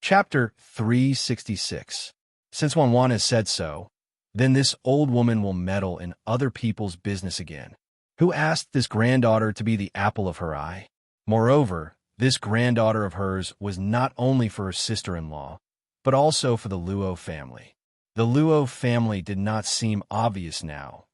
Chapter 366. Since Wang has said so, then this old woman will meddle in other people's business again. Who asked this granddaughter to be the apple of her eye? Moreover, this granddaughter of hers was not only for her sister-in-law, but also for the Luo family. The Luo family did not seem obvious now,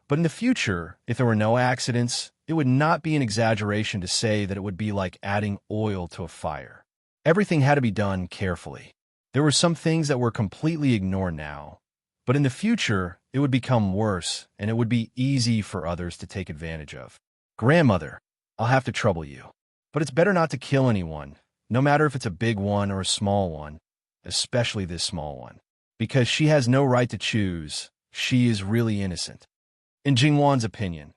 but in the future, if there were no accidents, it would not be an exaggeration to say that it would be like adding oil to a fire. Everything had to be done carefully. There were some things that were completely ignored now, but in the future, it would become worse, and it would be easy for others to take advantage of. Grandmother, I'll have to trouble you. But it's better not to kill anyone, no matter if it's a big one or a small one, especially this small one, because she has no right to choose. She is really innocent. In Jingwan's opinion,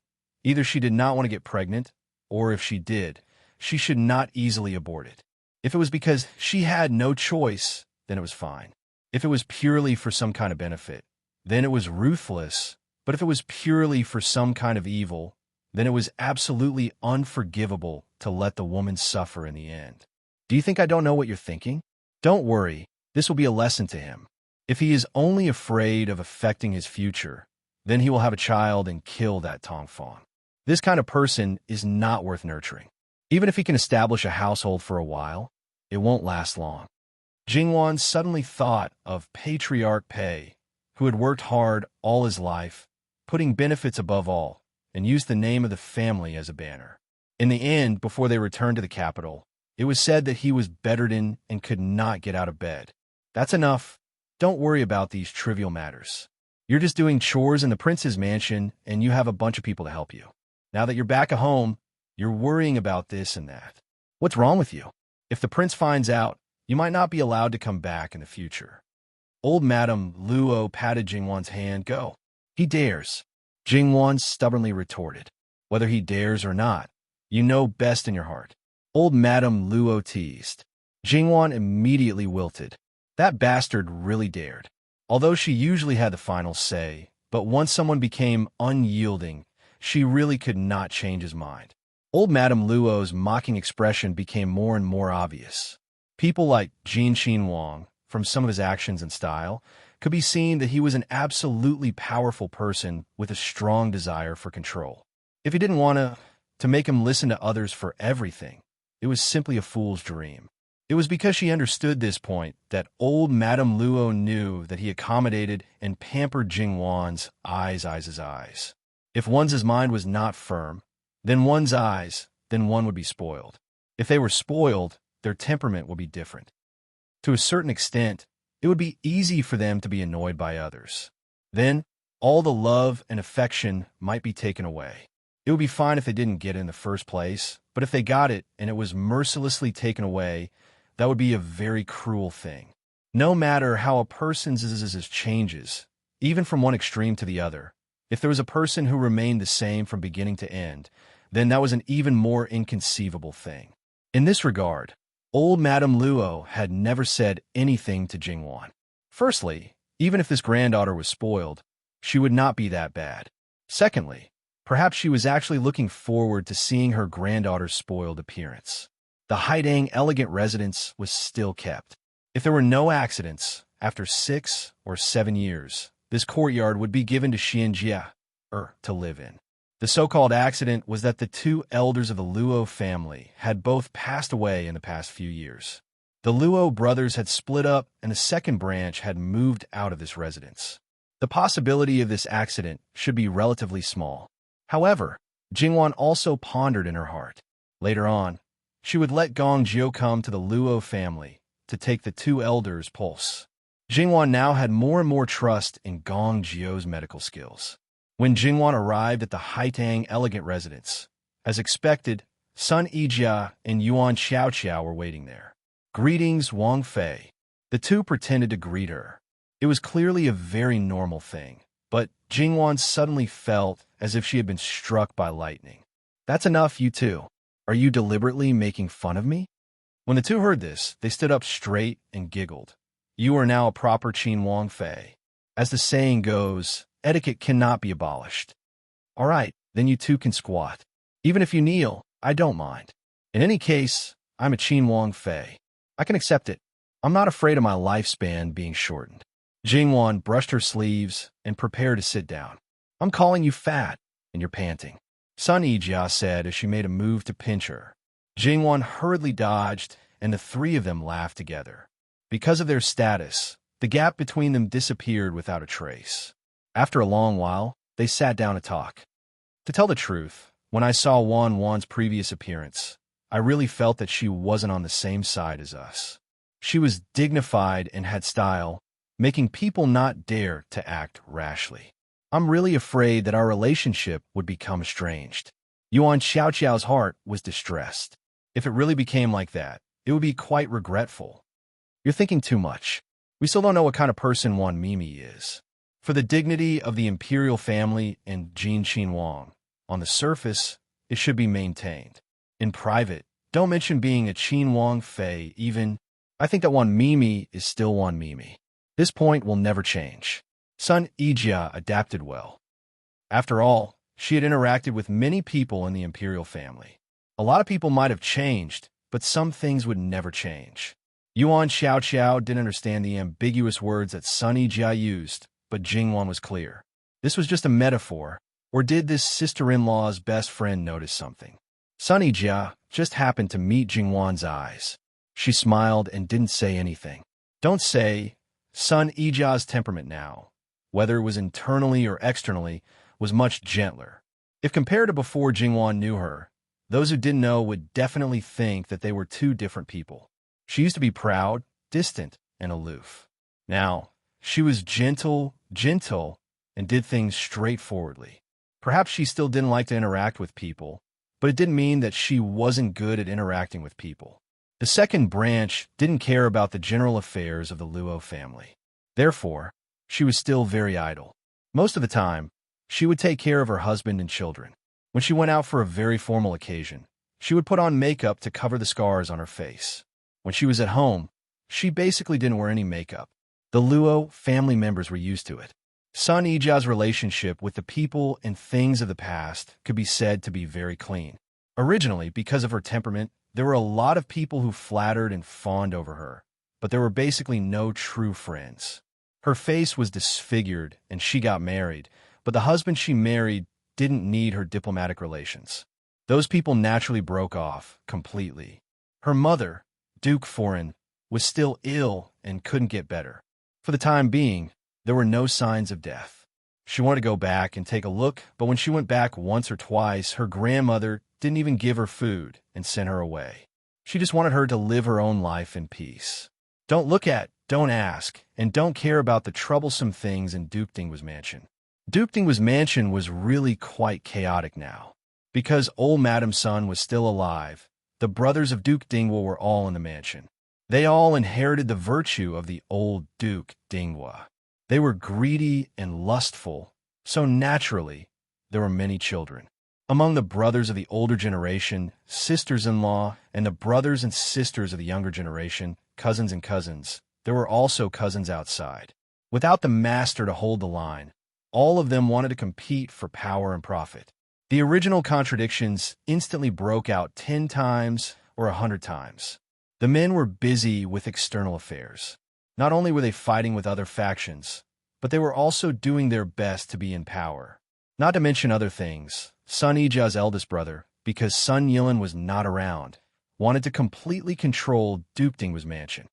either she did not want to get pregnant, or if she did, she should not easily abort it. If it was because she had no choice, then it was fine. If it was purely for some kind of benefit, then it was ruthless. But if it was purely for some kind of evil, then it was absolutely unforgivable to let the woman suffer in the end. Do you think I don't know what you're thinking? Don't worry, this will be a lesson to him. If he is only afraid of affecting his future, then he will have a child and kill that Tongfang. This kind of person is not worth nurturing. Even if he can establish a household for a while, it won't last long. Jingwan suddenly thought of Patriarch Pei, who had worked hard all his life, putting benefits above all, and used the name of the family as a banner. In the end, before they returned to the capital, it was said that he was bedridden and could not get out of bed. That's enough. Don't worry about these trivial matters. You're just doing chores in the prince's mansion, and you have a bunch of people to help you. Now that you're back at home, you're worrying about this and that. What's wrong with you? If the prince finds out, you might not be allowed to come back in the future. Old Madame Luo patted Jingwan's hand. Go. He dares. Jingwan stubbornly retorted. Whether he dares or not, you know best in your heart. Old Madame Luo teased. Jingwan immediately wilted. That bastard really dared. Although she usually had the final say, but once someone became unyielding, she really could not change his mind. Old Madame Luo's mocking expression became more and more obvious. People like Jinshin Wang, from some of his actions and style, could be seen that he was an absolutely powerful person with a strong desire for control. If he didn't want to make him listen to others for everything, it was simply a fool's dream. It was because she understood this point that old Madame Luo knew that he accommodated and pampered Jingwan's eyes. If one's mind was not firm, then one would be spoiled. If they were spoiled, their temperament would be different. To a certain extent, it would be easy for them to be annoyed by others. Then, all the love and affection might be taken away. It would be fine if they didn't get it in the first place, but if they got it and it was mercilessly taken away, that would be a very cruel thing. No matter how a person's changes, even from one extreme to the other, if there was a person who remained the same from beginning to end, then that was an even more inconceivable thing. In this regard, old Madame Luo had never said anything to Jingwan. Firstly, even if this granddaughter was spoiled, she would not be that bad. Secondly, perhaps she was actually looking forward to seeing her granddaughter's spoiled appearance. The Haidang elegant residence was still kept. If there were no accidents, after 6 or 7 years, this courtyard would be given to Xianjia, to live in. The so-called accident was that the 2 elders of the Luo family had both passed away in the past few years. The Luo brothers had split up, and the second branch had moved out of this residence. The possibility of this accident should be relatively small. However, Jingwan also pondered in her heart. Later on, she would let Gong Jiu come to the Luo family to take the 2 elders' pulse. Jingwan now had more and more trust in Gong Jiu's medical skills. When Jingwan arrived at the Haitang elegant residence, as expected, Sun Yijia and Yuan Xiaoqiao were waiting there. Greetings, Wang Fei. The 2 pretended to greet her. It was clearly a very normal thing, but Jingwan suddenly felt as if she had been struck by lightning. That's enough, you 2. Are you deliberately making fun of me? When the 2 heard this, they stood up straight and giggled. You are now a proper Qin Wang Fei. As the saying goes, etiquette cannot be abolished. All right, then you 2 can squat. Even if you kneel, I don't mind. In any case, I'm a Qin Wang Fei. I can accept it. I'm not afraid of my lifespan being shortened. Jingwan brushed her sleeves and prepared to sit down. I'm calling you fat, and you're panting, Sun Yijia said as she made a move to pinch her. Jingwan hurriedly dodged, and the three of them laughed together. Because of their status, the gap between them disappeared without a trace. After a long while, they sat down to talk. To tell the truth, when I saw Wan's previous appearance, I really felt that she wasn't on the same side as us. She was dignified and had style, making people not dare to act rashly. I'm really afraid that our relationship would become estranged. Yuan Xiaoqiao's heart was distressed. If it really became like that, it would be quite regretful. You're thinking too much. We still don't know what kind of person Wan Mimi is. For the dignity of the imperial family and Jin Qin Wang, on the surface, it should be maintained. In private, don't mention being a Qin Wang Fei even. I think that Wan Mimi is still Wan Mimi. This point will never change. Sun Yijia adapted well. After all, she had interacted with many people in the imperial family. A lot of people might have changed, but some things would never change. Yuan Xiaoqiao didn't understand the ambiguous words that Sun Yijia used, but Jingwan was clear. This was just a metaphor, or did this sister-in-law's best friend notice something? Sun Yijia just happened to meet Jingwan's eyes. She smiled and didn't say anything. Don't say, Sun Yijia's temperament now, whether it was internally or externally, was much gentler. If compared to before Jingwan knew her, those who didn't know would definitely think that they were two different people. She used to be proud, distant, and aloof. Now, she was gentle, and did things straightforwardly. Perhaps she still didn't like to interact with people, but it didn't mean that she wasn't good at interacting with people. The second branch didn't care about the general affairs of the Luo family. Therefore, she was still very idle. Most of the time, she would take care of her husband and children. When she went out for a very formal occasion, she would put on makeup to cover the scars on her face. When she was at home, she basically didn't wear any makeup. The Luo family members were used to it. Sun Yijia's relationship with the people and things of the past could be said to be very clean. Originally, because of her temperament, there were a lot of people who flattered and fawned over her, but there were basically no true friends. Her face was disfigured and she got married, but the husband she married didn't need her diplomatic relations. Those people naturally broke off completely. Her mother, Duke Foreign, was still ill and couldn't get better. For the time being, there were no signs of death. She wanted to go back and take a look, but when she went back once or twice, her grandmother didn't even give her food and sent her away. She just wanted her to live her own life in peace. Don't look at, don't ask, and don't care about the troublesome things in Duke Dingwa's mansion. Duke Dingwa's mansion was really quite chaotic now. Because old Madam Sun was still alive, the brothers of Duke Dingwa were all in the mansion. They all inherited the virtue of the old Duke Dingwa. They were greedy and lustful, so naturally, there were many children. Among the brothers of the older generation, sisters-in-law, and the brothers and sisters of the younger generation, cousins and cousins, there were also cousins outside. Without the master to hold the line, all of them wanted to compete for power and profit. The original contradictions instantly broke out 10 times or 100 times. The men were busy with external affairs. Not only were they fighting with other factions, but they were also doing their best to be in power. Not to mention other things, Sun Yijia's eldest brother, because Sun Yilin was not around, wanted to completely control Duke Dingwa's mansion.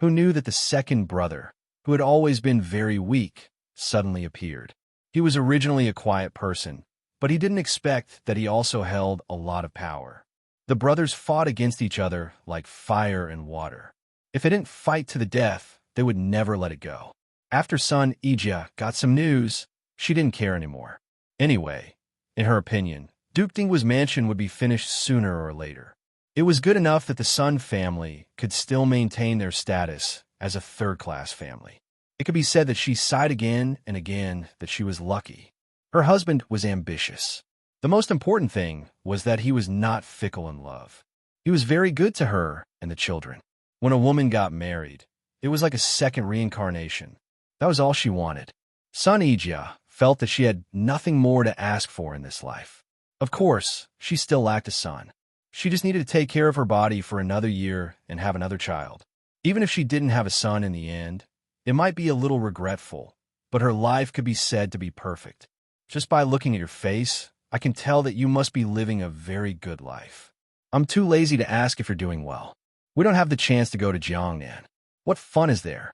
Who knew that the second brother, who had always been very weak, suddenly appeared? He was originally a quiet person, but he didn't expect that he also held a lot of power. The brothers fought against each other like fire and water. If they didn't fight to the death, they would never let it go. After Sun Yijia got some news, she didn't care anymore. Anyway, in her opinion, Duke Dingwa's mansion would be finished sooner or later. It was good enough that the Sun family could still maintain their status as a third-class family. It could be said that she sighed again and again that she was lucky. Her husband was ambitious. The most important thing was that he was not fickle in love. He was very good to her and the children. When a woman got married, it was like a second reincarnation. That was all she wanted. Sun Yijia felt that she had nothing more to ask for in this life. Of course, she still lacked a son. She just needed to take care of her body for another year and have another child. Even if she didn't have a son in the end, it might be a little regretful, but her life could be said to be perfect. Just by looking at your face, I can tell that you must be living a very good life. I'm too lazy to ask if you're doing well. We don't have the chance to go to Jiangnan. What fun is there?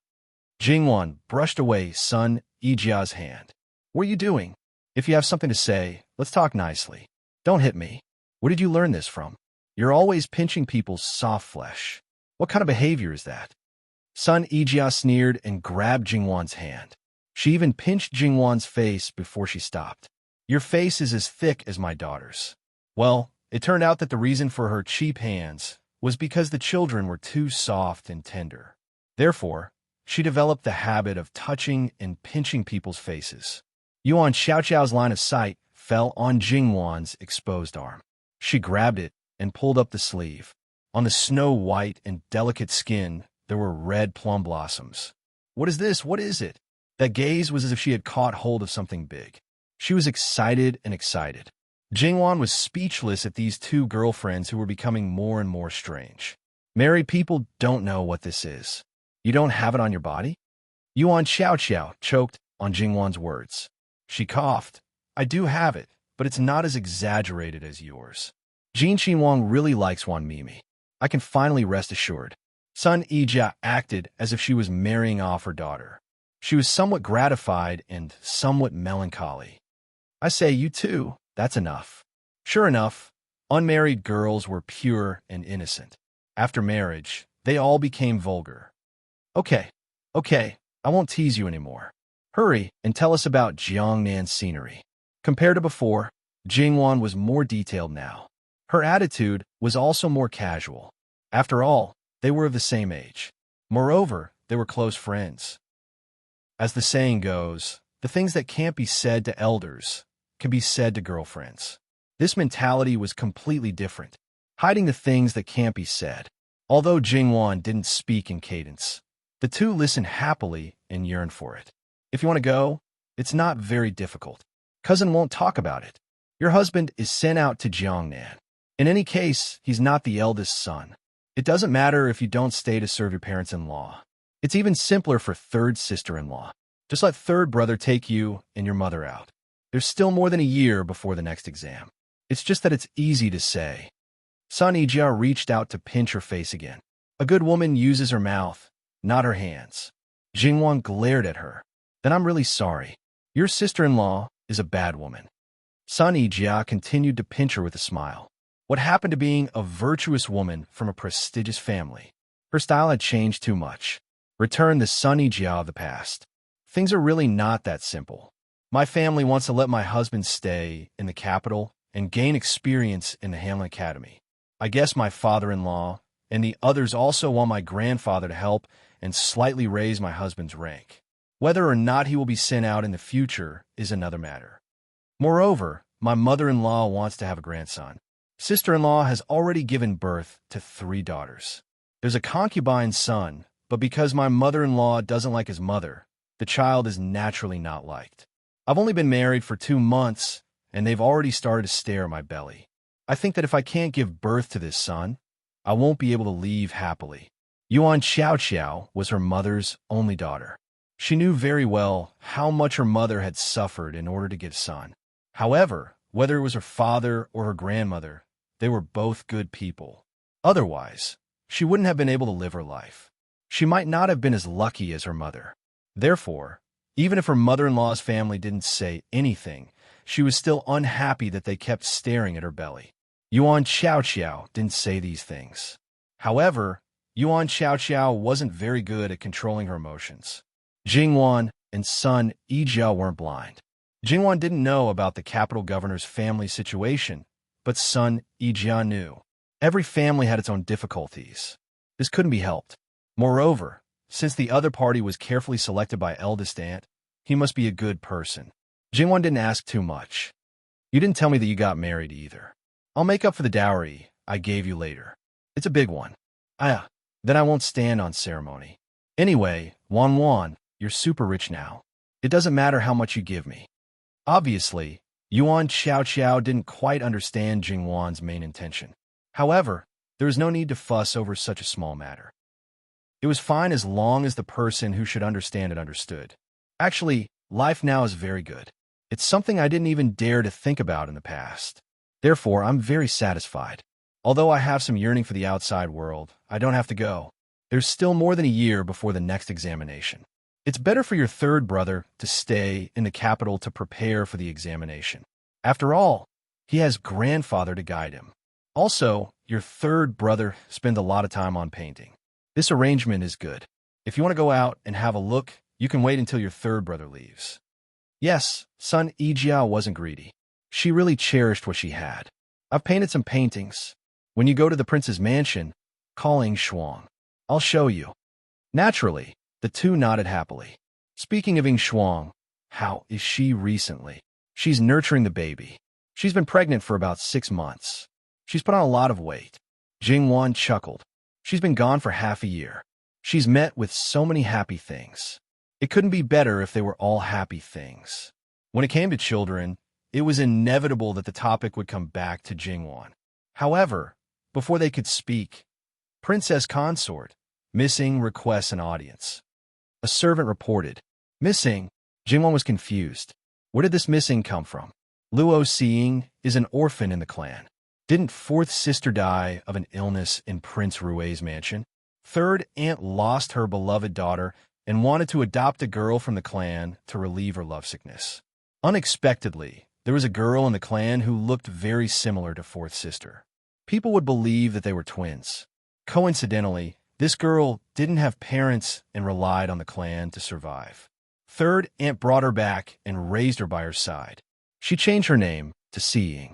Jingwan brushed away Sun Yijia's hand. What are you doing? If you have something to say, let's talk nicely. Don't hit me. Where did you learn this from? You're always pinching people's soft flesh. What kind of behavior is that? Sun Yijia sneered and grabbed Jingwan's hand. She even pinched Jingwan's face before she stopped. Your face is as thick as my daughter's. Well, it turned out that the reason for her cheap hands was because the children were too soft and tender. Therefore, she developed the habit of touching and pinching people's faces. Yuan Xiaoqiao's line of sight fell on Jingwan's exposed arm. She grabbed it and pulled up the sleeve. On the snow-white and delicate skin, there were red plum blossoms. What is this? What is it? That gaze was as if she had caught hold of something big. She was excited and excited. Jingwan was speechless at these two girlfriends who were becoming more and more strange. Married people don't know what this is. You don't have it on your body? Yuan Xiaoqiao choked on Jingwan's words. She coughed. I do have it, but it's not as exaggerated as yours. Jin Qinwang really likes Wan Mimi. I can finally rest assured. Sun Yijia acted as if she was marrying off her daughter. She was somewhat gratified and somewhat melancholy. I say, you too, that's enough. Sure enough, unmarried girls were pure and innocent. After marriage, they all became vulgar. Okay, I won't tease you anymore. Hurry and tell us about Jiangnan's scenery. Compared to before, Jingwan was more detailed now. Her attitude was also more casual. After all, they were of the same age. Moreover, they were close friends. As the saying goes, the things that can't be said to elders can be said to girlfriends. This mentality was completely different, hiding the things that can't be said. Although Jingwan didn't speak in cadence, the two listened happily and yearned for it. If you want to go, it's not very difficult. Cousin won't talk about it. Your husband is sent out to Jiangnan. In any case, he's not the eldest son. It doesn't matter if you don't stay to serve your parents-in-law. It's even simpler for third sister-in-law. Just let third brother take you and your mother out. There's still more than a year before the next exam. It's just that it's easy to say. Sun Yijia reached out to pinch her face again. A good woman uses her mouth, not her hands. Jingwan glared at her. Then I'm really sorry. Your sister-in-law is a bad woman. Sun Yijia continued to pinch her with a smile. What happened to being a virtuous woman from a prestigious family? Her style had changed too much. Return the Sun Yijia of the past. Things are really not that simple. My family wants to let my husband stay in the capital and gain experience in the Hamlin Academy. I guess my father-in-law and the others also want my grandfather to help and slightly raise my husband's rank. Whether or not he will be sent out in the future is another matter. Moreover, my mother-in-law wants to have a grandson. Sister-in-law has already given birth to 3 daughters. There's a concubine son, but because my mother-in-law doesn't like his mother, the child is naturally not liked. I've only been married for 2 months, and they've already started to stare at my belly. I think that if I can't give birth to this son, I won't be able to leave happily. Yuan Xiaoqiao was her mother's only daughter. She knew very well how much her mother had suffered in order to get a son. However, whether it was her father or her grandmother, they were both good people. Otherwise, she wouldn't have been able to live her life. She might not have been as lucky as her mother. Therefore, even if her mother-in-law's family didn't say anything, she was still unhappy that they kept staring at her belly. Yuan Xiaoqiao didn't say these things. However, Yuan Xiaoqiao wasn't very good at controlling her emotions. Jingwan and Sun Yijia weren't blind. Jingwan didn't know about the capital governor's family situation, but Sun Yijia knew. Every family had its own difficulties. This couldn't be helped. Moreover, since the other party was carefully selected by eldest aunt, he must be a good person. Jingwan didn't ask too much. You didn't tell me that you got married either. I'll make up for the dowry I gave you later. It's a big one. Then I won't stand on ceremony. Anyway, Wan, you're super rich now. It doesn't matter how much you give me. Obviously, Yuan Xiaoqiao didn't quite understand Jingwan's main intention. However, there was no need to fuss over such a small matter. It was fine as long as the person who should understand it understood. Actually, life now is very good. It's something I didn't even dare to think about in the past. Therefore, I'm very satisfied. Although I have some yearning for the outside world, I don't have to go. There's still more than a year before the next examination. It's better for your third brother to stay in the capital to prepare for the examination. After all, he has grandfather to guide him. Also, your third brother spends a lot of time on painting. This arrangement is good. If you want to go out and have a look, you can wait until your third brother leaves. Yes, son Yijiao wasn't greedy. She really cherished what she had. I've painted some paintings. When you go to the prince's mansion, calling Shuang. I'll show you. Naturally, the two nodded happily. Speaking of Shuang, how is she recently? She's nurturing the baby. She's been pregnant for about 6 months. She's put on a lot of weight. Jingwan chuckled. She's been gone for half a year. She's met with so many happy things. It couldn't be better if they were all happy things. When it came to children, it was inevitable that the topic would come back to Jingwan. However, before they could speak, Princess Consort, missing, requests an audience. A servant reported, missing. Jingwan was confused. Where did this missing come from? Luo Xiying is an orphan in the clan. Didn't fourth sister die of an illness in Prince Rui's mansion? Third aunt lost her beloved daughter and wanted to adopt a girl from the clan to relieve her lovesickness. Unexpectedly, there was a girl in the clan who looked very similar to fourth sister. People would believe that they were twins. Coincidentally, this girl didn't have parents and relied on the clan to survive. Third aunt brought her back and raised her by her side. She changed her name to Xiying.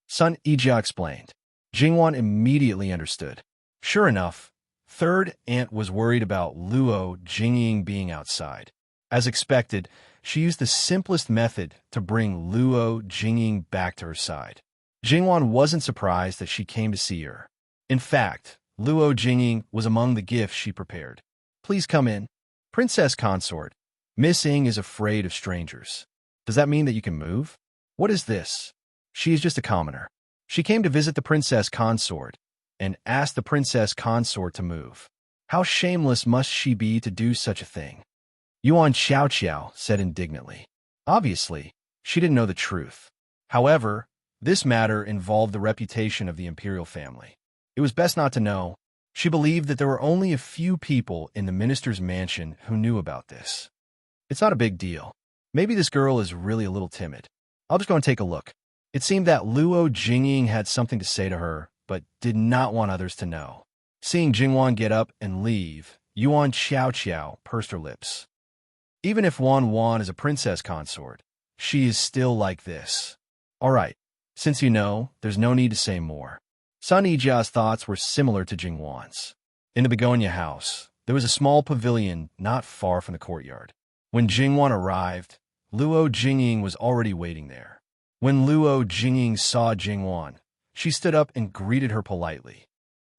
Son Yijia explained. Jingwan immediately understood. Sure enough, third aunt was worried about Luo Jingying being outside. As expected, she used the simplest method to bring Luo Jingying back to her side. Jingwan wasn't surprised that she came to see her. In fact, Luo Jingying was among the gifts she prepared. Please come in. Princess Consort. Miss Ying is afraid of strangers. Does that mean that you can move? What is this? She is just a commoner. She came to visit the Princess Consort and asked the Princess Consort to move. How shameless must she be to do such a thing? Yuan Xiaoqiao said indignantly. Obviously, she didn't know the truth. However, this matter involved the reputation of the imperial family. It was best not to know. She believed that there were only a few people in the minister's mansion who knew about this. It's not a big deal. Maybe this girl is really a little timid. I'll just go and take a look. It seemed that Luo Jingying had something to say to her, but did not want others to know. Seeing Jingwan get up and leave, Yuan Xiaoqiao pursed her lips. Even if Wan is a princess consort, she is still like this. All right, since you know, there's no need to say more. Sun Yijia's thoughts were similar to Jingwan's. In the begonia house, there was a small pavilion not far from the courtyard. When Jingwan arrived, Luo Jingying was already waiting there. When Luo Jingying saw Jingwan, she stood up and greeted her politely.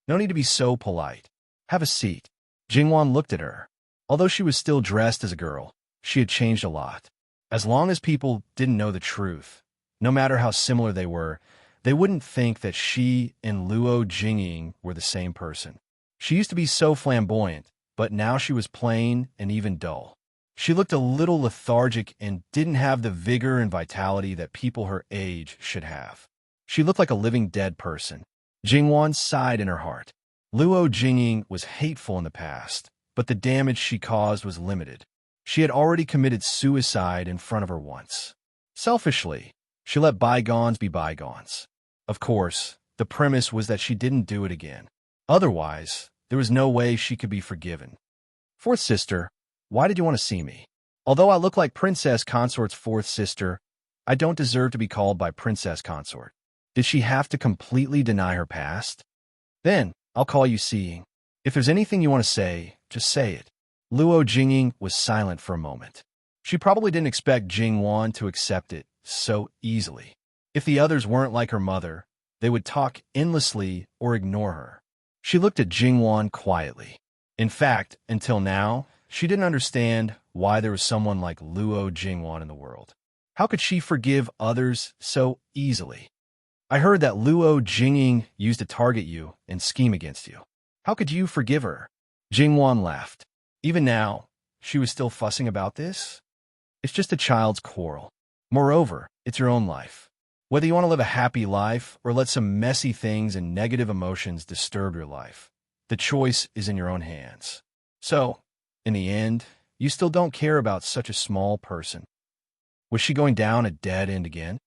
No need to be so polite. Have a seat. Jingwan looked at her. Although she was still dressed as a girl, she had changed a lot. As long as people didn't know the truth, no matter how similar they were, they wouldn't think that she and Luo Jingying were the same person. She used to be so flamboyant, but now she was plain and even dull. She looked a little lethargic and didn't have the vigor and vitality that people her age should have. She looked like a living dead person. Jingwan sighed in her heart. Luo Jingying was hateful in the past, but the damage she caused was limited. She had already committed suicide in front of her once. Selfishly, she let bygones be bygones. Of course, the premise was that she didn't do it again. Otherwise, there was no way she could be forgiven. Fourth sister, why did you want to see me? Although I look like Princess Consort's fourth sister, I don't deserve to be called by Princess Consort. Did she have to completely deny her past? Then, I'll call you Xiying. If there's anything you want to say, just say it. Luo Jingying was silent for a moment. She probably didn't expect Jingwan to accept it so easily. If the others weren't like her mother, they would talk endlessly or ignore her. She looked at Jingwan quietly. In fact, until now, she didn't understand why there was someone like Luo Jingwan in the world. How could she forgive others so easily? I heard that Luo Jingying used to target you and scheme against you. How could you forgive her? Jingwan laughed. Even now, she was still fussing about this? It's just a child's quarrel. Moreover, it's your own life. Whether you want to live a happy life or let some messy things and negative emotions disturb your life, the choice is in your own hands. So, in the end, you still don't care about such a small person. Was she going down a dead end again?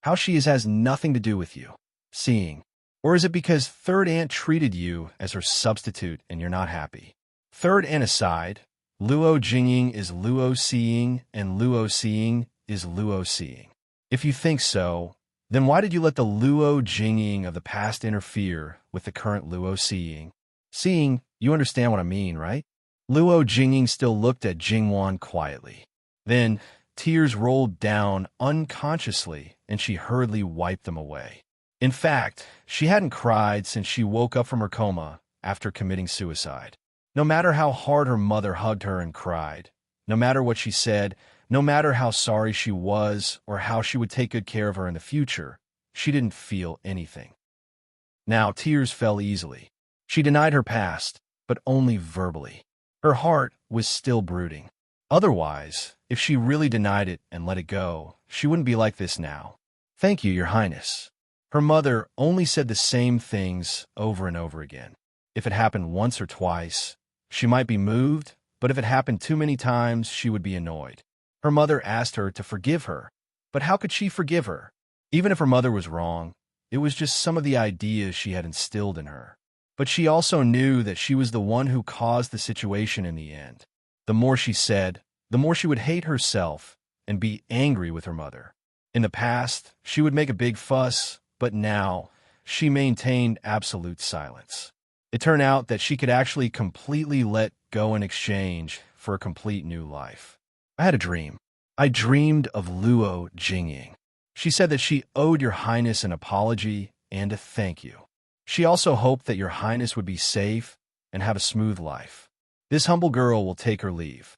How she is has nothing to do with you. Seeing. Or is it because Third Aunt treated you as her substitute and you're not happy? Third Aunt aside, Luo Jinging is Luo seeing and Luo seeing is Luo seeing. If you think so, then why did you let the Luo Jinging of the past interfere with the current Luo seeing? Seeing, you understand what I mean, right? Luo Jinging still looked at Jingwan quietly. Then, tears rolled down unconsciously and she hurriedly wiped them away. In fact, she hadn't cried since she woke up from her coma after committing suicide. No matter how hard her mother hugged her and cried, no matter what she said, no matter how sorry she was or how she would take good care of her in the future, she didn't feel anything. Now, tears fell easily. She denied her past, but only verbally. Her heart was still brooding. Otherwise, if she really denied it and let it go, she wouldn't be like this now. Thank you, Your Highness. Her mother only said the same things over and over again. If it happened once or twice, she might be moved, but if it happened too many times, she would be annoyed. Her mother asked her to forgive her, but how could she forgive her? Even if her mother was wrong, it was just some of the ideas she had instilled in her. But she also knew that she was the one who caused the situation in the end. The more she said, the more she would hate herself and be angry with her mother. In the past, she would make a big fuss, but now, she maintained absolute silence. It turned out that she could actually completely let go in exchange for a complete new life. I had a dream. I dreamed of Luo Jinging. She said that she owed Your Highness an apology and a thank you. She also hoped that Your Highness would be safe and have a smooth life. This humble girl will take her leave.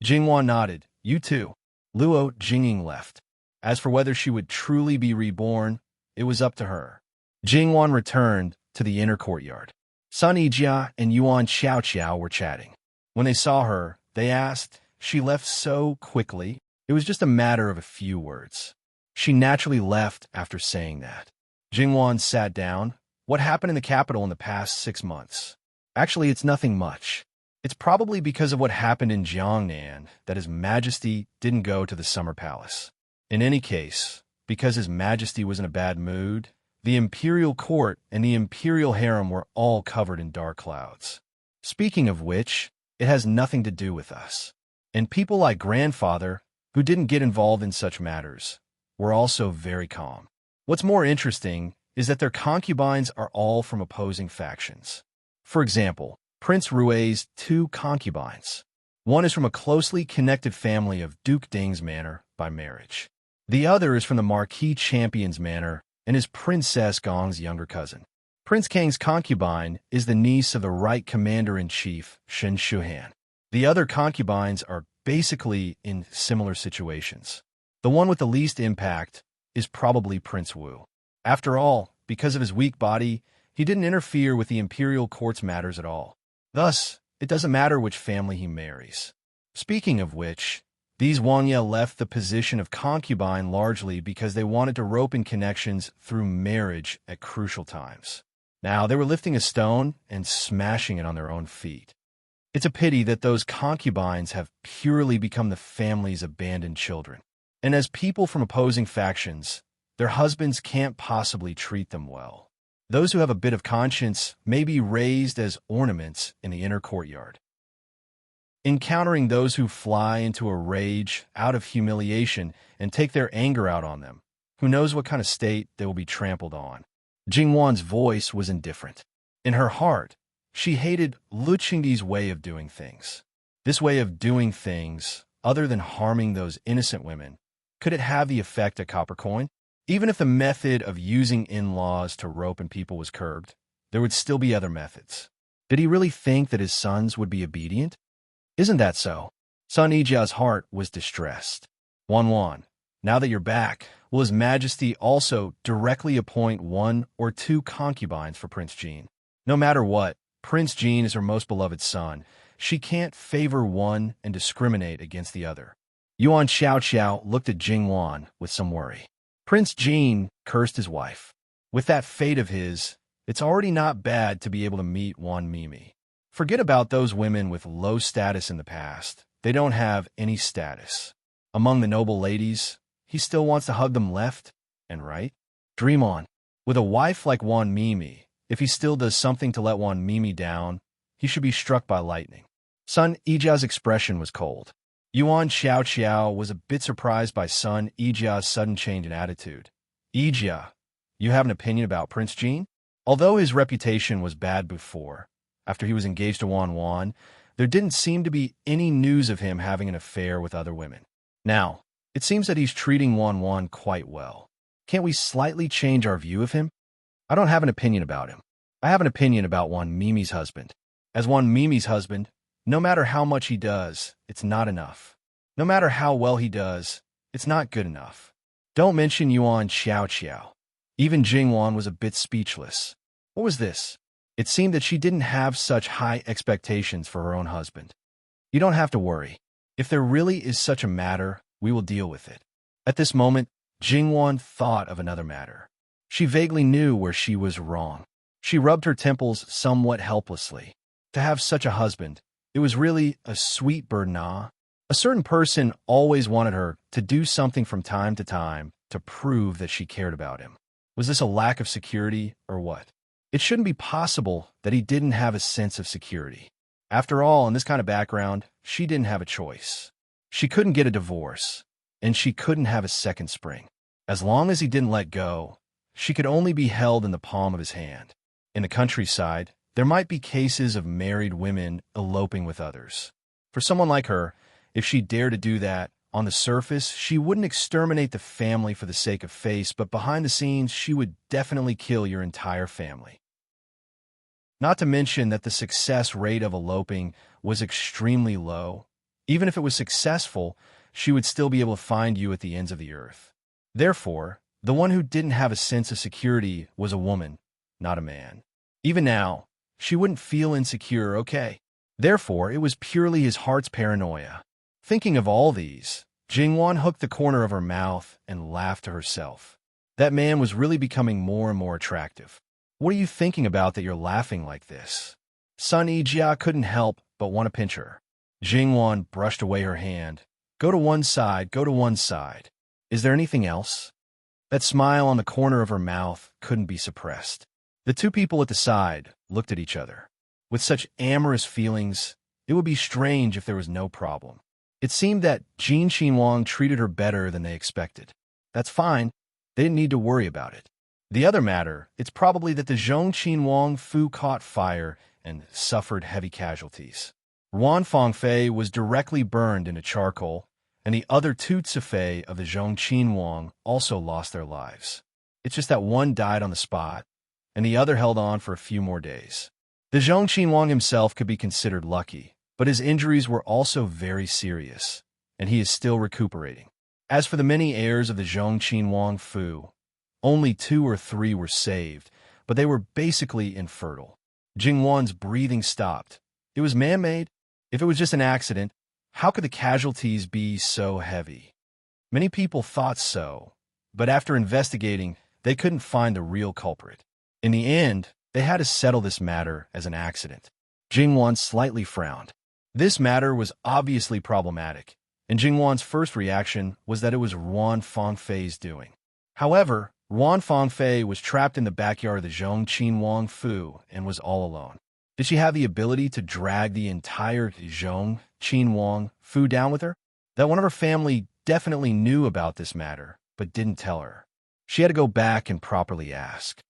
Jingwan nodded. You too. Luo Jinging left. As for whether she would truly be reborn, it was up to her. Jingwan returned to the inner courtyard. Sun Yijia and Yuan Xiaoqiao were chatting. When they saw her, they asked, she left so quickly. It was just a matter of a few words. She naturally left after saying that. Jingwan sat down. What happened in the capital in the past 6 months? Actually, it's nothing much. It's probably because of what happened in Jiangnan that His Majesty didn't go to the Summer Palace. In any case, because His Majesty was in a bad mood, the imperial court and the imperial harem were all covered in dark clouds. Speaking of which, it has nothing to do with us. And people like grandfather, who didn't get involved in such matters, were also very calm. What's more interesting is that their concubines are all from opposing factions. For example, Prince Rui's 2 concubines. One is from a closely connected family of Duke Ding's manor by marriage. The other is from the Marquis Champion's manor and is Princess Gong's younger cousin. Prince Kang's concubine is the niece of the Right Commander-in-Chief, Shen Shuhan. The other concubines are basically in similar situations. The one with the least impact is probably Prince Wu. After all, because of his weak body, he didn't interfere with the imperial court's matters at all. Thus, it doesn't matter which family he marries. Speaking of which, these Wangya left the position of concubine largely because they wanted to rope in connections through marriage at crucial times. Now, they were lifting a stone and smashing it on their own feet. It's a pity that those concubines have purely become the family's abandoned children. And as people from opposing factions, their husbands can't possibly treat them well. Those who have a bit of conscience may be raised as ornaments in the inner courtyard. Encountering those who fly into a rage out of humiliation and take their anger out on them, who knows what kind of state they will be trampled on. Jingwan's voice was indifferent. In her heart, she hated Lu Qingdi's way of doing things. This way of doing things, other than harming those innocent women, could it have the effect of copper coin? Even if the method of using in-laws to rope in people was curbed, there would still be other methods. Did he really think that his sons would be obedient? Isn't that so? Sun Yijia's heart was distressed. Wan, now that you're back, will His Majesty also directly appoint 1 or 2 concubines for Prince Jean? No matter what, Prince Jean is her most beloved son. She can't favor one and discriminate against the other. Yuan Xiao looked at Jingwan with some worry. Prince Jean cursed his wife. With that fate of his, it's already not bad to be able to meet Wan Mimi. Forget about those women with low status in the past. They don't have any status. Among the noble ladies, he still wants to hug them left and right. Dream on. With a wife like Wan Mimi, if he still does something to let Wan Mimi down, he should be struck by lightning. Sun Yijia's expression was cold. Yuan Xiao was a bit surprised by Sun Yijia's sudden change in attitude. Yijia, you have an opinion about Prince Jean? Although his reputation was bad before, after he was engaged to Wan, there didn't seem to be any news of him having an affair with other women. Now, it seems that he's treating Wan quite well. Can't we slightly change our view of him? I don't have an opinion about him. I have an opinion about Wan Mimi's husband. As Wan Mimi's husband, no matter how much he does, it's not enough. No matter how well he does, it's not good enough. Don't mention Yuan Xiao. Even Jingwan was a bit speechless. What was this? It seemed that she didn't have such high expectations for her own husband. You don't have to worry. If there really is such a matter, we will deal with it. At this moment, Jingwan thought of another matter. She vaguely knew where she was wrong. She rubbed her temples somewhat helplessly. To have such a husband, it was really a sweet burden. A certain person always wanted her to do something from time to time to prove that she cared about him. Was this a lack of security or what? It shouldn't be possible that he didn't have a sense of security. After all, in this kind of background, she didn't have a choice. She couldn't get a divorce, and she couldn't have a second spring. As long as he didn't let go, she could only be held in the palm of his hand. In the countryside, there might be cases of married women eloping with others. For someone like her, if she dared to do that, on the surface, she wouldn't exterminate the family for the sake of face, but behind the scenes, she would definitely kill your entire family. Not to mention that the success rate of eloping was extremely low. Even if it was successful, she would still be able to find you at the ends of the earth. Therefore, the one who didn't have a sense of security was a woman, not a man. Even now, she wouldn't feel insecure, okay? Therefore, it was purely his heart's paranoia. Thinking of all these, Jingwan hooked the corner of her mouth and laughed to herself. That man was really becoming more and more attractive. What are you thinking about that you're laughing like this? Sun Yijia couldn't help but want to pinch her. Jingwan brushed away her hand. Go to one side, go to one side. Is there anything else? That smile on the corner of her mouth couldn't be suppressed. The two people at the side looked at each other. With such amorous feelings, it would be strange if there was no problem. It seemed that Jin Xinwang treated her better than they expected. That's fine. They didn't need to worry about it. The other matter, it's probably that the Zhong Qinwang Fu caught fire and suffered heavy casualties. Ruan Fangfei was directly burned into charcoal, and the other two Zifei of the Zhong Qinwang also lost their lives. It's just that one died on the spot, and the other held on for a few more days. The Zhong Qinwang himself could be considered lucky, but his injuries were also very serious, and he is still recuperating. As for the many heirs of the Zhong Qinwang Fu, only 2 or 3 were saved, but they were basically infertile. Jingwan's breathing stopped. It was man-made. If it was just an accident, how could the casualties be so heavy? Many people thought so, but after investigating, they couldn't find the real culprit. In the end, they had to settle this matter as an accident. Jingwan slightly frowned. This matter was obviously problematic, and Jingwan's first reaction was that it was Ruan Fangfei's doing. However, Ruan Fangfei was trapped in the backyard of the Zhong Qinwang Fu and was all alone. Did she have the ability to drag the entire Zhong Qinwang Fu down with her? That one of her family definitely knew about this matter, but didn't tell her. She had to go back and properly ask.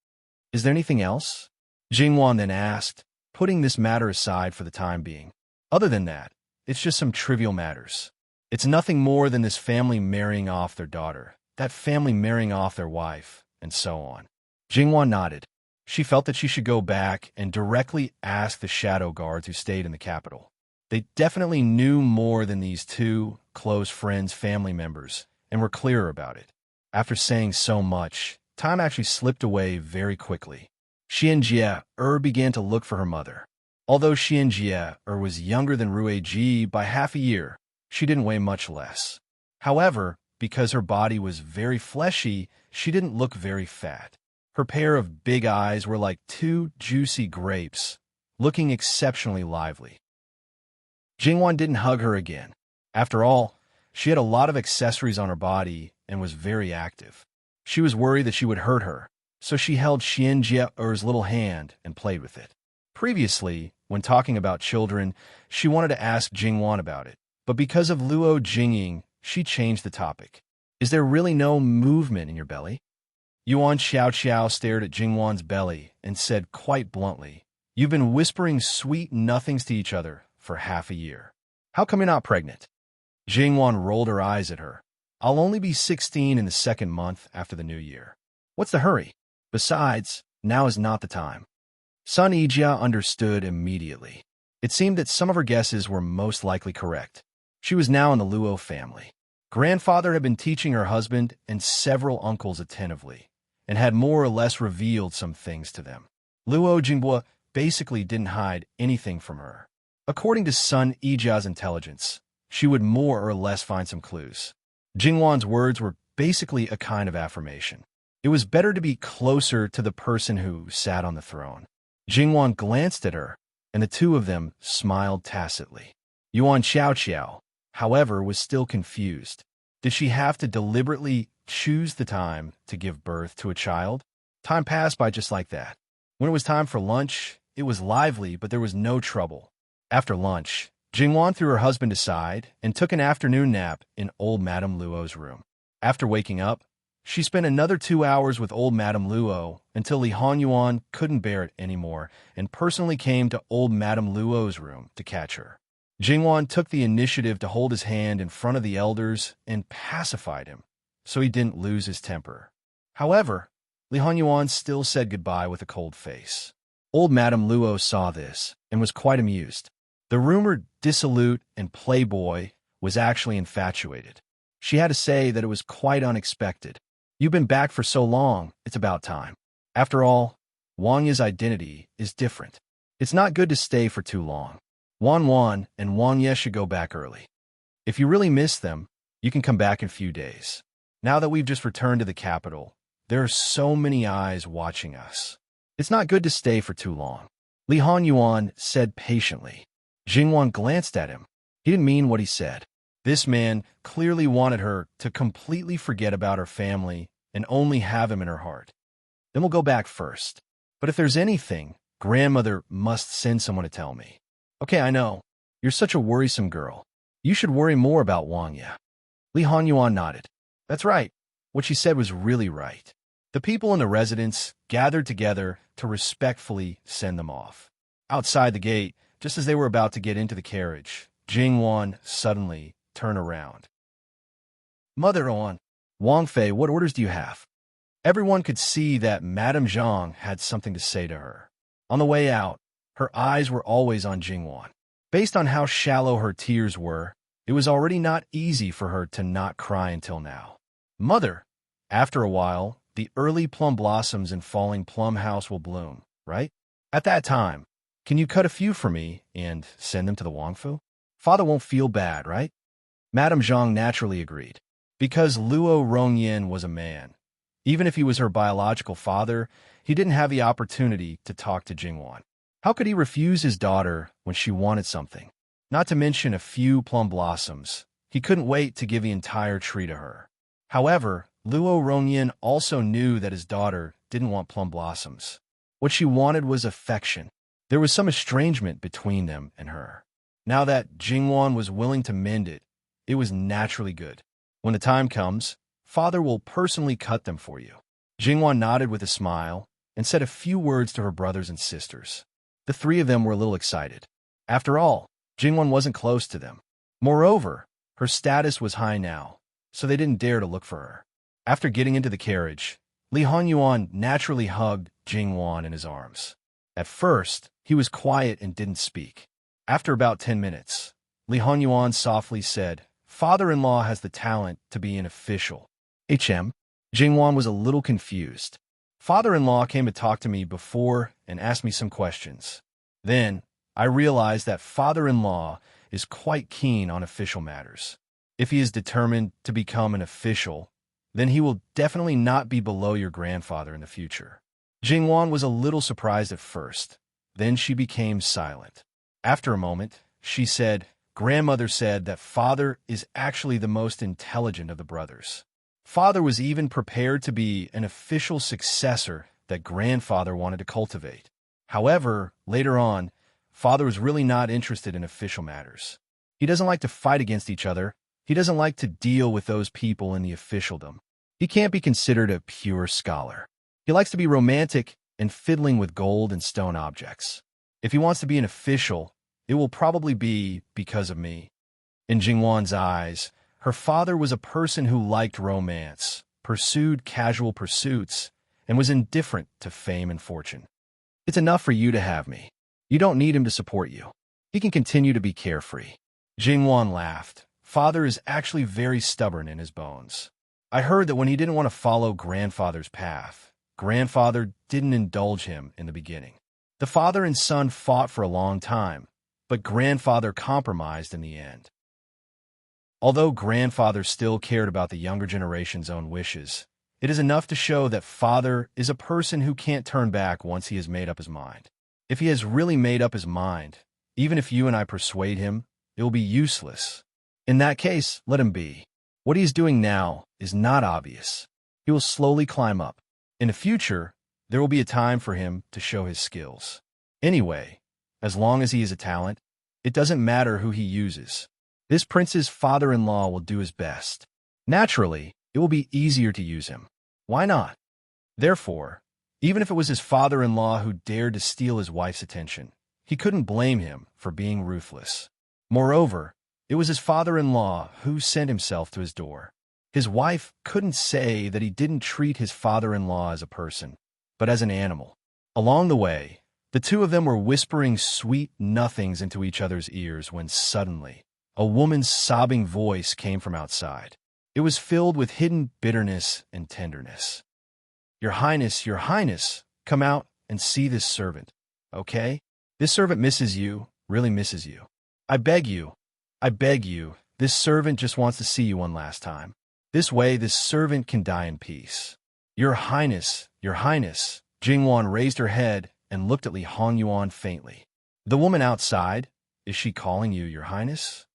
Is there anything else? Jingwan then asked, putting this matter aside for the time being. Other than that, it's just some trivial matters. It's nothing more than this family marrying off their daughter, that family marrying off their wife, and so on. Jingwan nodded. She felt that she should go back and directly ask the shadow guards who stayed in the capital. They definitely knew more than these 2 close friends' family members and were clearer about it. After saying so much, time actually slipped away very quickly. Xianjie began to look for her mother. Although Xianjie was younger than Ruiji by half a year, she didn't weigh much less. However, because her body was very fleshy, she didn't look very fat. Her pair of big eyes were like two juicy grapes, looking exceptionally lively. Jingwan didn't hug her again. After all, she had a lot of accessories on her body and was very active. She was worried that she would hurt her, so she held Xianjie's little hand and played with it. Previously, when talking about children, she wanted to ask Jingwan about it, but because of Luo Jingying, she changed the topic. Is there really no movement in your belly? Yuan Xiao stared at Jingwan's belly and said quite bluntly, "You've been whispering sweet nothings to each other for half a year. How come you're not pregnant?" Jingwan rolled her eyes at her. "I'll only be 16 in the second month after the new year. What's the hurry? Besides, now is not the time." Sun Yijia understood immediately. It seemed that some of her guesses were most likely correct. She was now in the Luo family. Grandfather had been teaching her husband and several uncles attentively, and had more or less revealed some things to them. Luo Jinghua basically didn't hide anything from her. According to Sun Yijia's intelligence, she would more or less find some clues. Jingwan's words were basically a kind of affirmation. It was better to be closer to the person who sat on the throne. Jingwan glanced at her, and the two of them smiled tacitly. Yuan Xiao, however, was still confused. Did she have to deliberately choose the time to give birth to a child? Time passed by just like that. When it was time for lunch, it was lively, but there was no trouble. After lunch, Jingwan threw her husband aside and took an afternoon nap in old Madame Luo's room. After waking up, she spent another 2 hours with old Madame Luo until Li Hanyuan couldn't bear it anymore and personally came to old Madame Luo's room to catch her. Jingwan took the initiative to hold his hand in front of the elders and pacified him, so he didn't lose his temper. However, Li Hanyuan still said goodbye with a cold face. Old Madame Luo saw this and was quite amused. The rumored dissolute and playboy was actually infatuated. She had to say that it was quite unexpected. "You've been back for so long, it's about time. After all, Wang's identity is different. It's not good to stay for too long. Wan and Wang Ye should go back early. If you really miss them, you can come back in a few days. Now that we've just returned to the capital, there are so many eyes watching us. It's not good to stay for too long." Li Hanyuan said patiently. Jingwan glanced at him. He didn't mean what he said. This man clearly wanted her to completely forget about her family and only have him in her heart. "Then we'll go back first. But if there's anything, grandmother must send someone to tell me." "Okay, I know. You're such a worrisome girl. You should worry more about Wang Ye." Li Hanyuan nodded. That's right. What she said was really right. The people in the residence gathered together to respectfully send them off. Outside the gate, just as they were about to get into the carriage, Jingwan suddenly turned around. "Mother On, Wang Fei, what orders do you have?" Everyone could see that Madame Zhang had something to say to her. On the way out, her eyes were always on Jingwan. Based on how shallow her tears were, it was already not easy for her to not cry until now. "Mother, after a while, the early plum blossoms in falling plum house will bloom, right? At that time, can you cut a few for me and send them to the Wangfu? Father won't feel bad, right?" Madame Zhang naturally agreed. Because Luo Rongyin was a man, even if he was her biological father, he didn't have the opportunity to talk to Jingwan. How could he refuse his daughter when she wanted something? Not to mention a few plum blossoms. He couldn't wait to give the entire tree to her. However, Luo Rongyin also knew that his daughter didn't want plum blossoms. What she wanted was affection. There was some estrangement between them and her. Now that Jingwan was willing to mend it, it was naturally good. When the time comes, Father will personally cut them for you. Jingwan nodded with a smile and said a few words to her brothers and sisters. The three of them were a little excited. After all, Jingwan wasn't close to them. Moreover, her status was high now, so they didn't dare to look for her. After getting into the carriage, Li Hanyuan naturally hugged Jingwan in his arms. At first, he was quiet and didn't speak. After about 10 minutes, Li Hanyuan softly said, "Father-in-law has the talent to be an official." Jingwan was a little confused. "Father-in-law came to talk to me before and asked me some questions. Then, I realize that father-in-law is quite keen on official matters. If he is determined to become an official, then he will definitely not be below your grandfather in the future. Jingwan was a little surprised at first. Then she became silent. After a moment, she said, "Grandmother said that father is actually the most intelligent of the brothers. Father was even prepared to be an official successor that grandfather wanted to cultivate. However, later on, father was really not interested in official matters. He doesn't like to fight against each other. He doesn't like to deal with those people in the officialdom. He can't be considered a pure scholar. He likes to be romantic and fiddling with gold and stone objects. If he wants to be an official, it will probably be because of me." In Jingwan's eyes, her father was a person who liked romance, pursued casual pursuits, and was indifferent to fame and fortune. "It's enough for you to have me. You don't need him to support you. He can continue to be carefree." Jingwan laughed. Father is actually very stubborn in his bones. I heard that when he didn't want to follow grandfather's path, grandfather didn't indulge him in the beginning. The father and son fought for a long time, but grandfather compromised in the end. Although grandfather still cared about the younger generation's own wishes, it is enough to show that father is a person who can't turn back once he has made up his mind. If he has really made up his mind, even if you and I persuade him, it will be useless. In that case, let him be. What he is doing now is not obvious. He will slowly climb up. In the future, there will be a time for him to show his skills. Anyway, as long as he is a talent, it doesn't matter who he uses. This prince's father-in-law will do his best. Naturally, it will be easier to use him. Why not? Therefore, even if it was his father-in-law who dared to steal his wife's attention, he couldn't blame him for being ruthless. Moreover, it was his father-in-law who sent himself to his door. His wife couldn't say that he didn't treat his father-in-law as a person, but as an animal. Along the way, the two of them were whispering sweet nothings into each other's ears when suddenly, a woman's sobbing voice came from outside. It was filled with hidden bitterness and tenderness. Your Highness, come out and see this servant, okay? This servant misses you, really misses you. I beg you, this servant just wants to see you one last time. This way, this servant can die in peace. Your Highness, Jingwan raised her head and looked at Li Hongyuan faintly. The woman outside, is she calling you Your Highness?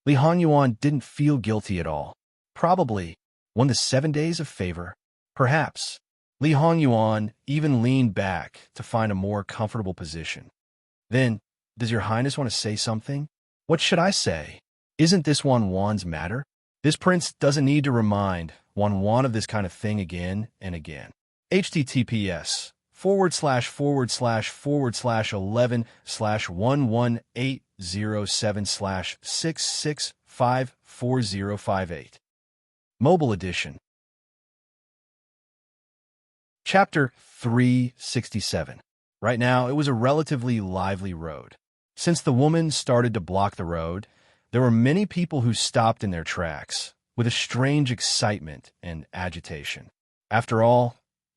Li Hongyuan didn't feel guilty at all. Probably won the 7 days of favor. Perhaps. Li Hongyuan even leaned back to find a more comfortable position. Then, does Your Highness want to say something? What should I say? Isn't this Wan's matter? This prince doesn't need to remind Wan of this kind of thing again and again. https:///11/11807/6654058. Mobile Edition. Chapter 367. Right now, it was a relatively lively road. Since the woman started to block the road, there were many people who stopped in their tracks, with a strange excitement and agitation. After all,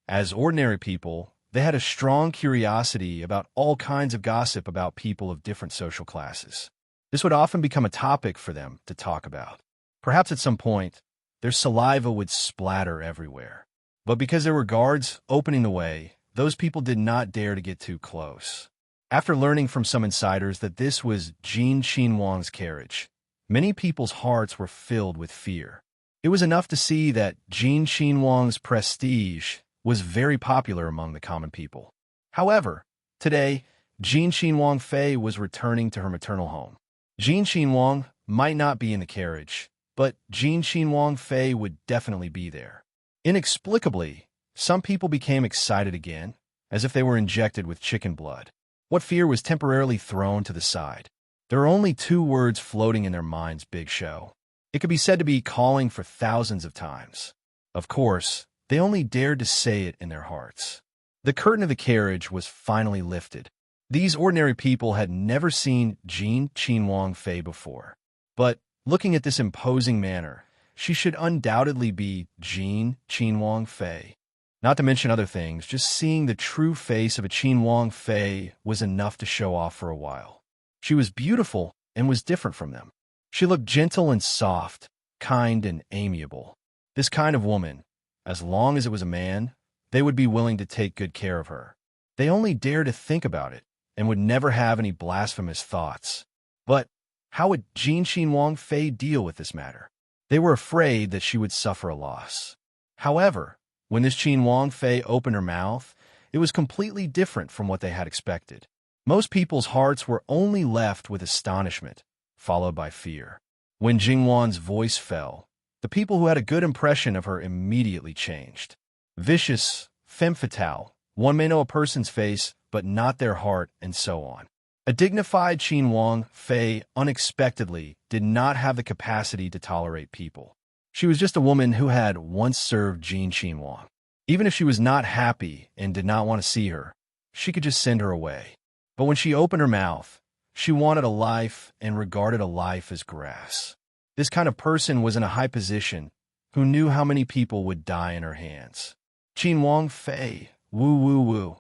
as ordinary people, they had a strong curiosity about all kinds of gossip about people of different social classes. This would often become a topic for them to talk about. Perhaps at some point, their saliva would splatter everywhere. But because there were guards opening the way, those people did not dare to get too close. After learning from some insiders that this was Jin Qinhuang's carriage, many people's hearts were filled with fear. It was enough to see that Jin Qinhuang's prestige was very popular among the common people. However, today, Jin Qinhuang Fei was returning to her maternal home. Jin Qinhuang might not be in the carriage, but Jin Qinhuang Fei would definitely be there. Inexplicably, some people became excited again, as if they were injected with chicken blood. What fear was temporarily thrown to the side? There are only 2 words floating in their minds, Big Show. It could be said to be calling for thousands of times. Of course, they only dared to say it in their hearts. The curtain of the carriage was finally lifted. These ordinary people had never seen Jin Qinhuang Fei before. But, looking at this imposing manner, she should undoubtedly be Jin Qinhuang Fei. Not to mention other things, just seeing the true face of a Qinhuang Fei was enough to show off for a while. She was beautiful and was different from them. She looked gentle and soft, kind and amiable. This kind of woman, as long as it was a man, they would be willing to take good care of her. They only dared to think about it and would never have any blasphemous thoughts. But how would Jin Wang Fei deal with this matter? They were afraid that she would suffer a loss. However, when this Qin Wang Fei opened her mouth, it was completely different from what they had expected. Most people's hearts were only left with astonishment, followed by fear. When Jingwan's voice fell, the people who had a good impression of her immediately changed. Vicious, femme fatale, one may know a person's face, but not their heart, and so on. A dignified Qin Wang Fei unexpectedly did not have the capacity to tolerate people. She was just a woman who had once served Qin Wang. Even if she was not happy and did not want to see her, she could just send her away. But when she opened her mouth, she wanted a life and regarded a life as grass. This kind of person was in a high position, who knew how many people would die in her hands. Qin Wang Fei, woo woo woo.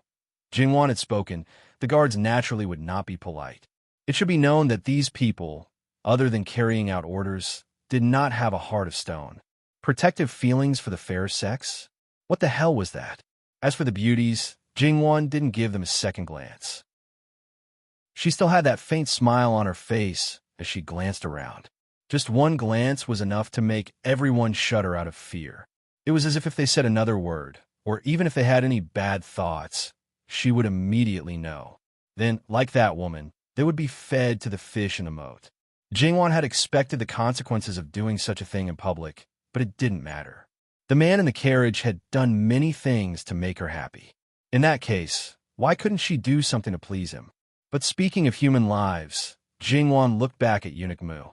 Jingwan had spoken. The guards naturally would not be polite. It should be known that these people, other than carrying out orders, did not have a heart of stone. Protective feelings for the fair sex? What the hell was that? As for the beauties, Jingwan didn't give them a second glance. She still had that faint smile on her face as she glanced around. Just one glance was enough to make everyone shudder out of fear. It was as if they said another word, or even if they had any bad thoughts, she would immediately know. Then, like that woman, they would be fed to the fish in the moat. Jingwan had expected the consequences of doing such a thing in public, but it didn't matter. The man in the carriage had done many things to make her happy. In that case, why couldn't she do something to please him? But speaking of human lives, Jingwan looked back at Eunuch Mu.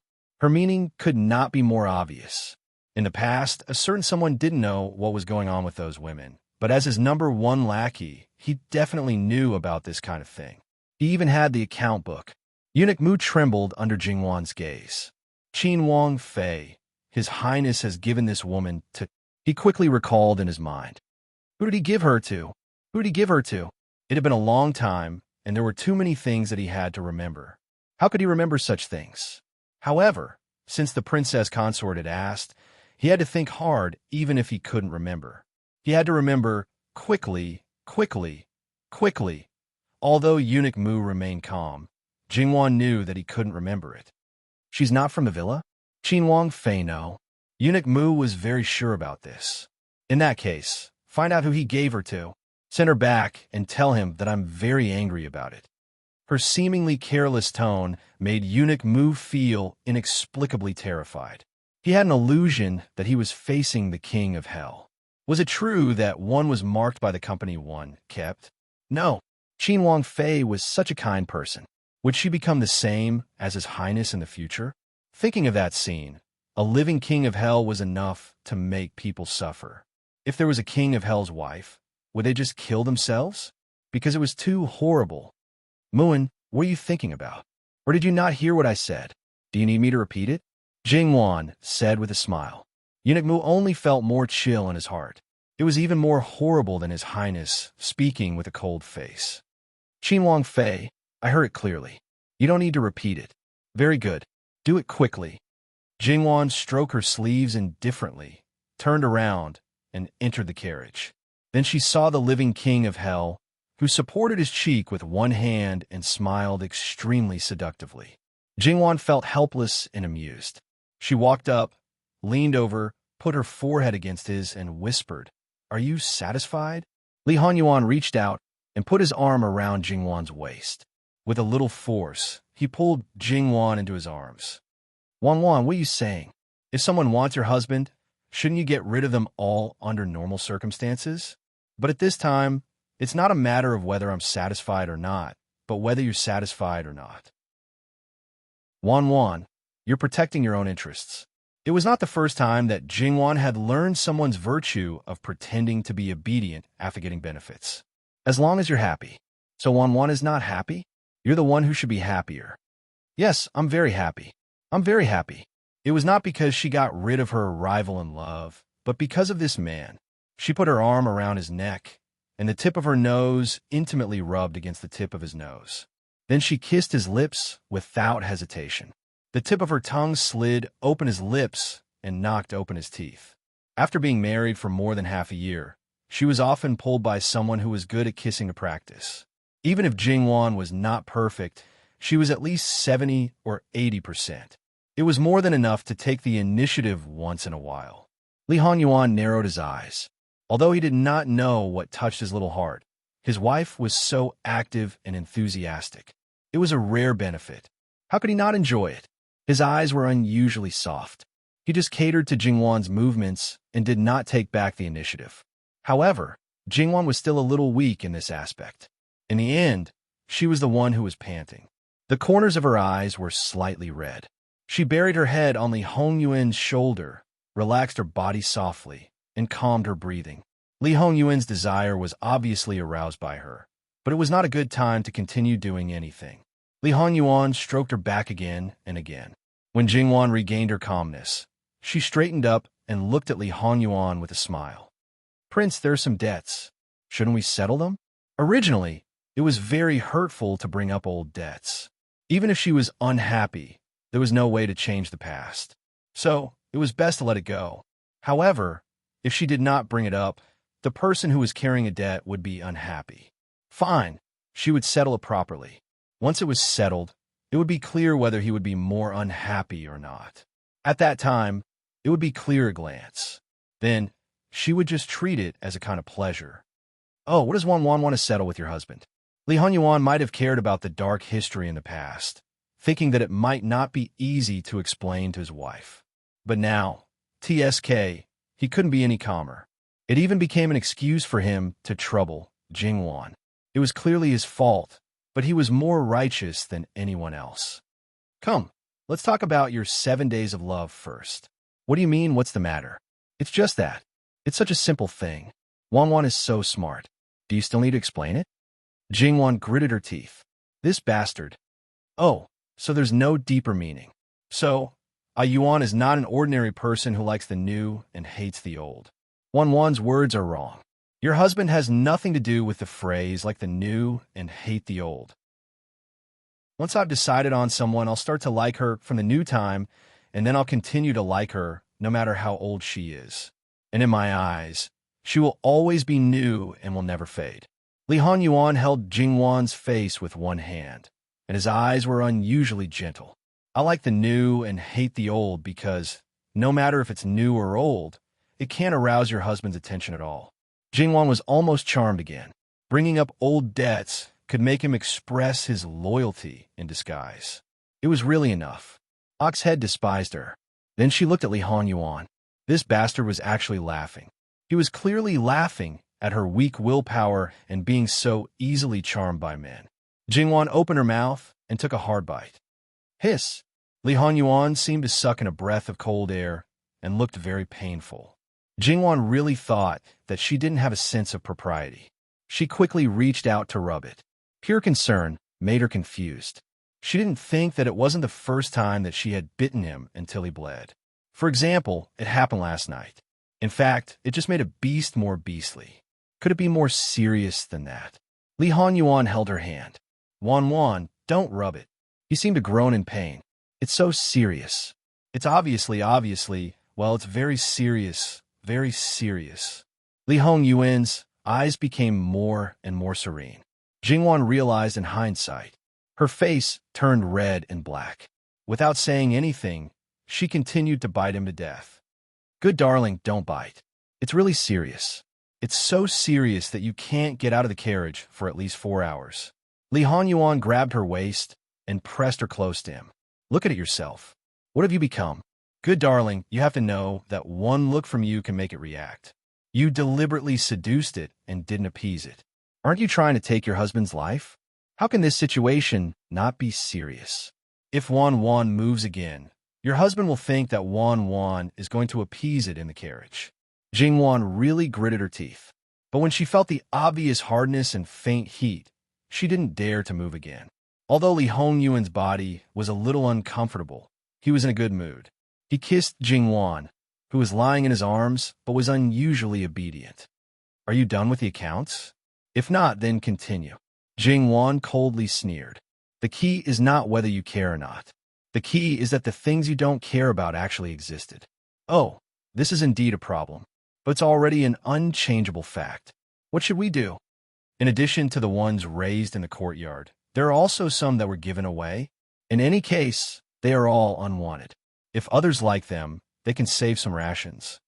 Her meaning could not be more obvious. In the past, a certain someone didn't know what was going on with those women, but as his number one lackey, he definitely knew about this kind of thing. He even had the account book. Eunuch Mu trembled under Jingwan's gaze. Qin Wang Fei, His Highness has given this woman to... He quickly recalled in his mind. Who did he give her to? Who did he give her to? It had been a long time, and there were too many things that he had to remember. How could he remember such things? However, since the princess consort had asked, he had to think hard even if he couldn't remember. He had to remember quickly. Although Eunuch Mu remained calm, Jingwan knew that he couldn't remember it. She's not from the villa? Qin Wang Fei, no. Eunuch Mu was very sure about this. In that case, find out who he gave her to. Send her back and tell him that I'm very angry about it. Her seemingly careless tone made Eunuch Mu feel inexplicably terrified. He had an illusion that he was facing the king of hell. Was it true that one was marked by the company one kept? No. Qin Wang Fei was such a kind person. Would she become the same as His Highness in the future? Thinking of that scene, a living king of hell was enough to make people suffer. If there was a king of hell's wife, would they just kill themselves? Because it was too horrible. Muin, what are you thinking about? Or did you not hear what I said? Do you need me to repeat it? Jingwan said with a smile. Eunuch Mu only felt more chill in his heart. It was even more horrible than His Highness speaking with a cold face. Qin Wang Fei, I heard it clearly. You don't need to repeat it. Very good. Do it quickly. Jingwan stroked her sleeves indifferently, turned around, and entered the carriage. Then she saw the living king of hell, who supported his cheek with one hand and smiled extremely seductively. Jingwan felt helpless and amused. She walked up, leaned over, put her forehead against his, and whispered, Are you satisfied? Li Hanyuan reached out and put his arm around Jingwan's waist. With a little force, he pulled Jingwan into his arms. Wan, what are you saying? If someone wants your husband, shouldn't you get rid of them all under normal circumstances? But at this time, it's not a matter of whether I'm satisfied or not, but whether you're satisfied or not. Wan, you're protecting your own interests. It was not the first time that Jingwan had learned someone's virtue of pretending to be obedient after getting benefits. As long as you're happy. So Wan is not happy? You're the one who should be happier. Yes, I'm very happy. I'm very happy. It was not because she got rid of her rival in love, but because of this man. She put her arm around his neck, and the tip of her nose intimately rubbed against the tip of his nose. Then she kissed his lips without hesitation. The tip of her tongue slid open his lips and knocked open his teeth. After being married for more than half a year, she was often pulled by someone who was good at kissing to practice. Even if Jingwan was not perfect, she was at least 70 or 80%. It was more than enough to take the initiative once in a while. Li Hongyuan narrowed his eyes. Although he did not know what touched his little heart, his wife was so active and enthusiastic. It was a rare benefit. How could he not enjoy it? His eyes were unusually soft. He just catered to Jingwan's movements and did not take back the initiative. However, Jingwan was still a little weak in this aspect. In the end, she was the one who was panting. The corners of her eyes were slightly red. She buried her head on Li Hongyuan's shoulder, relaxed her body softly, and calmed her breathing. Li Hongyuan's desire was obviously aroused by her, but it was not a good time to continue doing anything. Li Hongyuan stroked her back again and again. When Jingwan regained her calmness, she straightened up and looked at Li Hongyuan with a smile. "Prince, there are some debts. Shouldn't we settle them?" Originally, it was very hurtful to bring up old debts. Even if she was unhappy, there was no way to change the past. So, it was best to let it go. However, if she did not bring it up, the person who was carrying a debt would be unhappy. Fine, she would settle it properly. Once it was settled, it would be clear whether he would be more unhappy or not. At that time, it would be clear at a glance. Then, she would just treat it as a kind of pleasure. Oh, what does Wang want to settle with your husband? Li Hongyuan might have cared about the dark history in the past, thinking that it might not be easy to explain to his wife. But now, TSK, he couldn't be any calmer. It even became an excuse for him to trouble Jingwan. It was clearly his fault, but he was more righteous than anyone else. Come, let's talk about your 7 days of love first. What do you mean, what's the matter? It's just that. It's such a simple thing. Wang is so smart. Do you still need to explain it? Jingwan gritted her teeth. This bastard. Oh, so there's no deeper meaning. So, Yuan is not an ordinary person who likes the new and hates the old. Wan's words are wrong. Your husband has nothing to do with the phrase like the new and hate the old. Once I've decided on someone, I'll start to like her from the new time, and then I'll continue to like her no matter how old she is. And in my eyes, she will always be new and will never fade. Li Hongyuan held Jingwan's face with one hand, and his eyes were unusually gentle. I like the new and hate the old because, no matter if it's new or old, it can't arouse your husband's attention at all. Jingwan was almost charmed again. Bringing up old debts could make him express his loyalty in disguise. It was really enough. Oxhead despised her. Then she looked at Li Hongyuan. This bastard was actually laughing. He was clearly laughing at her weak willpower and being so easily charmed by men. Jingwan opened her mouth and took a hard bite. Hiss! Li Hongyuan seemed to suck in a breath of cold air and looked very painful. Jingwan really thought that she didn't have a sense of propriety. She quickly reached out to rub it. Pure concern made her confused. She didn't think that it wasn't the first time that she had bitten him until he bled. For example, it happened last night. In fact, it just made a beast more beastly. Could it be more serious than that? Li Hongyuan held her hand. Wan, don't rub it. He seemed to groan in pain. It's so serious. It's obviously, well, it's very serious, very serious. Li Hongyuan's eyes became more and more serene. Jingwan realized in hindsight. Her face turned red and black. Without saying anything, she continued to bite him to death. Good darling, don't bite. It's really serious. It's so serious that you can't get out of the carriage for at least 4 hours. Li Hongyuan grabbed her waist and pressed her close to him. Look at it yourself. What have you become? Good darling, you have to know that one look from you can make it react. You deliberately seduced it and didn't appease it. Aren't you trying to take your husband's life? How can this situation not be serious? If Wan moves again, your husband will think that Wan is going to appease it in the carriage. Jingwan really gritted her teeth. But when she felt the obvious hardness and faint heat, she didn't dare to move again. Although Li Hongyuan's body was a little uncomfortable, he was in a good mood. He kissed Jingwan, who was lying in his arms but was unusually obedient. Are you done with the accounts? If not, then continue. Jingwan coldly sneered. The key is not whether you care or not. The key is that the things you don't care about actually existed. Oh, this is indeed a problem, but it's already an unchangeable fact. What should we do? In addition to the ones raised in the courtyard, there are also some that were given away. In any case, they are all unwanted. If others like them, they can save some rations.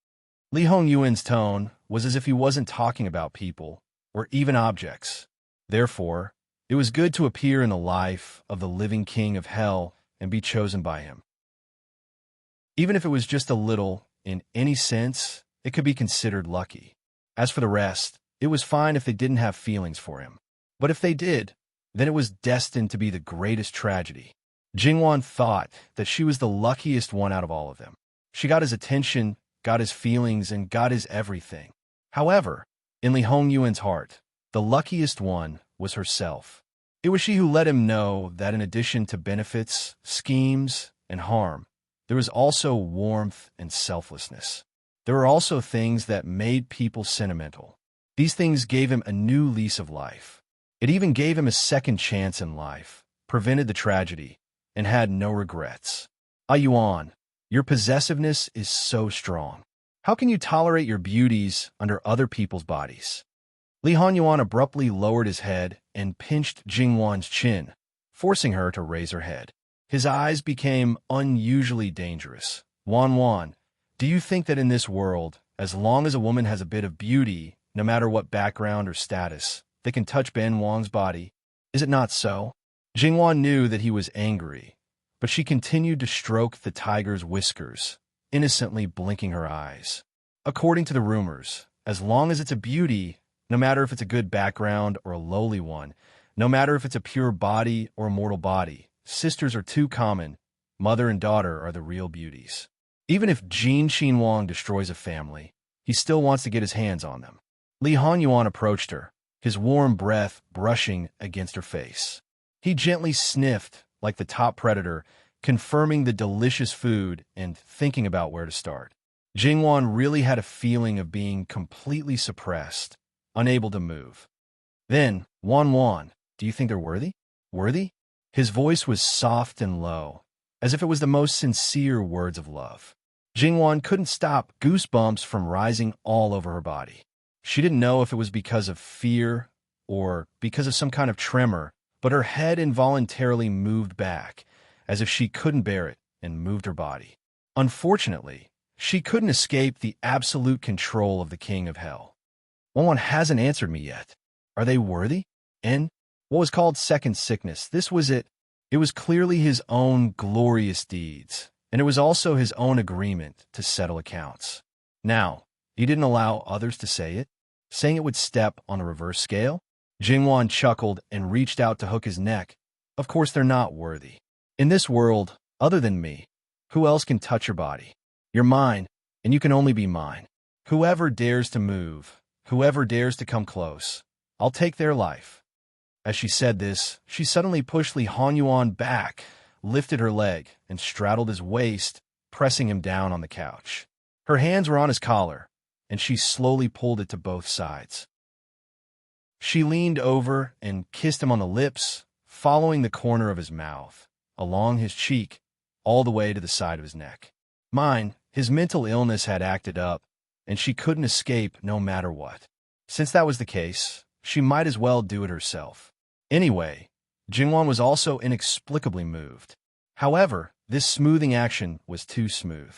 Li Hongyuan's tone was as if he wasn't talking about people, or even objects. Therefore, it was good to appear in the life of the living king of hell and be chosen by him. Even if it was just a little, in any sense, it could be considered lucky. As for the rest, it was fine if they didn't have feelings for him. But if they did, then it was destined to be the greatest tragedy. Jingwan thought that she was the luckiest one out of all of them. She got his attention, got his feelings, and got his everything. However, in Li Hongyuan's heart, the luckiest one was herself. It was she who let him know that in addition to benefits, schemes, and harm, there was also warmth and selflessness. There were also things that made people sentimental. These things gave him a new lease of life. It even gave him a second chance in life, prevented the tragedy, and had no regrets. Ah Yuan, your possessiveness is so strong. How can you tolerate your beauties under other people's bodies? Li Hongyuan abruptly lowered his head and pinched Jingwan's chin, forcing her to raise her head. His eyes became unusually dangerous. Wan, do you think that in this world, as long as a woman has a bit of beauty, no matter what background or status, they can touch Ben Wang's body? Is it not so? Jingwan knew that he was angry, but she continued to stroke the tiger's whiskers, innocently blinking her eyes. According to the rumors, as long as it's a beauty, no matter if it's a good background or a lowly one, no matter if it's a pure body or a mortal body, sisters are too common. Mother and daughter are the real beauties. Even if Jin Xinwang destroys a family, he still wants to get his hands on them. Li Hongyuan approached her, his warm breath brushing against her face. He gently sniffed like the top predator, confirming the delicious food and thinking about where to start. Jingwan really had a feeling of being completely suppressed, unable to move. Then, Wan, do you think they're worthy? Worthy? His voice was soft and low, as if it was the most sincere words of love. Jingwan couldn't stop goosebumps from rising all over her body. She didn't know if it was because of fear or because of some kind of tremor, but her head involuntarily moved back, as if she couldn't bear it, and moved her body. Unfortunately, she couldn't escape the absolute control of the king of hell. One hasn't answered me yet. Are they worthy? And what was called second sickness, this was it. It was clearly his own glorious deeds, and it was also his own agreement to settle accounts. Now, he didn't allow others to say it, saying it would step on a reverse scale. Jingwan chuckled and reached out to hook his neck. Of course they're not worthy. In this world, other than me, who else can touch your body? You're mine, and you can only be mine. Whoever dares to move, whoever dares to come close, I'll take their life. As she said this, she suddenly pushed Li Hongyuan back, lifted her leg, and straddled his waist, pressing him down on the couch. Her hands were on his collar, and she slowly pulled it to both sides. She leaned over and kissed him on the lips, following the corner of his mouth, along his cheek, all the way to the side of his neck. His mental illness had acted up, and she couldn't escape no matter what. Since that was the case, she might as well do it herself. Anyway, Jingwan was also inexplicably moved. However, this smoothing action was too smooth,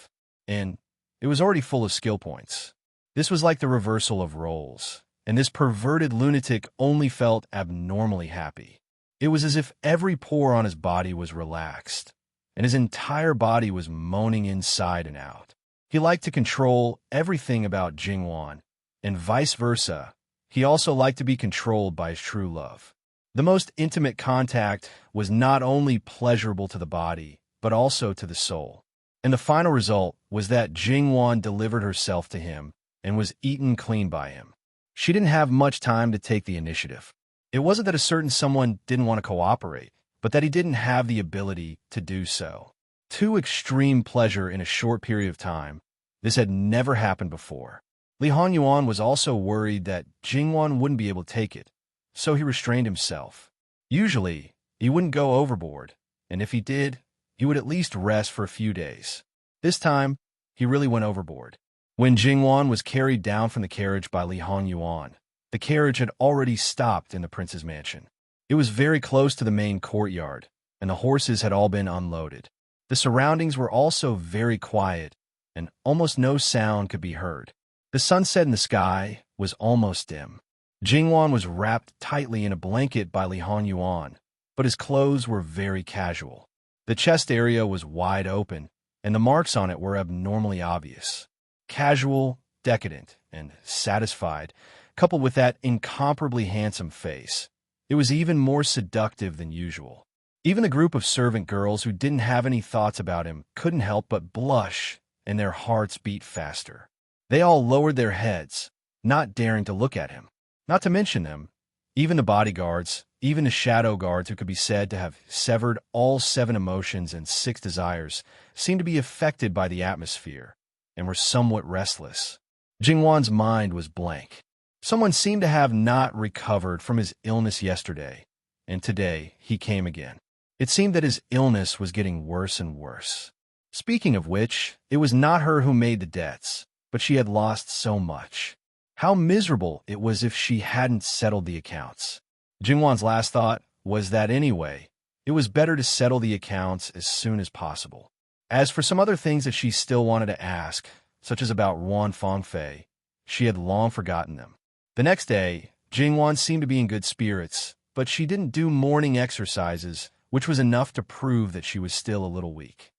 and it was already full of skill points. This was like the reversal of roles, and this perverted lunatic only felt abnormally happy. It was as if every pore on his body was relaxed, and his entire body was moaning inside and out. He liked to control everything about Jingwan, and vice versa. He also liked to be controlled by his true love. The most intimate contact was not only pleasurable to the body, but also to the soul. And the final result was that Jingwan delivered herself to him and was eaten clean by him. She didn't have much time to take the initiative. It wasn't that a certain someone didn't want to cooperate, but that he didn't have the ability to do so. Too extreme pleasure in a short period of time. This had never happened before. Li Hongyuan was also worried that Jingwan wouldn't be able to take it, so he restrained himself. Usually, He wouldn't go overboard, and if he did, he would at least rest for a few days. This time, he really went overboard. When Jingwan was carried down from the carriage by Li Hongyuan, the carriage had already stopped in the prince's mansion. It was very close to the main courtyard, and the horses had all been unloaded. The surroundings were also very quiet, and almost no sound could be heard. The sunset in the sky was almost dim. Jingwan was wrapped tightly in a blanket by Li Hongyuan, but his clothes were very casual. The chest area was wide open, and the marks on it were abnormally obvious. Casual, decadent, and satisfied, coupled with that incomparably handsome face. It was even more seductive than usual. Even the group of servant girls who didn't have any thoughts about him couldn't help but blush, and their hearts beat faster. They all lowered their heads, not daring to look at him. Not to mention them, even the bodyguards, even the shadow guards who could be said to have severed all 7 emotions and 6 desires, seemed to be affected by the atmosphere, and were somewhat restless. Jingwan's mind was blank. Someone seemed to have not recovered from his illness yesterday, and today he came again. It seemed that his illness was getting worse and worse. Speaking of which, it was not her who made the debts, but she had lost so much. How miserable it was if she hadn't settled the accounts. Jingwan's last thought was that anyway, it was better to settle the accounts as soon as possible. As for some other things that she still wanted to ask, such as about Wan Fangfei, she had long forgotten them. The next day, Jingwan seemed to be in good spirits, but she didn't do morning exercises, which was enough to prove that she was still a little weak.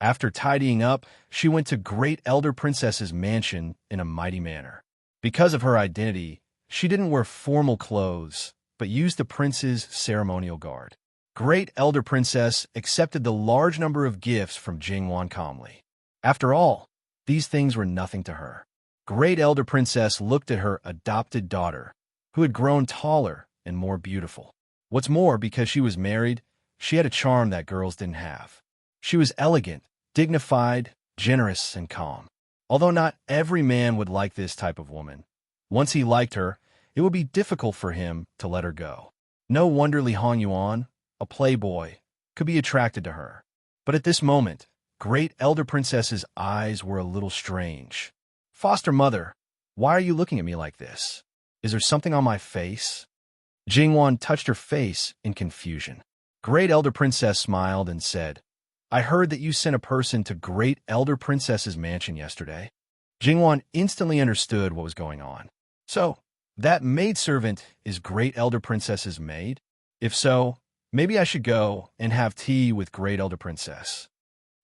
After tidying up, she went to Great Elder Princess's mansion in a mighty manner. Because of her identity, she didn't wear formal clothes, but used the prince's ceremonial garb. Great Elder Princess accepted the large number of gifts from Jingwan calmly. After all, these things were nothing to her. Great Elder Princess looked at her adopted daughter, who had grown taller and more beautiful. What's more, because she was married, she had a charm that girls didn't have. She was elegant, dignified, generous, and calm. Although not every man would like this type of woman, once he liked her, it would be difficult for him to let her go. No wonder Li Hongyuan, a playboy, could be attracted to her. But at this moment, Great Elder Princess's eyes were a little strange. "Foster mother, why are you looking at me like this? Is there something on my face?" Jingwan touched her face in confusion. Great Elder Princess smiled and said, "I heard that you sent a person to Great Elder Princess's mansion yesterday." Jingwan instantly understood what was going on. "So, that maidservant is Great Elder Princess's maid? If so, maybe I should go and have tea with Great Elder Princess."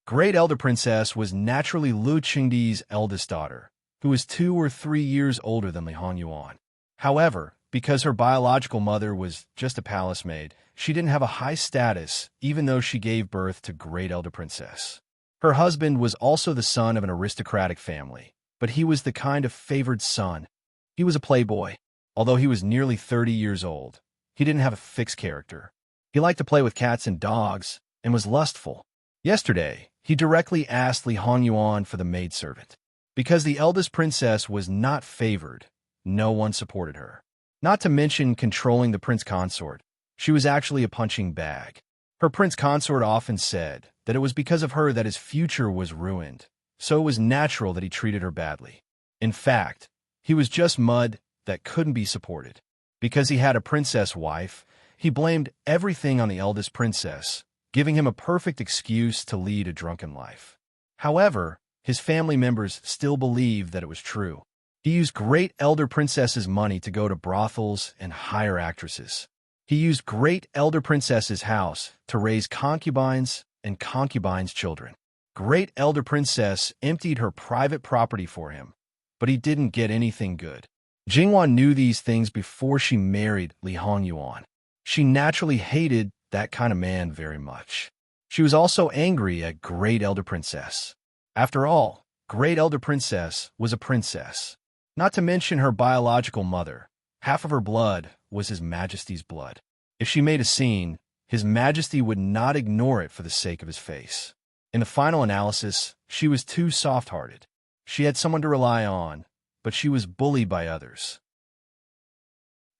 Great Elder Princess was naturally Lu Qingdi's eldest daughter, who was 2 or 3 years older than Li Hongyuan. However, because her biological mother was just a palace maid, she didn't have a high status even though she gave birth to Great Elder Princess. Her husband was also the son of an aristocratic family, but he was the kind of favored son. He was a playboy. Although he was nearly 30 years old, he didn't have a fixed character. He liked to play with cats and dogs and was lustful. Yesterday, he directly asked Li Hongyuan for the maidservant. Because the eldest princess was not favored, no one supported her. Not to mention controlling the prince consort, she was actually a punching bag. Her prince consort often said that it was because of her that his future was ruined, so it was natural that he treated her badly. In fact, he was just mud that couldn't be supported. Because he had a princess wife, he blamed everything on the eldest princess, giving him a perfect excuse to lead a drunken life. However, his family members still believed that it was true. He used Great Elder Princess's money to go to brothels and hire actresses. He used Great Elder Princess's house to raise concubines and concubines' children. Great Elder Princess emptied her private property for him, but he didn't get anything good. Jingwan knew these things before she married Li Hongyuan. She naturally hated that kind of man very much. She was also angry at Great Elder Princess. After all, Great Elder Princess was a princess. Not to mention her biological mother. Half of her blood was His Majesty's blood. If she made a scene, His Majesty would not ignore it for the sake of his face. In the final analysis, she was too soft-hearted. She had someone to rely on, but she was bullied by others.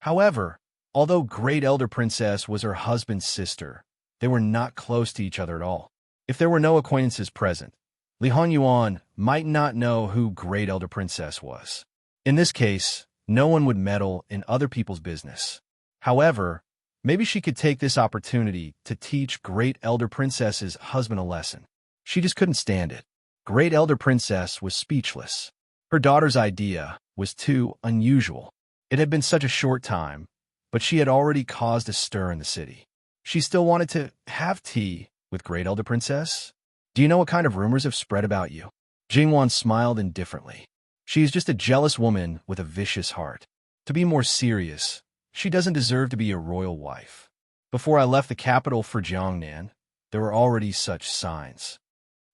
However, Although Great Elder Princess was her husband's sister, they were not close to each other at all. If there were no acquaintances present, Li Honyuan might not know who Great Elder Princess was. In this case, no one would meddle in other people's business. However, maybe she could take this opportunity to teach Great Elder Princess's husband a lesson. She just couldn't stand it. Great Elder Princess was speechless. Her daughter's idea was too unusual. It had been such a short time, but she had already caused a stir in the city. She still wanted to have tea with Great Elder Princess? Do you know what kind of rumors have spread about you? Jingwan smiled indifferently. She is just a jealous woman with a vicious heart. To be more serious, she doesn't deserve to be a royal wife. Before I left the capital for Jiangnan, there were already such signs.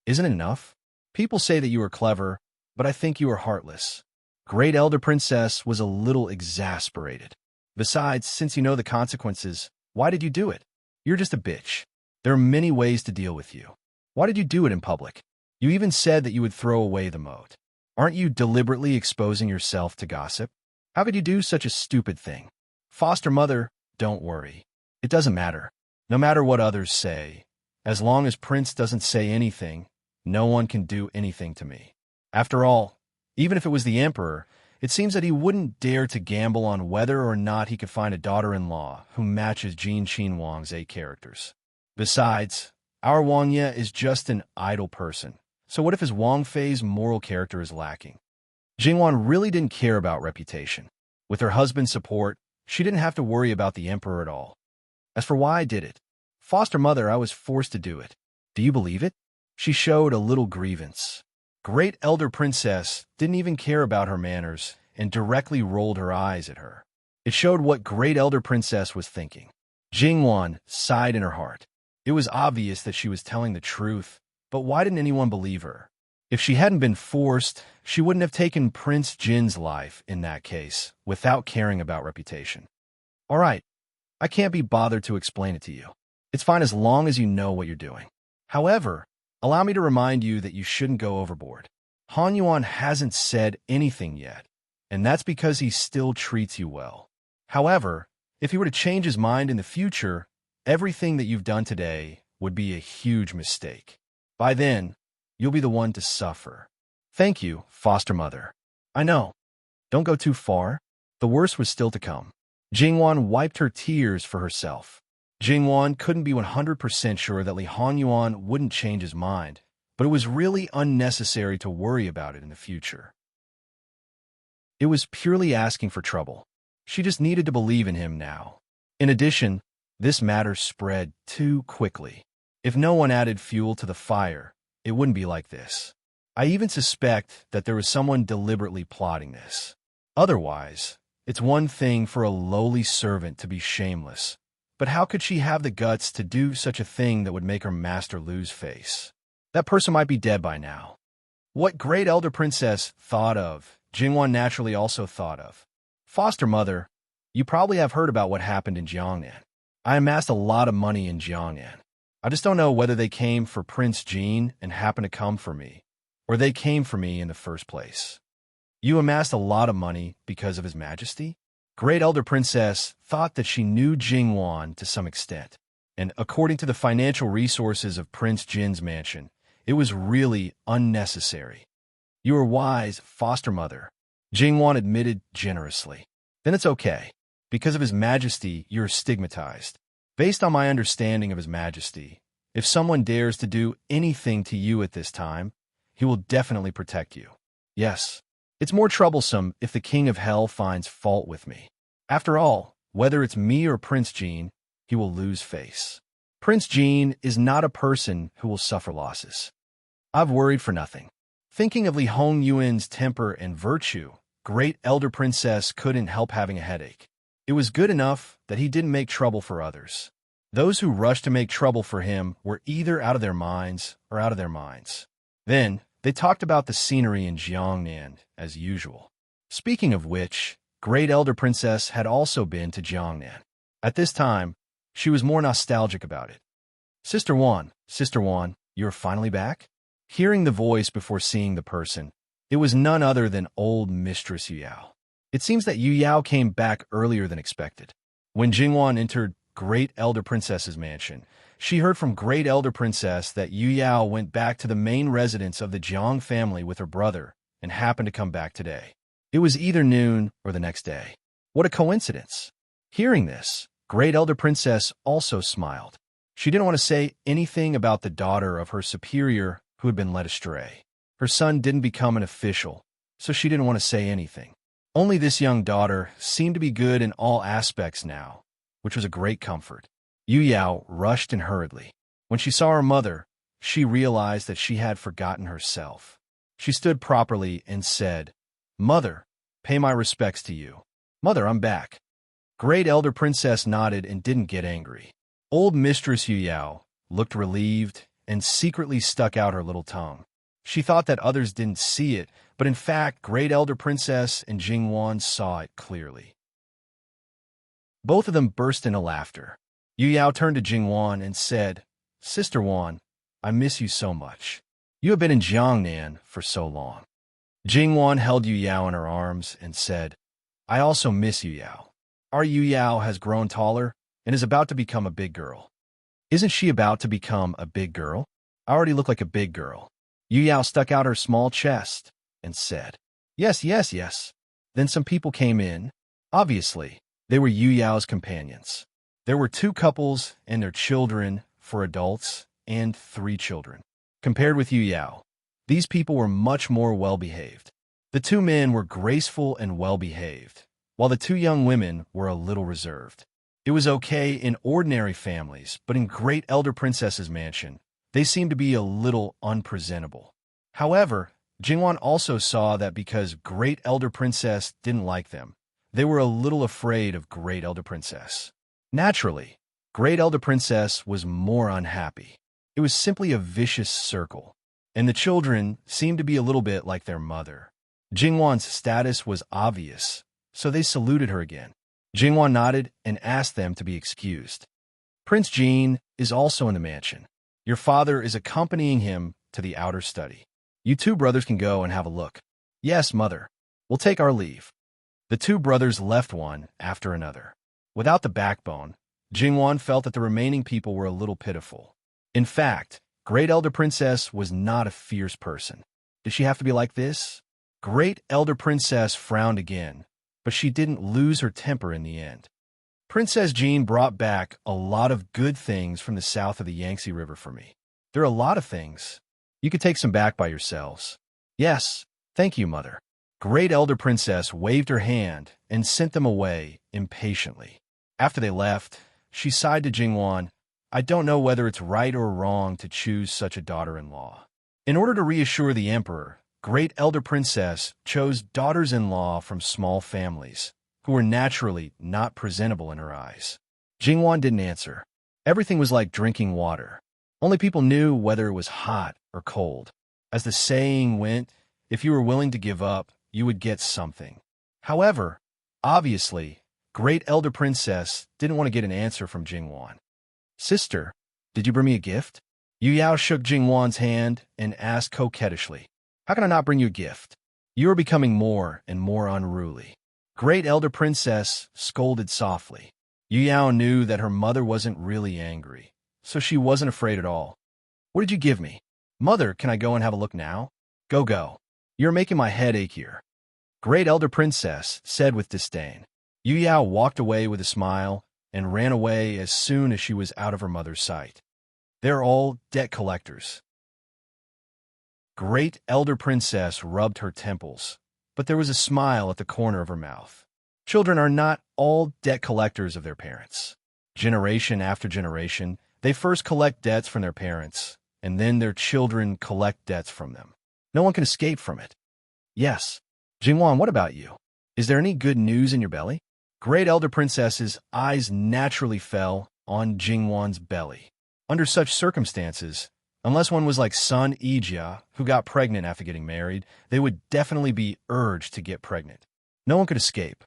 Isn't it enough? People say that you are clever, but I think you are heartless. Great Elder Princess was a little exasperated. Besides, since you know the consequences, why did you do it? You're just a bitch. There are many ways to deal with you. Why did you do it in public? You even said that you would throw away the moat. Aren't you deliberately exposing yourself to gossip? How could you do such a stupid thing? Foster mother, don't worry. It doesn't matter. No matter what others say, as long as Prince doesn't say anything, no one can do anything to me. After all, even if it was the Emperor, it seems that he wouldn't dare to gamble on whether or not he could find a daughter-in-law who matches Jin Qin Wang's 8 characters. Besides, our Wang Ye is just an idle person, so what if his Wang Fei's moral character is lacking? Jingwan really didn't care about reputation. With her husband's support, she didn't have to worry about the Emperor at all. As for why I did it, foster mother, I was forced to do it. Do you believe it? She showed a little grievance. Great Elder Princess didn't even care about her manners and directly rolled her eyes at her. It showed what Great Elder Princess was thinking. Jingwan sighed in her heart. It was obvious that she was telling the truth, but why didn't anyone believe her? If she hadn't been forced, she wouldn't have taken Prince Jin's life in that case, without caring about reputation. All right, I can't be bothered to explain it to you. It's fine as long as you know what you're doing. However, allow me to remind you that you shouldn't go overboard. Han Yuan hasn't said anything yet, and that's because he still treats you well. However, if he were to change his mind in the future, everything that you've done today would be a huge mistake. By then, you'll be the one to suffer. Thank you, foster mother. I know. Don't go too far. The worst was still to come. Jingwan wiped her tears for herself. Jingwan couldn't be 100% sure that Li Honyuan wouldn't change his mind, but it was really unnecessary to worry about it in the future. It was purely asking for trouble. She just needed to believe in him now. In addition, this matter spread too quickly. If no one added fuel to the fire, it wouldn't be like this. I even suspect that there was someone deliberately plotting this. Otherwise, it's one thing for a lowly servant to be shameless, but how could she have the guts to do such a thing that would make her master lose face? That person might be dead by now. What Great Elder Princess thought of, Jingwan naturally also thought of. Foster mother, you probably have heard about what happened in Jiangnan. I amassed a lot of money in Jiangnan. I just don't know whether they came for Prince Jin and happened to come for me, or they came for me in the first place. You amassed a lot of money because of His Majesty? Great Elder Princess thought that she knew Jingwan to some extent, and according to the financial resources of Prince Jin's mansion, it was really unnecessary. You are wise, foster mother, Jingwan admitted generously. Then it's okay. Because of His Majesty, you're stigmatized. Based on my understanding of His Majesty, if someone dares to do anything to you at this time, he will definitely protect you. Yes, it's more troublesome if the King of Hell finds fault with me. After all, whether it's me or Prince Jin, he will lose face. Prince Jin is not a person who will suffer losses. I've worried for nothing. Thinking of Li Hongyuan's temper and virtue, Great Elder Princess couldn't help having a headache. It was good enough that he didn't make trouble for others. Those who rushed to make trouble for him were either out of their minds or out of their minds. Then, they talked about the scenery in Jiangnan, as usual. Speaking of which, Great Elder Princess had also been to Jiangnan. At this time, she was more nostalgic about it. Sister Wan, you're finally back? Hearing the voice before seeing the person, it was none other than old Mistress Yu Yao. It seems that Yu Yao came back earlier than expected. When Jingwan entered Great Elder Princess's mansion, she heard from Great Elder Princess that Yu Yao went back to the main residence of the Jiang family with her brother and happened to come back today. It was either noon or the next day. What a coincidence. Hearing this, Great Elder Princess also smiled. She didn't want to say anything about the daughter of her superior who had been led astray. Her son didn't become an official, so she didn't want to say anything. Only this young daughter seemed to be good in all aspects now, which was a great comfort. Yu Yao rushed in hurriedly. When she saw her mother, she realized that she had forgotten herself. She stood properly and said, "Mother, pay my respects to you." "Mother, I'm back." Great Elder Princess nodded and didn't get angry. Old Mistress Yu Yao looked relieved and secretly stuck out her little tongue. She thought that others didn't see it, but in fact, Great Elder Princess and Jingwan saw it clearly. Both of them burst into laughter. Yu Yao turned to Jingwan and said, "Sister Wan, I miss you so much. You have been in Jiangnan for so long." Jingwan held Yu Yao in her arms and said, "I also miss Yu Yao. Our Yu Yao has grown taller and is about to become a big girl." "Isn't she about to become a big girl? I already look like a big girl." Yu Yao stuck out her small chest and said, "Yes, yes, yes." Then some people came in. Obviously, they were Yu Yao's companions. There were 2 couples and their children for adults and 3 children. Compared with Yu Yao, these people were much more well-behaved. The 2 men were graceful and well-behaved, while the 2 young women were a little reserved. It was okay in ordinary families, but in Great Elder Princess's mansion, they seemed to be a little unpresentable. However, Jingwan also saw that because Great Elder Princess didn't like them, they were a little afraid of Great Elder Princess. Naturally, Great Elder Princess was more unhappy. It was simply a vicious circle, and the children seemed to be a little bit like their mother. Jingwan's status was obvious, so they saluted her again. Jingwan nodded and asked them to be excused. "Prince Jin is also in the mansion. Your father is accompanying him to the outer study. You 2 brothers can go and have a look." "Yes, mother. We'll take our leave." The 2 brothers left one after another. Without the backbone, Jingwan felt that the remaining people were a little pitiful. In fact, Great Elder Princess was not a fierce person. Did she have to be like this? Great Elder Princess frowned again, but she didn't lose her temper in the end. "Princess Jean brought back a lot of good things from the south of the Yangtze River for me. There are a lot of things. You could take some back by yourselves." "Yes, thank you, mother." Great Elder Princess waved her hand and sent them away impatiently. After they left, she sighed to Jingwan, "I don't know whether it's right or wrong to choose such a daughter-in-law." In order to reassure the emperor, Great Elder Princess chose daughters-in-law from small families, who were naturally not presentable in her eyes. Jingwan didn't answer. Everything was like drinking water. Only people knew whether it was hot or cold. As the saying went, if you were willing to give up, you would get something. However, obviously, Great Elder Princess didn't want to get an answer from Jingwan. "Sister, did you bring me a gift?" Yu Yao shook Jingwan's hand and asked coquettishly, "How can I not bring you a gift? You are becoming more and more unruly." Great Elder Princess scolded softly. Yu Yao knew that her mother wasn't really angry, so she wasn't afraid at all. "What did you give me?" "Mother, can I go and have a look now?" Go, go. You're making my head ache here." Great Elder Princess said with disdain. Yu Yao walked away with a smile and ran away as soon as she was out of her mother's sight. "They're all debt collectors." Great Elder Princess rubbed her temples, but there was a smile at the corner of her mouth. Children are not all debt collectors of their parents. Generation after generation, they first collect debts from their parents, and then their children collect debts from them. No one can escape from it. "Yes. Jingwan, what about you? Is there any good news in your belly?" Great Elder Princess's eyes naturally fell on Jingwan's belly. Under such circumstances, unless one was like Sun Ijia, who got pregnant after getting married, they would definitely be urged to get pregnant. No one could escape.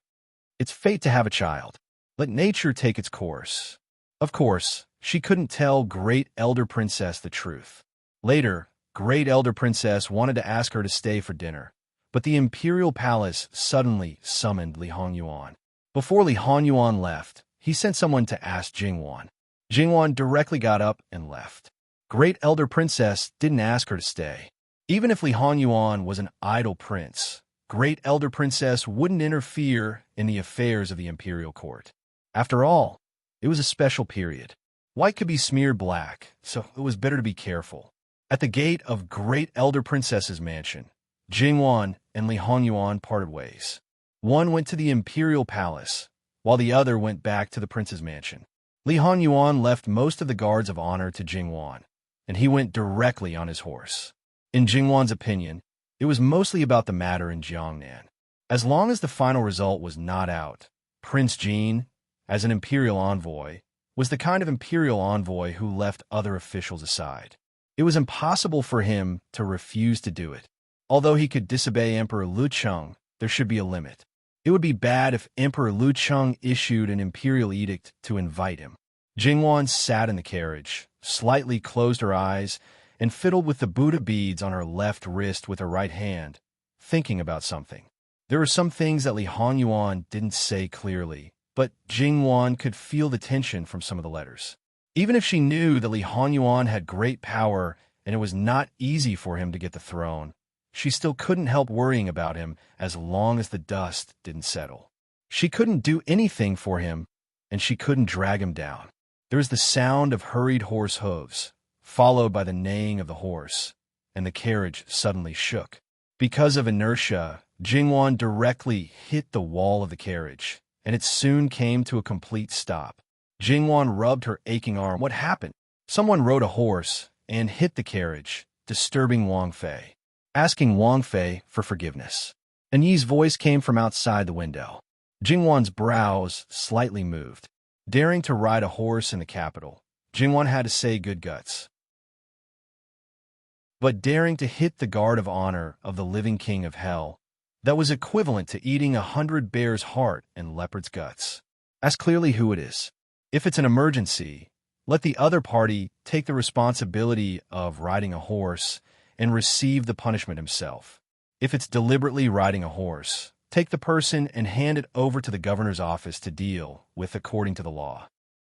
It's fate to have a child. Let nature take its course. Of course, she couldn't tell Great Elder Princess the truth. Later, Great Elder Princess wanted to ask her to stay for dinner, but the imperial palace suddenly summoned Li Hongyuan. Before Li Hongyuan left, he sent someone to ask Jingwan. Jingwan directly got up and left. Great Elder Princess didn't ask her to stay. Even if Li Honyuan was an idle prince, Great Elder Princess wouldn't interfere in the affairs of the imperial court. After all, it was a special period. White could be smeared black, so it was better to be careful. At the gate of Great Elder Princess's mansion, Jingwan and Li Honyuan parted ways. One went to the imperial palace, while the other went back to the prince's mansion. Li Honyuan left most of the guards of honor to Jingwan, and he went directly on his horse. In Jingwan's opinion, it was mostly about the matter in Jiangnan. As long as the final result was not out, Prince Jin, as an imperial envoy, was the kind of imperial envoy who left other officials aside. It was impossible for him to refuse to do it. Although he could disobey Emperor Lucheng, there should be a limit. It would be bad if Emperor Lucheng issued an imperial edict to invite him. Jingwan sat in the carriage, slightly closed her eyes, and fiddled with the Buddha beads on her left wrist with her right hand, thinking about something. There were some things that Li Honyuan didn't say clearly, but Jingwan could feel the tension from some of the letters. Even if she knew that Li Honyuan had great power and it was not easy for him to get the throne, she still couldn't help worrying about him as long as the dust didn't settle. She couldn't do anything for him, and she couldn't drag him down. There was the sound of hurried horse hooves, followed by the neighing of the horse, and the carriage suddenly shook. Because of inertia, Jingwan directly hit the wall of the carriage, and it soon came to a complete stop. Jingwan rubbed her aching arm. What happened? Someone rode a horse and hit the carriage, disturbing Wang Fei, asking Wang Fei for forgiveness. And Yi's voice came from outside the window. Jingwan's brows slightly moved. Daring to ride a horse in the capital, Jingwan had to say good guts. But daring to hit the guard of honor of the living king of hell, that was equivalent to eating 100 bears' heart and leopard's guts. Ask clearly who it is. If it's an emergency, let the other party take the responsibility of riding a horse and receive the punishment himself. If it's deliberately riding a horse, take the person and hand it over to the governor's office to deal with according to the law.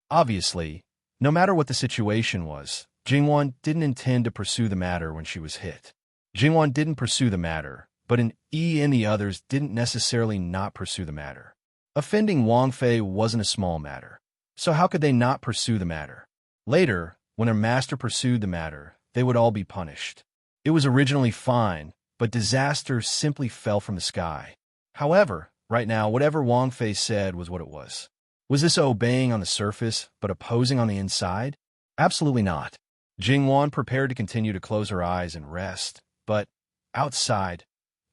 Obviously, no matter what the situation was, Jingwan didn't intend to pursue the matter when she was hit. Jingwan didn't pursue the matter, but Yi and the others didn't necessarily not pursue the matter. Offending Wang Fei wasn't a small matter, so how could they not pursue the matter? Later, when their master pursued the matter, they would all be punished. It was originally fine, but disaster simply fell from the sky. However, right now, whatever Wang Fei said was what it was. Was this obeying on the surface, but opposing on the inside? Absolutely not. Jingwan prepared to continue to close her eyes and rest, but outside,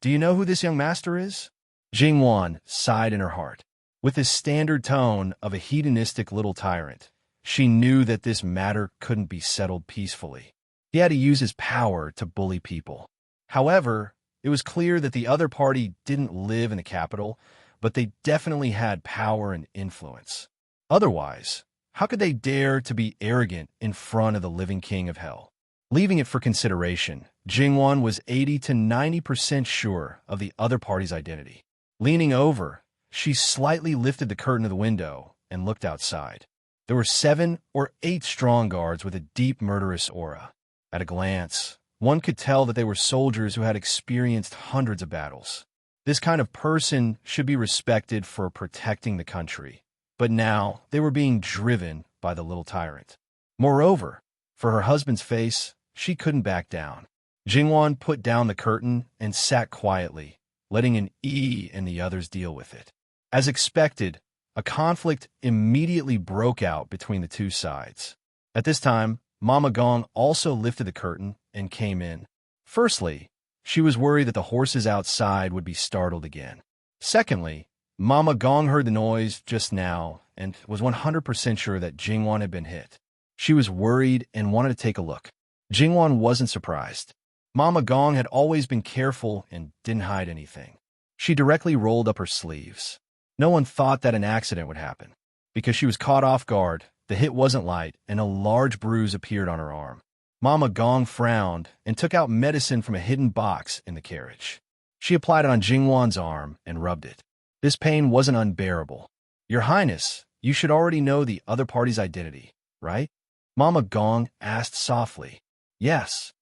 do you know who this young master is? Jingwan sighed in her heart. With his standard tone of a hedonistic little tyrant, she knew that this matter couldn't be settled peacefully. He had to use his power to bully people. However, it was clear that the other party didn't live in the capital, but they definitely had power and influence. Otherwise, how could they dare to be arrogant in front of the living king of hell? Leaving it for consideration, Jingwan was 80 to 90% sure of the other party's identity. Leaning over, she slightly lifted the curtain of the window and looked outside. There were 7 or 8 strong guards with a deep murderous aura. At a glance, one could tell that they were soldiers who had experienced hundreds of battles. This kind of person should be respected for protecting the country, but now they were being driven by the little tyrant. Moreover, for her husband's face, she couldn't back down. Jingwan put down the curtain and sat quietly, letting Yi and the others deal with it. As expected, a conflict immediately broke out between the two sides. At this time, Mama Gong also lifted the curtain and came in. Firstly, she was worried that the horses outside would be startled again. Secondly, Mama Gong heard the noise just now and was 100% sure that Jingwan had been hit. She was worried and wanted to take a look. Jingwan wasn't surprised. Mama Gong had always been careful and didn't hide anything. She directly rolled up her sleeves. No one thought that an accident would happen. Because she was caught off guard, the hit wasn't light, and a large bruise appeared on her arm. Mama Gong frowned and took out medicine from a hidden box in the carriage. She applied it on Jingwan's arm and rubbed it. This pain wasn't unbearable. "Your Highness, You should already know the other party's identity, right? Mama Gong asked softly. Yes.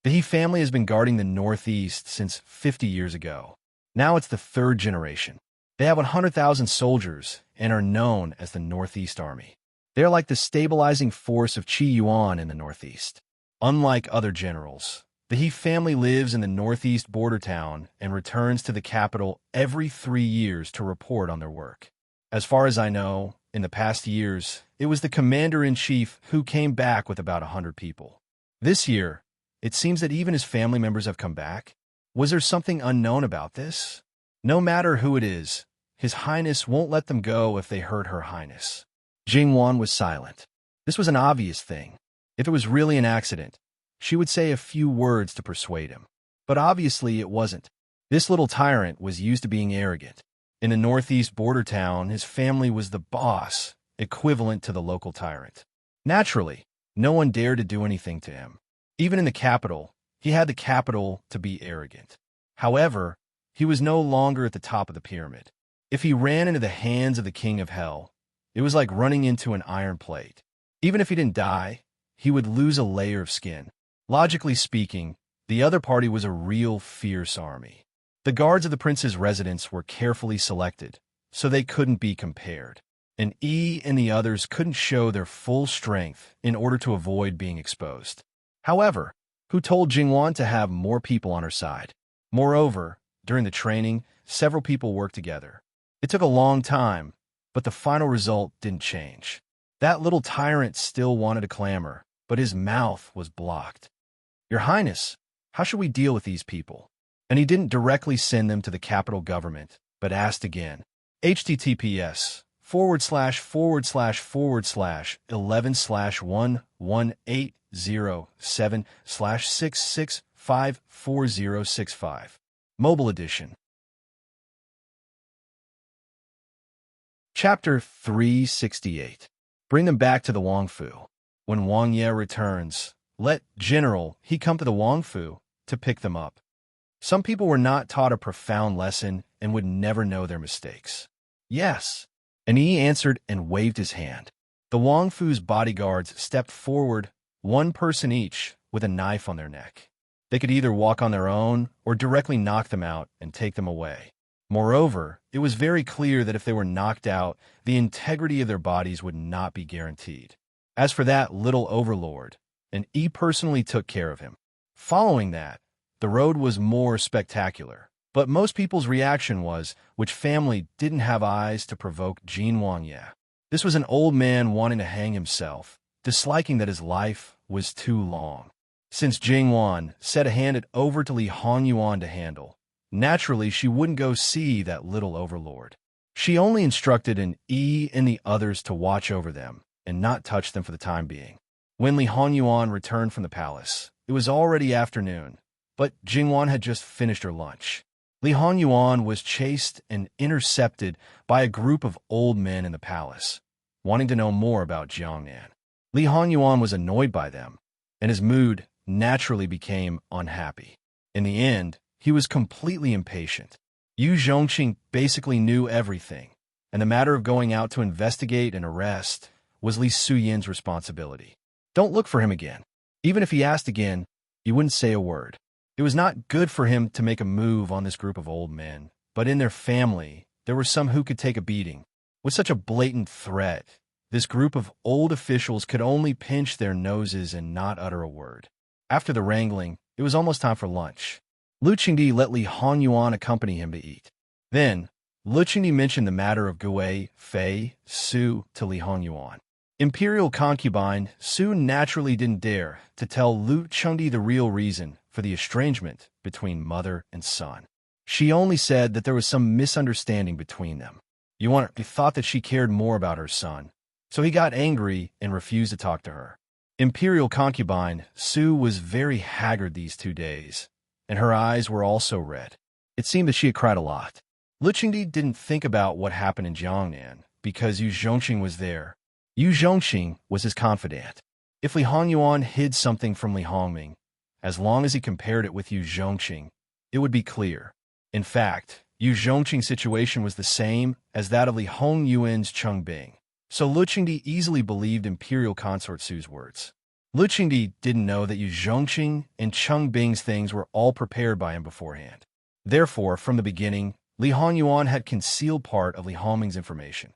The He family has been guarding the Northeast since 50 years ago. Now it's the third generation. They have 100,000 soldiers and are known as the Northeast Army. They are like the stabilizing force of Qi Yuan in the Northeast. Unlike other generals, the He family lives in the Northeast border town and returns to the capital every 3 years to report on their work. As far as I know, in the past years, it was the commander-in-chief who came back with about 100 people. This year, it seems that even his family members have come back. Was there something unknown about this? No matter who it is, His Highness won't let them go if they hurt Her Highness. Jingwan was silent. This was an obvious thing. If it was really an accident, she would say a few words to persuade him. But obviously it wasn't. This little tyrant was used to being arrogant. In the Northeast border town, his family was the boss, equivalent to the local tyrant. Naturally, no one dared to do anything to him. Even in the capital, he had the capital to be arrogant. However, he was no longer at the top of the pyramid. If he ran into the hands of the King of Hell, it was like running into an iron plate. Even if he didn't die, he would lose a layer of skin. Logically speaking, the other party was a real fierce army. The guards of the prince's residence were carefully selected, so they couldn't be compared. And Yi and the others couldn't show their full strength in order to avoid being exposed. However, who told Jingwan to have more people on her side? Moreover, during the training, several people worked together. It took a long time, but the final result didn't change. That little tyrant still wanted to clamor, but his mouth was blocked. Your Highness, how should we deal with these people? And he didn't directly send them to the capital government, but asked again. https://11//11807/6654065. Mobile Edition. Chapter 368. Bring them back to the Wang Fu. When Wang Ye returns, let General He come to the Wang Fu to pick them up. Some people were not taught a profound lesson and would never know their mistakes. Yes. And he answered and waved his hand. The Wang Fu's bodyguards stepped forward, one person each, with a knife on their neck. They could either walk on their own or directly knock them out and take them away. Moreover, it was very clear that if they were knocked out, the integrity of their bodies would not be guaranteed. As for that little overlord, and Yi personally took care of him. Following that, the road was more spectacular, but most people's reaction was, which family didn't have eyes to provoke Jin Wang Ye? This was an old man wanting to hang himself, disliking that his life was too long. Since Jing Wan set a hand it over to Li Hongyuan to handle, naturally she wouldn't go see that little overlord. She only instructed an Yi and the others to watch over them and not touch them for the time being. When Li Hongyuan returned from the palace, it was already afternoon, but Jingwan had just finished her lunch. Li Hongyuan was chased and intercepted by a group of old men in the palace, wanting to know more about Jiangnan. Li Hongyuan was annoyed by them, and his mood naturally became unhappy. In the end, he was completely impatient. Yu Zhongqing basically knew everything, and the matter of going out to investigate and arrest was Li Suyin's responsibility. Don't look for him again. Even if he asked again, he wouldn't say a word. It was not good for him to make a move on this group of old men, but in their family, there were some who could take a beating. With such a blatant threat, this group of old officials could only pinch their noses and not utter a word. After the wrangling, it was almost time for lunch. Lu Qingdi let Li Hongyuan accompany him to eat. Then, Lu Qingdi mentioned the matter of Gui, Fei, Su to Li Hongyuan. Imperial concubine Su naturally didn't dare to tell Lu Qingdi the real reason for the estrangement between mother and son. She only said that there was some misunderstanding between them. Yuan thought that she cared more about her son, so he got angry and refused to talk to her. Imperial concubine Su was very haggard these 2 days, and her eyes were also red. It seemed that she had cried a lot. Lu Qingdi didn't think about what happened in Jiangnan because Yu Zhongqing was there. Yu Zhongqing was his confidant. If Li Hongyuan hid something from Li Hongming, as long as he compared it with Yu Zhongqing, it would be clear. In fact, Yu Zhongqing's situation was the same as that of Li Hongyuan's Cheng Bing, so Lu Qingdi easily believed imperial consort Su's words. Lu Qingdi didn't know that Yu Zhongqing and Cheng Bing's things were all prepared by him beforehand. Therefore, from the beginning, Li Hongyuan had concealed part of Li Hongming's information.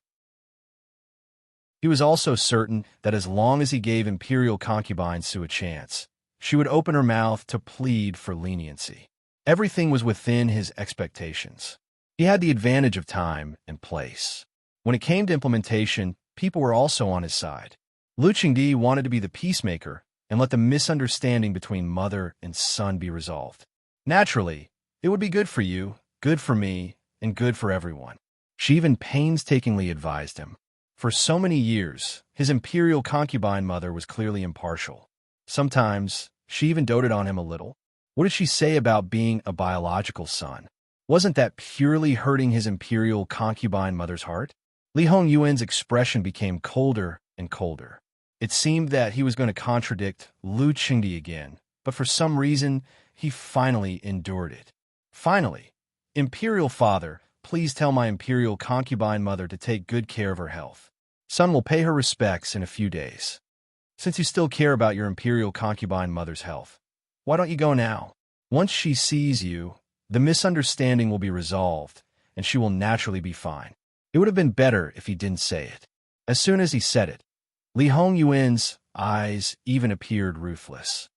He was also certain that as long as he gave imperial concubine Su a chance, she would open her mouth to plead for leniency. Everything was within his expectations. He had the advantage of time and place. When it came to implementation, people were also on his side. Lu Qingdi wanted to be the peacemaker and let the misunderstanding between mother and son be resolved. Naturally, it would be good for you, good for me, and good for everyone. She even painstakingly advised him. For so many years, his imperial concubine mother was clearly impartial. Sometimes, she even doted on him a little. What did she say about being a biological son? Wasn't that purely hurting his imperial concubine mother's heart? Li Hongyuan's expression became colder and colder. It seemed that he was going to contradict Lu Qingdi again, but for some reason, he finally endured it. Finally, Imperial Father, please tell my imperial concubine mother to take good care of her health. Son will pay her respects in a few days. Since you still care about your imperial concubine mother's health, why don't you go now? Once she sees you, the misunderstanding will be resolved, and she will naturally be fine. It would have been better if he didn't say it. As soon as he said it, Li Hongyuan's eyes even appeared ruthless.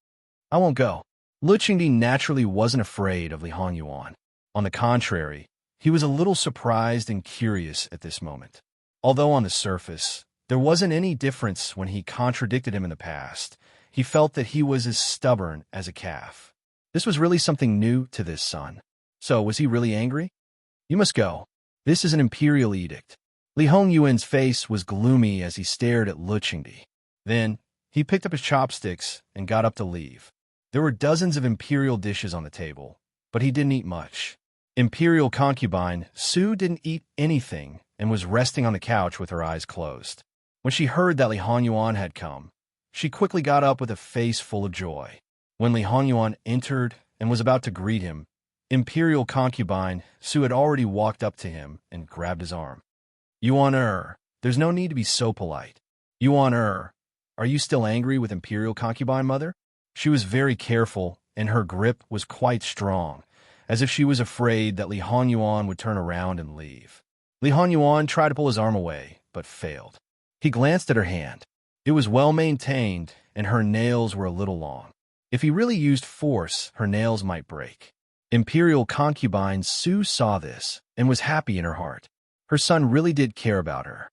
I won't go. Lu Qingdi naturally wasn't afraid of Li Hongyuan. On the contrary, he was a little surprised and curious at this moment. Although on the surface, there wasn't any difference when he contradicted him in the past, he felt that he was as stubborn as a calf. This was really something new to this son. So, was he really angry? You must go. This is an imperial edict. Li Hongyuan's face was gloomy as he stared at Lu Qingdi. Then, he picked up his chopsticks and got up to leave. There were dozens of imperial dishes on the table, but he didn't eat much. Imperial concubine Su didn't eat anything and was resting on the couch with her eyes closed. When she heard that Li Hongyuan had come, she quickly got up with a face full of joy. When Li Hongyuan entered and was about to greet him, imperial concubine Su had already walked up to him and grabbed his arm. Yuan, there's no need to be so polite. Yuan, are you still angry with imperial concubine mother? She was very careful, and her grip was quite strong, as if she was afraid that Li Hongyuan would turn around and leave. Li Hongyuan tried to pull his arm away, but failed. He glanced at her hand. It was well maintained, and her nails were a little long. If he really used force, her nails might break. Imperial concubine Su saw this and was happy in her heart. Her son really did care about her.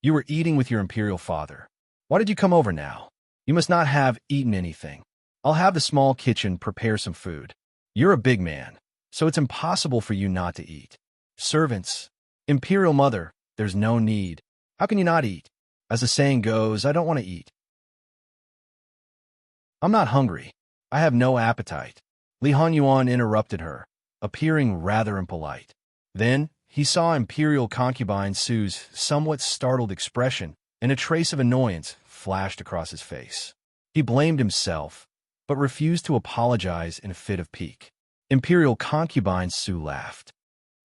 You were eating with your imperial father. Why did you come over now? You must not have eaten anything. I'll have the small kitchen prepare some food. You're a big man, so it's impossible for you not to eat. Servants, imperial mother, there's no need. How can you not eat? As the saying goes, I don't want to eat. I'm not hungry. I have no appetite. Li Hongyuan interrupted her, appearing rather impolite. Then, he saw imperial concubine Su's somewhat startled expression, and a trace of annoyance flashed across his face. He blamed himself, but refused to apologize in a fit of pique. Imperial concubine Su laughed.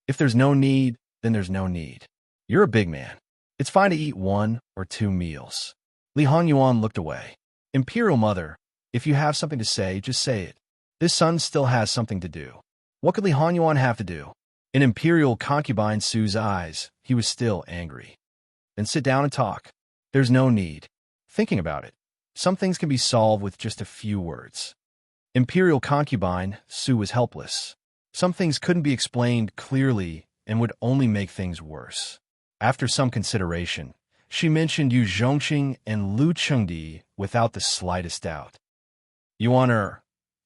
If there's no need, then there's no need. You're a big man. It's fine to eat 1 or 2 meals. Li Hongyuan looked away. Imperial mother, if you have something to say, just say it. This son still has something to do. What could Li Hongyuan have to do? In imperial concubine Su's eyes, he was still angry. Then sit down and talk. There's no need. Thinking about it, some things can be solved with just a few words. Imperial concubine Su was helpless. Some things couldn't be explained clearly and would only make things worse. After some consideration, she mentioned Yu Zhongqing and Lu Qingdi without the slightest doubt. Yuan,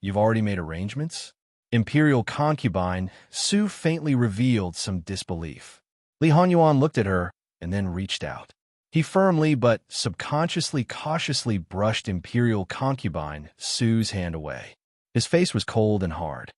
you've already made arrangements? Imperial concubine Su faintly revealed some disbelief. Li Hongyuan looked at her and then reached out. He firmly but subconsciously cautiously brushed imperial concubine Su's hand away. His face was cold and hard.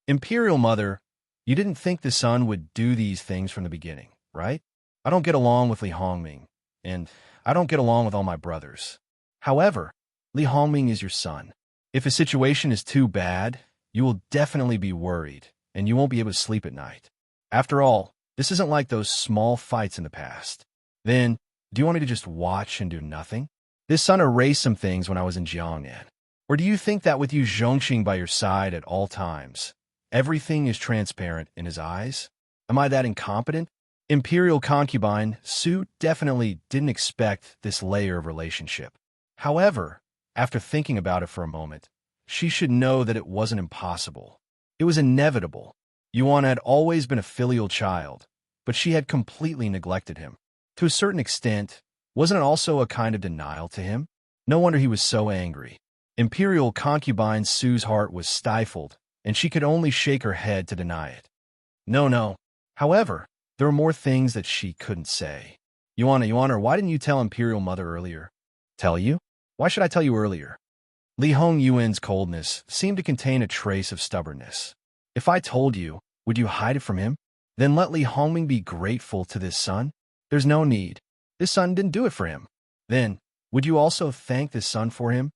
Imperial mother, you didn't think the son would do these things from the beginning, right? I don't get along with Li Hongming, and I don't get along with all my brothers. However, Li Hongming is your son. If a situation is too bad, you will definitely be worried, and you won't be able to sleep at night. After all, this isn't like those small fights in the past. Then, do you want me to just watch and do nothing? This son erased some things when I was in Jiangnan. Or do you think that with you Zhongxing by your side at all times, everything is transparent in his eyes? Am I that incompetent? Imperial concubine Su definitely didn't expect this layer of relationship. However, after thinking about it for a moment, she should know that it wasn't impossible. It was inevitable. Yuan had always been a filial child, but she had completely neglected him. To a certain extent, wasn't it also a kind of denial to him? No wonder he was so angry. Imperial concubine Su's heart was stifled, and she could only shake her head to deny it. No. However, there were more things that she couldn't say. Yuana, why didn't you tell Imperial Mother earlier? Tell you? Why should I tell you earlier? Li Hongyuan's coldness seemed to contain a trace of stubbornness. If I told you, would you hide it from him? Then let Li Hongming be grateful to this son? There's no need. This son didn't do it for him. Then, would you also thank this son for him?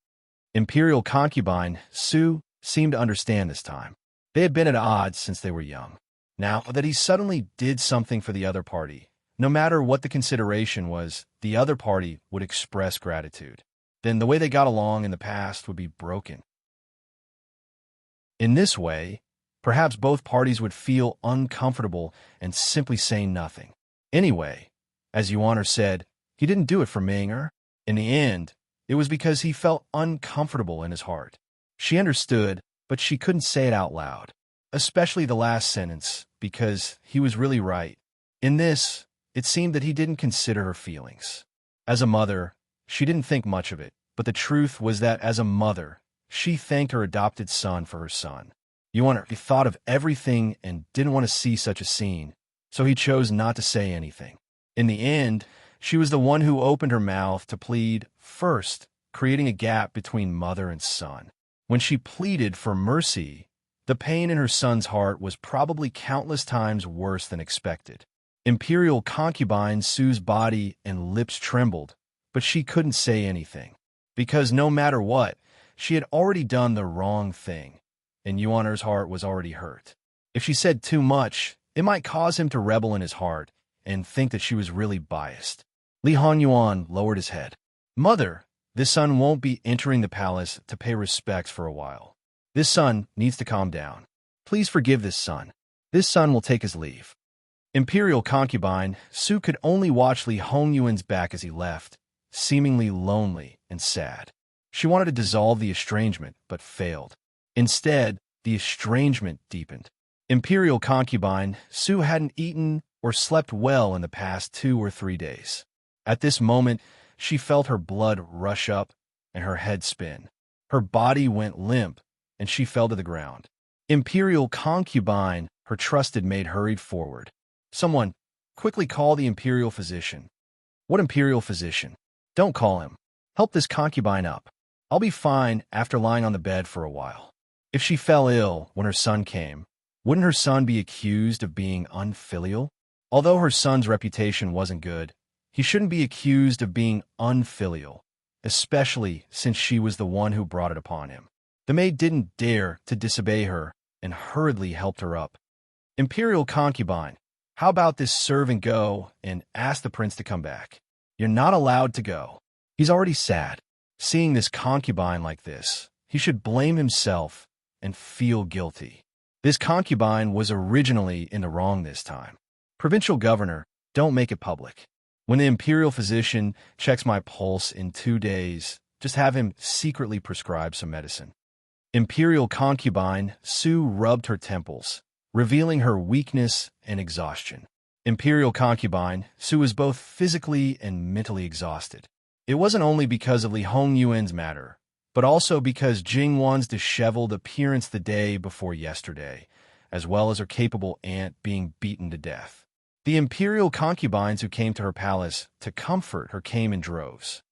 Imperial concubine Su seemed to understand this time. They had been at odds since they were young. Now that he suddenly did something for the other party, no matter what the consideration was, the other party would express gratitude. Then the way they got along in the past would be broken. In this way, perhaps both parties would feel uncomfortable and simply say nothing. Anyway, as Yuan said, he didn't do it for Ming. In the end, it was because he felt uncomfortable in his heart. She understood, but she couldn't say it out loud, especially the last sentence, because he was really right. In this, it seemed that he didn't consider her feelings. As a mother, she didn't think much of it, but the truth was that as a mother, she thanked her adopted son for her son. Yuan thought of everything and didn't want to see such a scene, so he chose not to say anything. In the end, she was the one who opened her mouth to plead first, creating a gap between mother and son. When she pleaded for mercy, the pain in her son's heart was probably countless times worse than expected. Imperial concubine Su's body and lips trembled, but she couldn't say anything, because no matter what, she had already done the wrong thing, and Yuan's heart was already hurt. If she said too much, it might cause him to rebel in his heart and think that she was really biased. Li Hongyuan lowered his head. Mother, this son won't be entering the palace to pay respects for a while. This son needs to calm down. Please forgive this son. This son will take his leave. Imperial concubine Su could only watch Li Hongyuan's back as he left, seemingly lonely and sad. She wanted to dissolve the estrangement, but failed. Instead, the estrangement deepened. Imperial concubine Su hadn't eaten or slept well in the past 2 or 3 days. At this moment, she felt her blood rush up and her head spin. Her body went limp, and she fell to the ground. Imperial concubine, her trusted maid, hurried forward. Someone, quickly call the imperial physician. What imperial physician? Don't call him. Help this concubine up. I'll be fine after lying on the bed for a while. If she fell ill when her son came, wouldn't her son be accused of being unfilial? Although her son's reputation wasn't good, he shouldn't be accused of being unfilial, especially since she was the one who brought it upon him. The maid didn't dare to disobey her and hurriedly helped her up. Imperial concubine, how about this servant go and ask the prince to come back? You're not allowed to go. He's already sad. Seeing this concubine like this, he should blame himself and feel guilty. This concubine was originally in the wrong this time. Provincial governor, don't make it public. When the imperial physician checks my pulse in 2 days, just have him secretly prescribe some medicine. Imperial concubine Su rubbed her temples, revealing her weakness and exhaustion. Imperial concubine Su was both physically and mentally exhausted. It wasn't only because of Li Hongyuan's matter, but also because Jingwan's disheveled appearance the day before yesterday, as well as her capable aunt being beaten to death. The imperial concubines who came to her palace to comfort her came in droves.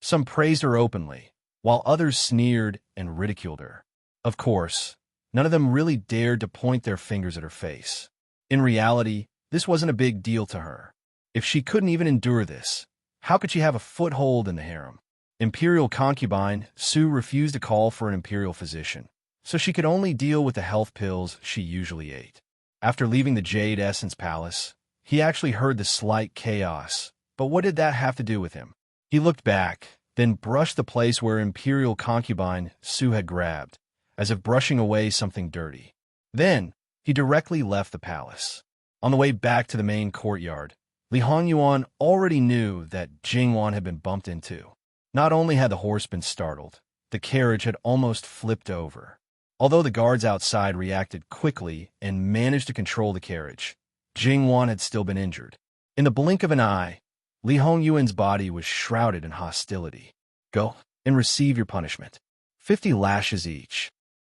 Some praised her openly, while others sneered and ridiculed her. Of course, none of them really dared to point their fingers at her face. In reality, this wasn't a big deal to her. If she couldn't even endure this, how could she have a foothold in the harem? Imperial concubine Su refused to call for an imperial physician, so she could only deal with the health pills she usually ate. After leaving the Jade Essence Palace, he actually heard the slight chaos, but what did that have to do with him? He looked back, then brushed the place where Imperial concubine Su had grabbed, as if brushing away something dirty. Then, he directly left the palace. On the way back to the main courtyard, Li Hongyuan already knew that Jingwan had been bumped into. Not only had the horse been startled, the carriage had almost flipped over. Although the guards outside reacted quickly and managed to control the carriage, Jingwan had still been injured. In the blink of an eye, Li Hongyuan's body was shrouded in hostility. Go and receive your punishment. 50 lashes each.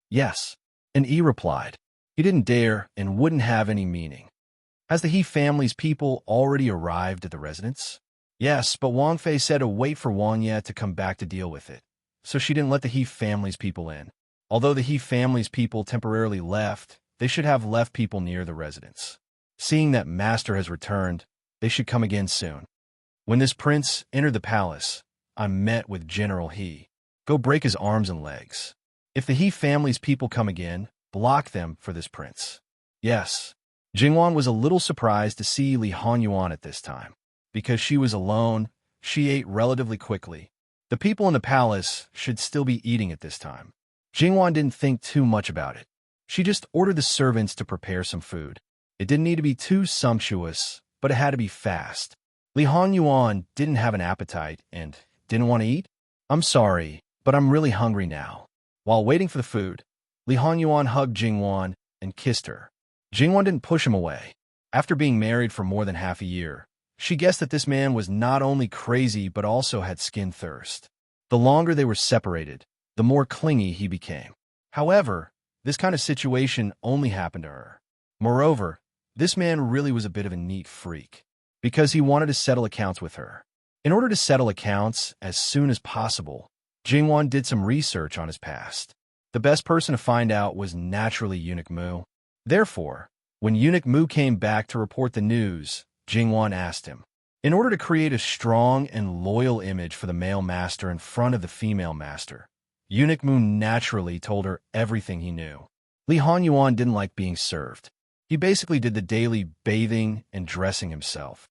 Yes, and Yi replied. He didn't dare and wouldn't have any meaning. Has the He family's people already arrived at the residence? Yes, but Wang Fei said to wait for Wang Ye to come back to deal with it, so she didn't let the He family's people in. Although the He family's people temporarily left, they should have left people near the residence. Seeing that Master has returned, they should come again soon. When this prince entered the palace, I met with General He. Go break his arms and legs. If the He family's people come again, block them for this prince. Yes. Jingwan was a little surprised to see Li Hongyuan at this time. Because she was alone, she ate relatively quickly. The people in the palace should still be eating at this time. Jingwan didn't think too much about it. She just ordered the servants to prepare some food. It didn't need to be too sumptuous, but it had to be fast. Li Hongyuan didn't have an appetite and didn't want to eat. I'm sorry, but I'm really hungry now. While waiting for the food, Li Hongyuan hugged Jingwan and kissed her. Jingwan didn't push him away. After being married for more than half a year, she guessed that this man was not only crazy but also had skin thirst. The longer they were separated, the more clingy he became. However, this kind of situation only happened to her. Moreover, this man really was a bit of a neat freak, because he wanted to settle accounts with her. In order to settle accounts as soon as possible, Jingwan did some research on his past. The best person to find out was naturally Eunuch Mu. Therefore, when Eunuch Mu came back to report the news, Jingwan asked him. In order to create a strong and loyal image for the male master in front of the female master, Eunuch Mu naturally told her everything he knew. Li Hongyuan didn't like being served. He basically did the daily bathing and dressing himself.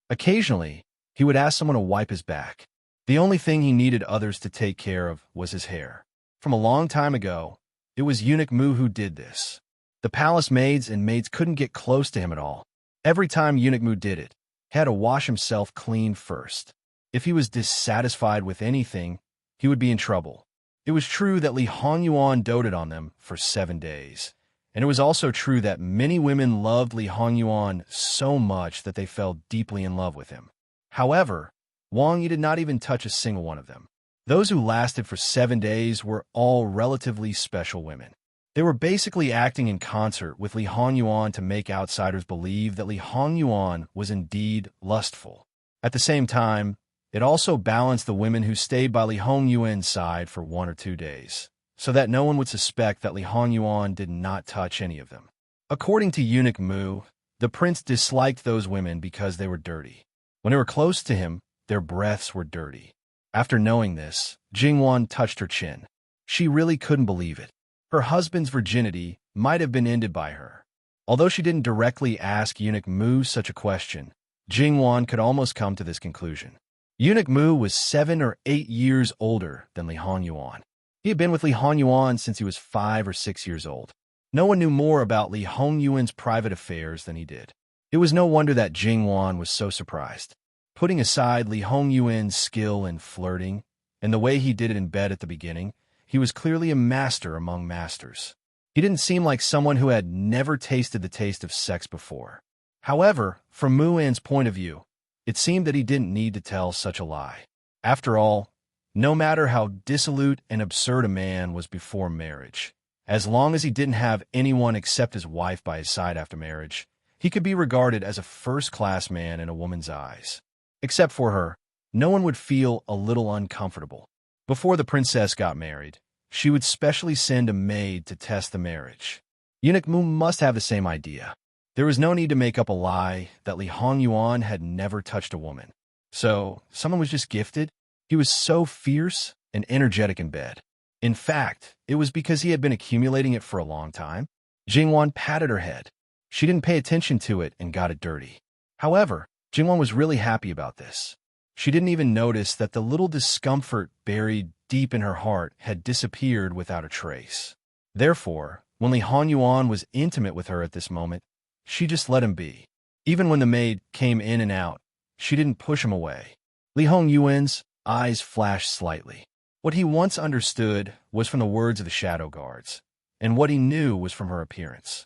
Occasionally, he would ask someone to wipe his back. The only thing he needed others to take care of was his hair. From a long time ago, it was Eunuch Mu who did this. The palace maids and maids couldn't get close to him at all. Every time Eunuch Mu did it, he had to wash himself clean first. If he was dissatisfied with anything, he would be in trouble. It was true that Li Hongyuan doted on them for 7 days. And it was also true that many women loved Li Hongyuan so much that they fell deeply in love with him. However, Wang Yi did not even touch a single one of them. Those who lasted for 7 days were all relatively special women. They were basically acting in concert with Li Hongyuan to make outsiders believe that Li Hongyuan was indeed lustful. At the same time, it also balanced the women who stayed by Li Hongyuan's side for 1 or 2 days, so that no one would suspect that Li Hongyuan did not touch any of them. According to Eunuch Mu, the prince disliked those women because they were dirty. When they were close to him, their breaths were dirty. After knowing this, Jingwan touched her chin. She really couldn't believe it. Her husband's virginity might have been ended by her. Although she didn't directly ask Eunuch Mu such a question, Jingwan could almost come to this conclusion. Eunuch Mu was 7 or 8 years older than Li Hongyuan. He had been with Li Hongyuan since he was 5 or 6 years old. No one knew more about Li Hongyuan's private affairs than he did. It was no wonder that Jingwan was so surprised. Putting aside Li Hongyuan's skill in flirting and the way he did it in bed at the beginning, he was clearly a master among masters. He didn't seem like someone who had never tasted the taste of sex before. However, from Muan's point of view, it seemed that he didn't need to tell such a lie. After all, no matter how dissolute and absurd a man was before marriage, as long as he didn't have anyone except his wife by his side after marriage, he could be regarded as a first-class man in a woman's eyes. Except for her, no one would feel a little uncomfortable. Before the princess got married, she would specially send a maid to test the marriage. Eunuch Mu must have the same idea. There was no need to make up a lie that Li Hongyuan had never touched a woman. So, someone was just gifted? He was so fierce and energetic in bed. In fact, it was because he had been accumulating it for a long time. Jingwan patted her head. She didn't pay attention to it and got it dirty. However, Jingwan was really happy about this. She didn't even notice that the little discomfort buried deep in her heart had disappeared without a trace. Therefore, when Li Honyuan was intimate with her at this moment, she just let him be. Even when the maid came in and out, she didn't push him away. Li Hongyuan's eyes flashed slightly. What he once understood was from the words of the shadow guards, and what he knew was from her appearance.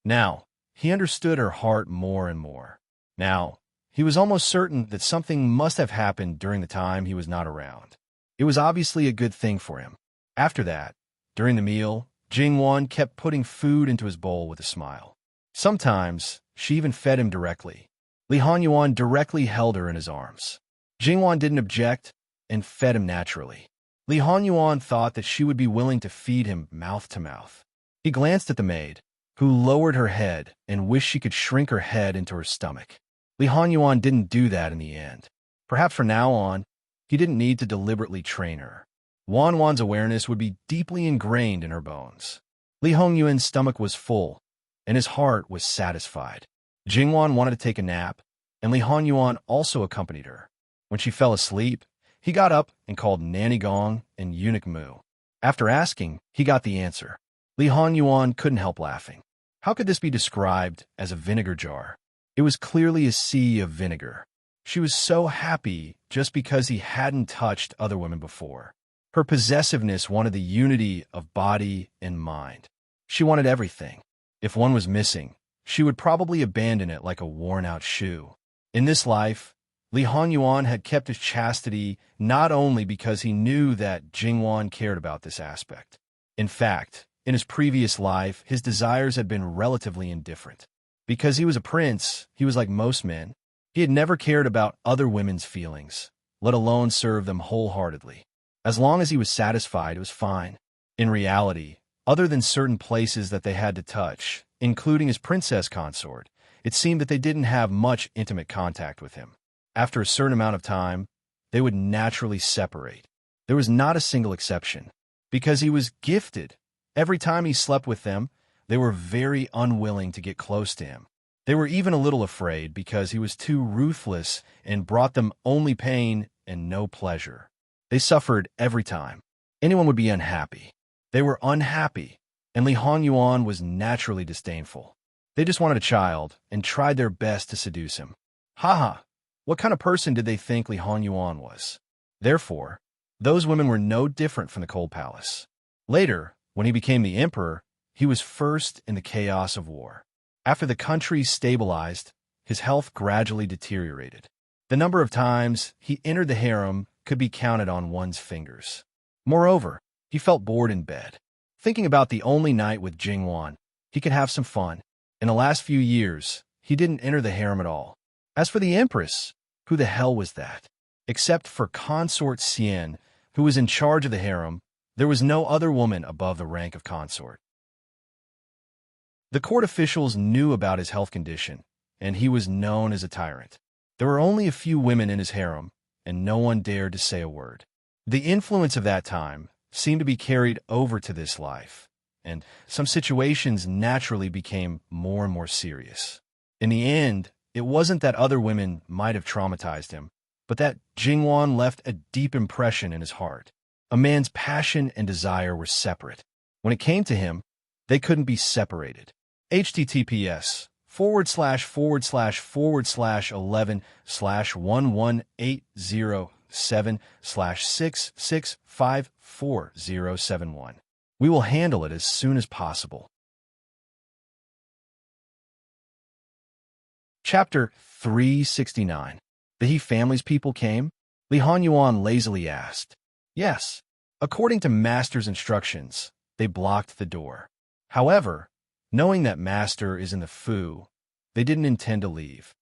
Now, he understood her heart more and more. Now, he was almost certain that something must have happened during the time he was not around. It was obviously a good thing for him. After that, during the meal, Jingwan kept putting food into his bowl with a smile. Sometimes, she even fed him directly. Li Honyuan directly held her in his arms. Jingwan didn't object and fed him naturally. Li Honyuan thought that she would be willing to feed him mouth to mouth. He glanced at the maid, who lowered her head and wished she could shrink her head into her stomach. Li Honyuan didn't do that in the end. Perhaps from now on, he didn't need to deliberately train her. Wan's awareness would be deeply ingrained in her bones. Li Hongyuan's stomach was full, and his heart was satisfied. Jingwan wanted to take a nap, and Li Honyuan also accompanied her. When she fell asleep, he got up and called Nanny Gong and Eunuch Mu. After asking, he got the answer. Li Honyuan couldn't help laughing. How could this be described as a vinegar jar? It was clearly a sea of vinegar. She was so happy just because he hadn't touched other women before. Her possessiveness wanted the unity of body and mind. She wanted everything. If one was missing, she would probably abandon it like a worn-out shoe. In this life, Li Honyuan had kept his chastity not only because he knew that Jingwan cared about this aspect. In fact, in his previous life, his desires had been relatively indifferent. Because he was a prince, he was like most men. He had never cared about other women's feelings, let alone serve them wholeheartedly. As long as he was satisfied, it was fine. In reality, other than certain places that they had to touch, including his princess consort, it seemed that they didn't have much intimate contact with him. After a certain amount of time, they would naturally separate. There was not a single exception. Because he was gifted, every time he slept with them, they were very unwilling to get close to him. They were even a little afraid because he was too ruthless and brought them only pain and no pleasure. They suffered every time. Anyone would be unhappy. They were unhappy, and Li Honyuan was naturally disdainful. They just wanted a child and tried their best to seduce him. Haha, what kind of person did they think Li Honyuan was? Therefore, those women were no different from the Cold Palace. Later, when he became the emperor, he was first in the chaos of war. After the country stabilized, his health gradually deteriorated. The number of times he entered the harem could be counted on one's fingers. Moreover, he felt bored in bed. Thinking about the only night with Jingwan, he could have some fun. In the last few years, he didn't enter the harem at all. As for the empress, who the hell was that? Except for consort Xian, who was in charge of the harem, there was no other woman above the rank of consort. The court officials knew about his health condition, and he was known as a tyrant. There were only a few women in his harem, and no one dared to say a word. The influence of that time seemed to be carried over to this life, and some situations naturally became more and more serious. In the end, it wasn't that other women might have traumatized him, but that Jingwan left a deep impression in his heart. A man's passion and desire were separate. When it came to him, they couldn't be separated. https://11/11/11807/6654071. We will handle it as soon as possible. Chapter 369. The He family's people came? Li Honyuan lazily asked. Yes. According to Master's instructions, they blocked the door. However, knowing that Master is in the Fu, they didn't intend to leave.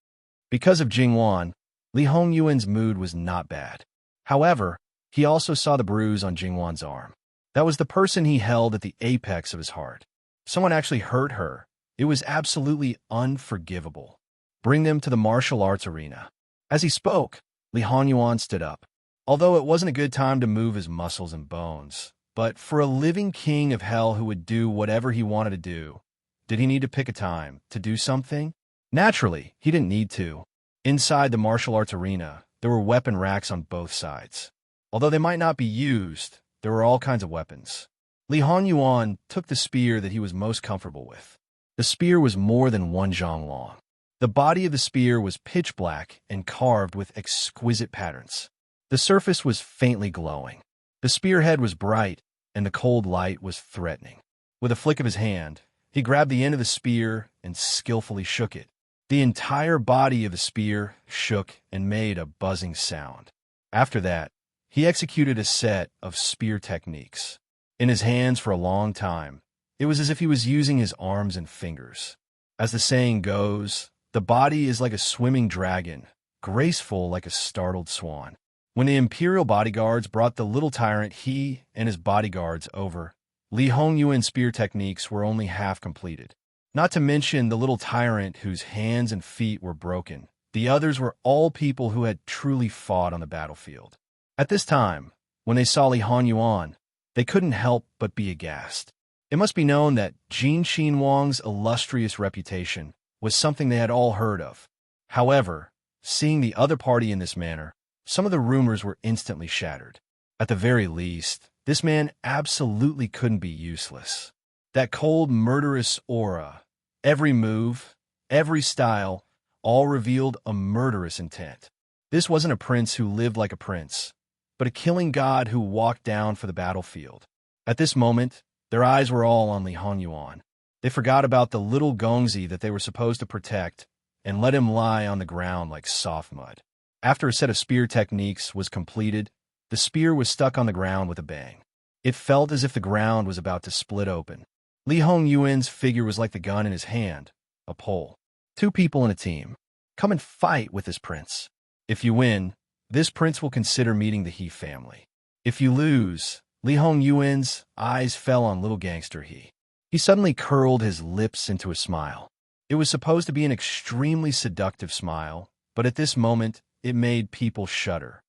Because of Jingwan, Li Hongyuan's mood was not bad. However, he also saw the bruise on Jingwan's arm. That was the person he held at the apex of his heart. Someone actually hurt her. It was absolutely unforgivable. Bring them to the martial arts arena. As he spoke, Li Honyuan stood up. Although it wasn't a good time to move his muscles and bones, But for a living king of hell who would do whatever he wanted to do, did he need to pick a time to do something? Naturally, he didn't need to. Inside the martial arts arena, there were weapon racks on both sides. Although they might not be used, there were all kinds of weapons. Li Honyuan took the spear that he was most comfortable with. The spear was more than 1 zhang long. The body of the spear was pitch black and carved with exquisite patterns. The surface was faintly glowing. The spearhead was bright, and the cold light was threatening. With a flick of his hand, he grabbed the end of the spear and skillfully shook it. The entire body of the spear shook and made a buzzing sound. After that, he executed a set of spear techniques. In his hands for a long time, it was as if he was using his arms and fingers. As the saying goes, the body is like a swimming dragon, graceful like a startled swan. When the imperial bodyguards brought the little tyrant he and his bodyguards over, Li Hongyuan's spear techniques were only half completed. Not to mention the little tyrant whose hands and feet were broken. The others were all people who had truly fought on the battlefield. At this time, when they saw Li Honyuan, they couldn't help but be aghast. It must be known that Jin Xin Wang's illustrious reputation was something they had all heard of. However, seeing the other party in this manner, some of the rumors were instantly shattered. At the very least, this man absolutely couldn't be useless. That cold, murderous aura, every move, every style, all revealed a murderous intent. This wasn't a prince who lived like a prince, but a killing god who walked down for the battlefield. At this moment, their eyes were all on Li Honyuan. They forgot about the little Gongzi that they were supposed to protect and let him lie on the ground like soft mud. After a set of spear techniques was completed, the spear was stuck on the ground with a bang. It felt as if the ground was about to split open. Li Hongyuan's figure was like the gun in his hand, a pole. 2 people in a team. Come and fight with this prince. If you win, this prince will consider meeting the He family. If you lose, Li Hongyuan's eyes fell on little gangster He. He suddenly curled his lips into a smile. It was supposed to be an extremely seductive smile, but at this moment, it made people shudder.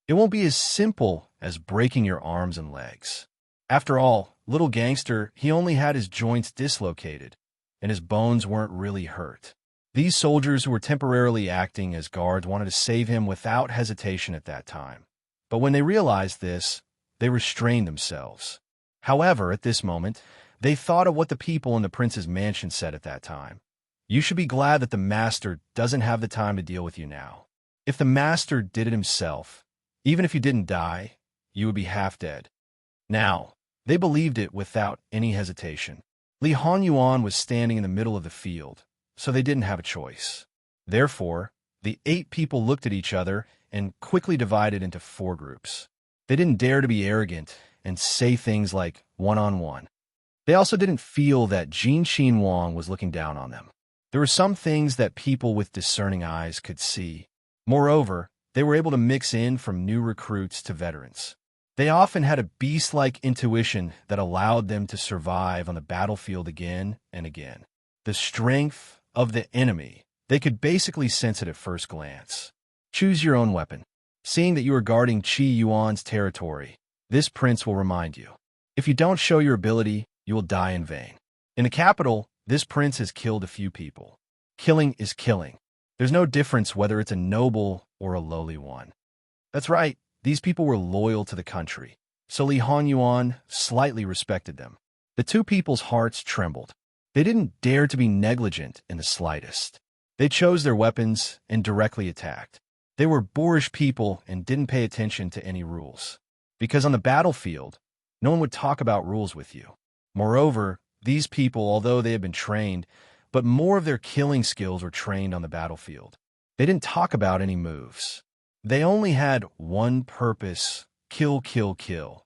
It won't be as simple as breaking your arms and legs. After all, little gangster, he only had his joints dislocated, and his bones weren't really hurt. These soldiers who were temporarily acting as guards wanted to save him without hesitation at that time. But when they realized this, they restrained themselves. However, at this moment, they thought of what the people in the prince's mansion said at that time. You should be glad that the master doesn't have the time to deal with you now. If the master did it himself, even if you didn't die, you would be half dead. Now, they believed it without any hesitation. Li Honyuan was standing in the middle of the field, so they didn't have a choice. Therefore, the 8 people looked at each other and quickly divided into 4 groups. They didn't dare to be arrogant and say things like one-on-one. They also didn't feel that Jin Xin Wang was looking down on them. There were some things that people with discerning eyes could see. Moreover, they were able to mix in from new recruits to veterans. They often had a beast-like intuition that allowed them to survive on the battlefield again and again. The strength of the enemy, they could basically sense it at first glance. Choose your own weapon. Seeing that you are guarding Qi Yuan's territory, this prince will remind you. If you don't show your ability, you will die in vain. In the capital, this prince has killed a few people. Killing is killing. There's no difference whether it's a noble or a lowly one. That's right, these people were loyal to the country, so Li Honyuan slightly respected them. The 2 people's hearts trembled. They didn't dare to be negligent in the slightest. They chose their weapons and directly attacked. They were boorish people and didn't pay attention to any rules. Because on the battlefield, no one would talk about rules with you. Moreover, these people, although they had been trained, but more of their killing skills were trained on the battlefield. They didn't talk about any moves. They only had one purpose: kill, kill, kill.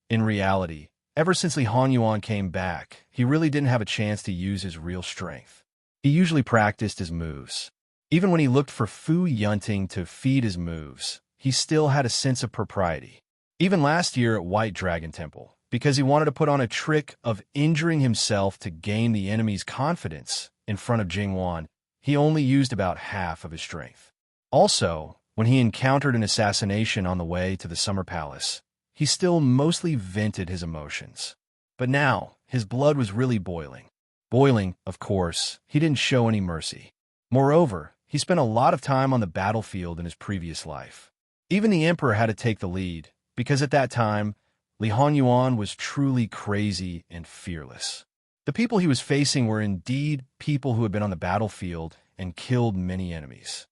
In reality, ever since Li Honyuan came back, he really didn't have a chance to use his real strength. He usually practiced his moves. Even when he looked for Fu Yunting to feed his moves, he still had a sense of propriety. Even last year at White Dragon Temple, because he wanted to put on a trick of injuring himself to gain the enemy's confidence in front of Jingwan, he only used about half of his strength. Also, when he encountered an assassination on the way to the Summer Palace, he still mostly vented his emotions. But now, his blood was really boiling. Boiling, of course, he didn't show any mercy. Moreover, he spent a lot of time on the battlefield in his previous life. Even the emperor had to take the lead, because at that time, Li Hongyuan was truly crazy and fearless. The people he was facing were indeed people who had been on the battlefield and killed many enemies.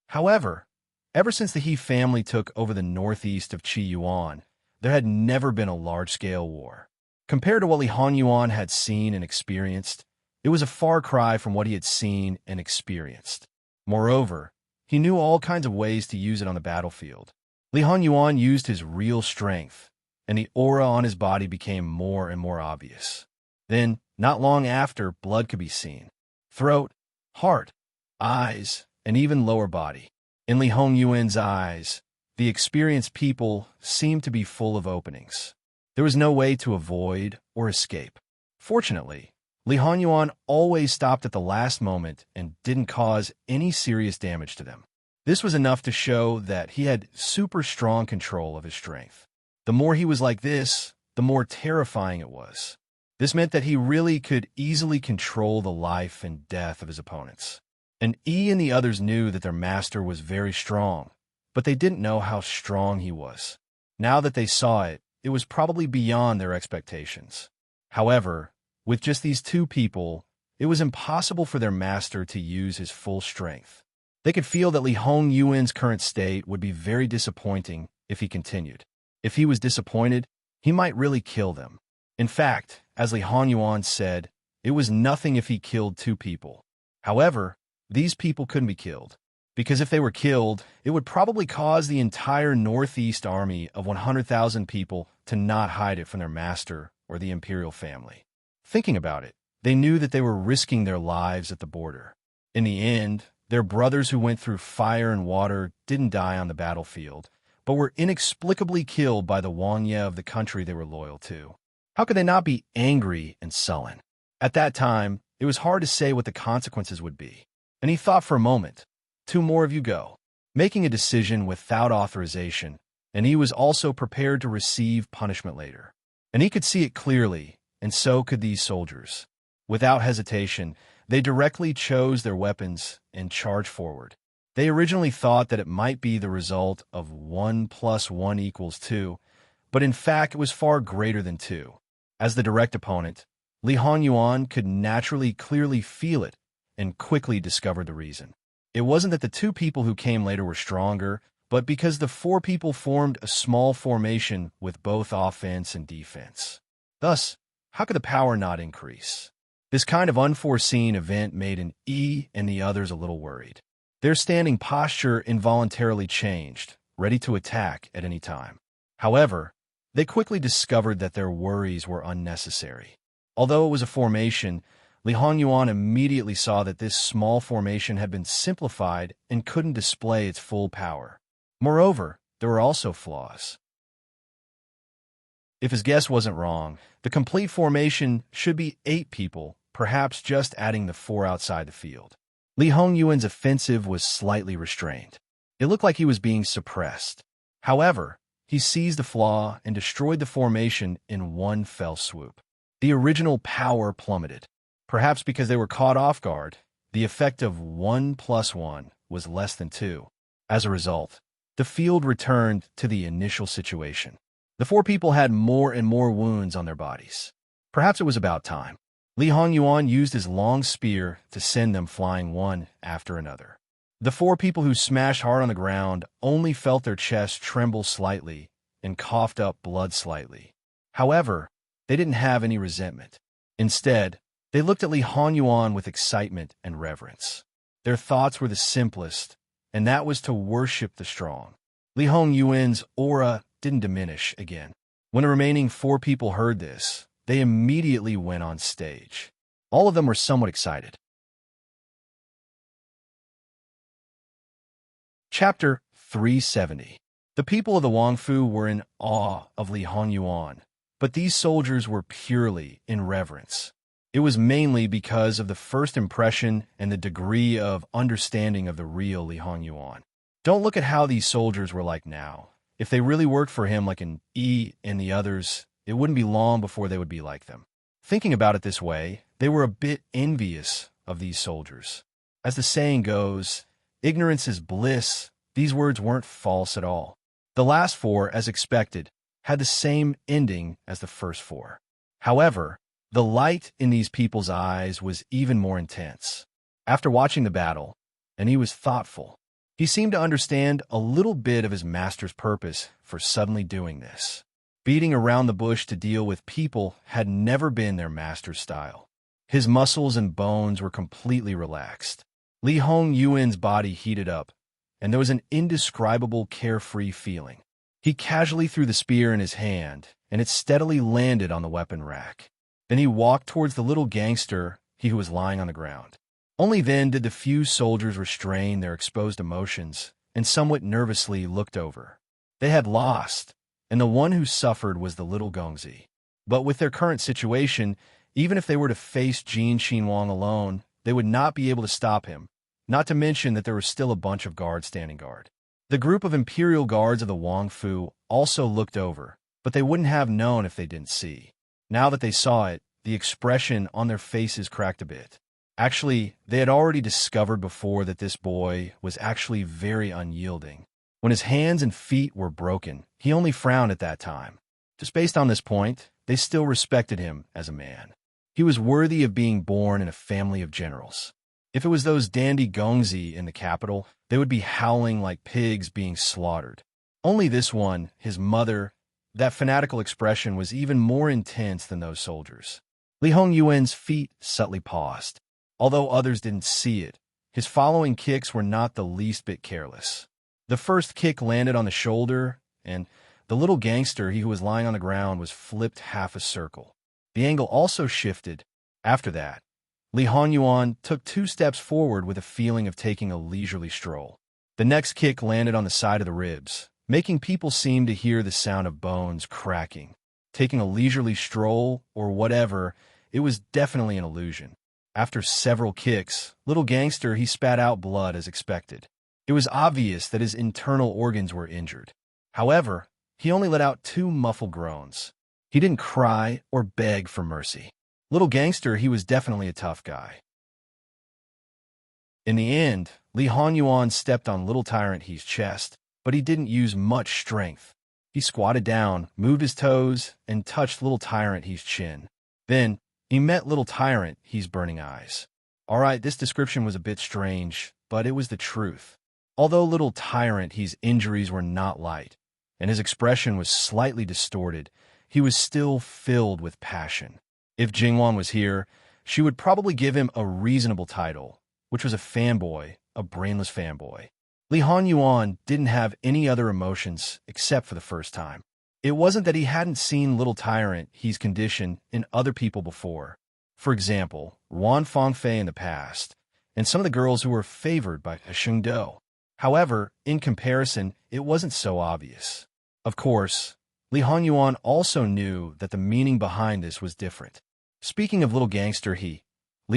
However, ever since the He family took over the northeast of Qi Yuan, there had never been a large-scale war. Compared to what Li Hongyuan had seen and experienced, it was a far cry from what he had seen and experienced. Moreover, he knew all kinds of ways to use it on the battlefield. Li Hongyuan used his real strength, and the aura on his body became more and more obvious. Then, not long after, blood could be seen. Throat, heart, eyes, and even lower body. In Li Hongyuan's eyes, the experienced people seemed to be full of openings. There was no way to avoid or escape. Fortunately, Li Hongyuan always stopped at the last moment and didn't cause any serious damage to them. This was enough to show that he had super strong control of his strength. The more he was like this, the more terrifying it was. This meant that he really could easily control the life and death of his opponents. And Yi and the others knew that their master was very strong, but they didn't know how strong he was. Now that they saw it, it was probably beyond their expectations. However, with just these two people, it was impossible for their master to use his full strength. They could feel that Li Hongyuan's current state would be very disappointing if he continued. If he was disappointed, he might really kill them. In fact, as Li Hongyuan said, it was nothing if he killed two people. However, these people couldn't be killed, because if they were killed, it would probably cause the entire northeast army of 100,000 people to not hide it from their master or the imperial family. Thinking about it, they knew that they were risking their lives at the border. In the end, their brothers who went through fire and water didn't die on the battlefield, but were inexplicably killed by the Wang of the country they were loyal to. How could they not be angry and sullen? At that time, it was hard to say what the consequences would be. And he thought for a moment, 2 more of you go, making a decision without authorization, and he was also prepared to receive punishment later. And he could see it clearly, and so could these soldiers. Without hesitation, they directly chose their weapons and charged forward. They originally thought that it might be the result of 1 + 1 = 2, but in fact it was far greater than 2. As the direct opponent, Li Hongyuan could naturally clearly feel it and quickly discovered the reason. It wasn't that the 2 people who came later were stronger, but because the 4 people formed a small formation with both offense and defense. Thus, how could the power not increase? This kind of unforeseen event made an E and the others a little worried. Their standing posture involuntarily changed, ready to attack at any time. However, they quickly discovered that their worries were unnecessary. Although it was a formation, Li Hongyuan immediately saw that this small formation had been simplified and couldn't display its full power. Moreover, there were also flaws. If his guess wasn't wrong, the complete formation should be 8 people, perhaps just adding the 4 outside the field. Li Hongyuan's offensive was slightly restrained. It looked like he was being suppressed. However, he seized the flaw and destroyed the formation in one fell swoop. The original power plummeted. Perhaps because they were caught off guard, the effect of 1 + 1 was less than 2. As a result, the field returned to the initial situation. The 4 people had more and more wounds on their bodies. Perhaps it was about time. Li Hongyuan used his long spear to send them flying one after another. The 4 people who smashed hard on the ground only felt their chests tremble slightly and coughed up blood slightly. However, they didn't have any resentment. Instead, they looked at Li Hongyuan with excitement and reverence. Their thoughts were the simplest, and that was to worship the strong. Li Hongyuan's aura didn't diminish again. When the remaining 4 people heard this, they immediately went on stage. All of them were somewhat excited. Chapter 370. The people of the Wangfu were in awe of Li Hongyuan, but these soldiers were purely in reverence. It was mainly because of the first impression and the degree of understanding of the real Li Hongyuan. Don't look at how these soldiers were like now. If they really worked for him like an E and the others, it wouldn't be long before they would be like them. Thinking about it this way, they were a bit envious of these soldiers. As the saying goes, ignorance is bliss. These words weren't false at all. The last four, as expected, had the same ending as the first four. However, the light in these people's eyes was even more intense. After watching the battle, and he was thoughtful, he seemed to understand a little bit of his master's purpose for suddenly doing this. Beating around the bush to deal with people had never been their master's style. His muscles and bones were completely relaxed. Li Hongyuan's body heated up, and there was an indescribable carefree feeling. He casually threw the spear in his hand, and it steadily landed on the weapon rack. Then he walked towards the little gangster who was lying on the ground. Only then did the few soldiers restrain their exposed emotions and somewhat nervously looked over. They had lost, and the one who suffered was the little Gongzi. But with their current situation, even if they were to face Jin Xinwang alone, they would not be able to stop him, not to mention that there was still a bunch of guards standing guard. The group of imperial guards of the Wang Fu also looked over, but they wouldn't have known if they didn't see. Now that they saw it, the expression on their faces cracked a bit. Actually, they had already discovered before that this boy was actually very unyielding. When his hands and feet were broken, he only frowned at that time. Just based on this point, they still respected him as a man. He was worthy of being born in a family of generals. If it was those dandy Gongzi in the capital, they would be howling like pigs being slaughtered. Only this one, his mother, that fanatical expression was even more intense than those soldiers. Li Hongyuan's feet subtly paused. Although others didn't see it, his following kicks were not the least bit careless. The first kick landed on the shoulder, and the little gangster who was lying on the ground was flipped half a circle. The angle also shifted. After that, Li Hongyuan took 2 steps forward with a feeling of taking a leisurely stroll. The next kick landed on the side of the ribs, making people seem to hear the sound of bones cracking. Taking a leisurely stroll, or whatever, it was definitely an illusion. After several kicks, little gangster he spat out blood as expected. It was obvious that his internal organs were injured. However, he only let out 2 muffled groans. He didn't cry or beg for mercy. Little gangster he was definitely a tough guy. In the end, Li Hongyuan stepped on little tyrant he's chest, but he didn't use much strength. He squatted down, moved his toes, and touched little tyrant he's chin. Then, he met little tyrant he's burning eyes. Alright, this description was a bit strange, but it was the truth. Although little tyrant he's injuries were not light, and his expression was slightly distorted, he was still filled with passion. If Jingwan was here, she would probably give him a reasonable title, which was a fanboy, a brainless fanboy. Li Hongyuan didn't have any other emotions except for the first time. It wasn't that he hadn't seen little tyrant he's condition in other people before. For example, Wan Fangfei in the past, and some of the girls who were favored by Sheng Do. However, in comparison, it wasn't so obvious. Of course, Li Hongyuan also knew that the meaning behind this was different. Speaking of little gangster Li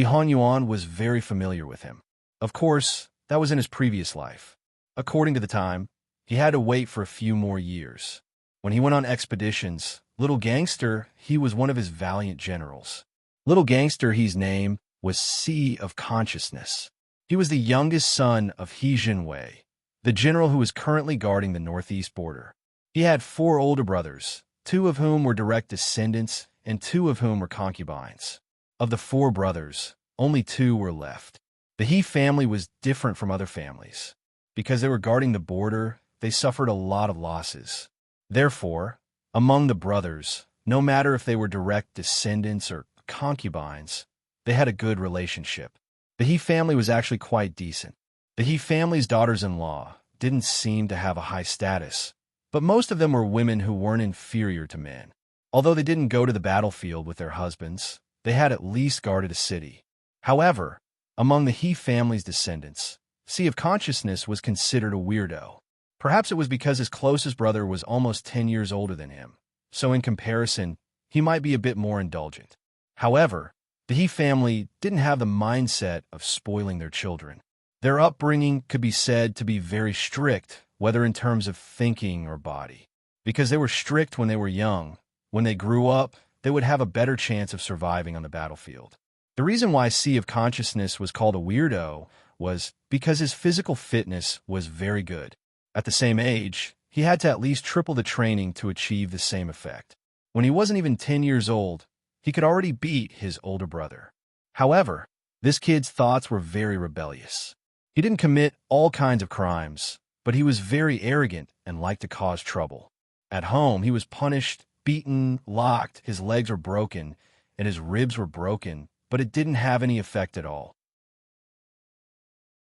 Hongyuan was very familiar with him. Of course, that was in his previous life. According to the time, he had to wait for a few more years. When he went on expeditions, little gangster he was one of his valiant generals. Little gangster he's name was Sea of Consciousness. He was the youngest son of He Jinwei, the general who is currently guarding the northeast border. He had 4 older brothers, 2 of whom were direct descendants and 2 of whom were concubines. Of the 4 brothers, only 2 were left. The He family was different from other families. Because they were guarding the border, they suffered a lot of losses. Therefore, among the brothers, no matter if they were direct descendants or concubines, they had a good relationship. The He family was actually quite decent. The He family's daughters-in-law didn't seem to have a high status, but most of them were women who weren't inferior to men. Although they didn't go to the battlefield with their husbands, they had at least guarded a city. However, among the He family's descendants, Sea of Consciousness was considered a weirdo. Perhaps it was because his closest brother was almost 10 years older than him, so in comparison, he might be a bit more indulgent. However, the He family didn't have the mindset of spoiling their children. Their upbringing could be said to be very strict, whether in terms of thinking or body. Because they were strict when they were young, when they grew up, they would have a better chance of surviving on the battlefield. The reason why Sea of Consciousness was called a weirdo was because his physical fitness was very good. At the same age, he had to at least triple the training to achieve the same effect. When he wasn't even 10 years old, he could already beat his older brother. However, this kid's thoughts were very rebellious. He didn't commit all kinds of crimes, but he was very arrogant and liked to cause trouble. At home, he was punished, beaten, locked, his legs were broken, and his ribs were broken, but it didn't have any effect at all.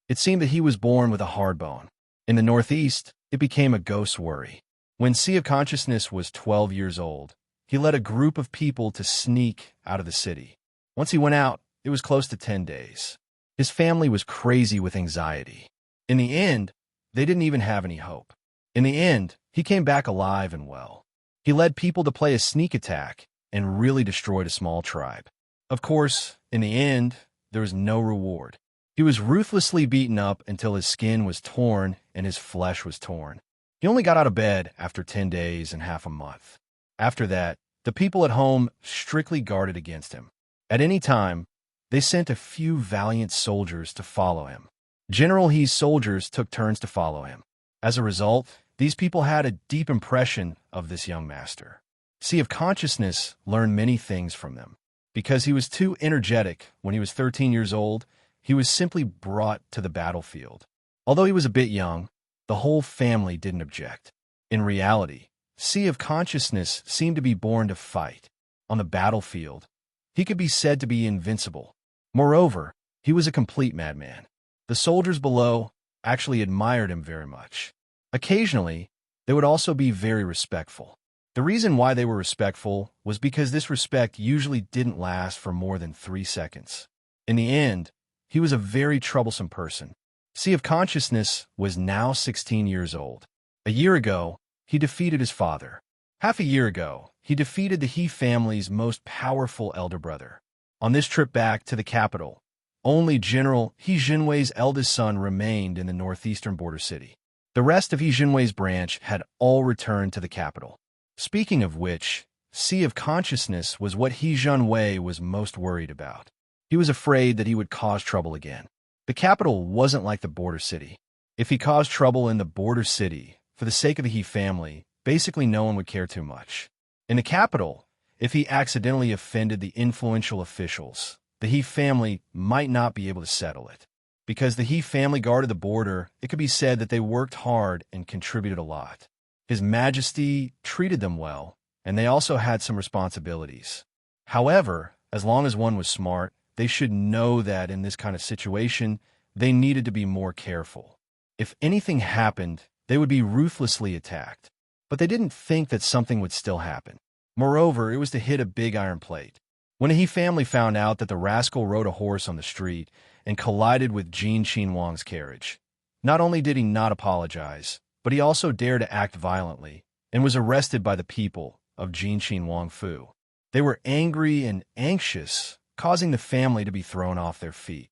It seemed that he was born with a hard bone. In the Northeast, it became a ghost worry. When Sea of Consciousness was 12 years old, he led a group of people to sneak out of the city. Once he went out, it was close to 10 days. His family was crazy with anxiety. In the end, they didn't even have any hope. In the end, he came back alive and well. He led people to play a sneak attack and really destroyed a small tribe. Of course, in the end, there was no reward. He was ruthlessly beaten up until his skin was torn and his flesh was torn. He only got out of bed after 10 days and half a month. After that, the people at home strictly guarded against him. At any time, they sent a few valiant soldiers to follow him. General He's soldiers took turns to follow him. As a result, these people had a deep impression of this young master. Sea of Consciousness learned many things from them. Because he was too energetic when he was 13 years old, he was simply brought to the battlefield. Although he was a bit young, the whole family didn't object. In reality, Sea of Consciousness seemed to be born to fight. On the battlefield, he could be said to be invincible. Moreover, he was a complete madman. The soldiers below actually admired him very much. Occasionally, they would also be very respectful. The reason why they were respectful was because this respect usually didn't last for more than 3 seconds. In the end, he was a very troublesome person. Sea of Consciousness was now 16 years old. A year ago, he defeated his father. Half a year ago, he defeated the He family's most powerful elder brother. On this trip back to the capital, only General He Jinwei's eldest son remained in the northeastern border city. The rest of He Jinwei's branch had all returned to the capital. Speaking of which, Sea of Consciousness was what He Jinwei was most worried about. He was afraid that he would cause trouble again. The capital wasn't like the border city. If he caused trouble in the border city, for the sake of the He family, basically no one would care too much. In the capital, if he accidentally offended the influential officials, the He family might not be able to settle it. Because the He family guarded the border, it could be said that they worked hard and contributed a lot. His Majesty treated them well, and they also had some responsibilities. However, as long as one was smart, they should know that in this kind of situation, they needed to be more careful. If anything happened, they would be ruthlessly attacked. But they didn't think that something would still happen. Moreover, it was to hit a big iron plate. When the He family found out that the rascal rode a horse on the street and collided with Jin Qinhuang's carriage, not only did he not apologize, but he also dared to act violently and was arrested by the people of Jin Qinhuang Fu. They were angry and anxious, causing the family to be thrown off their feet.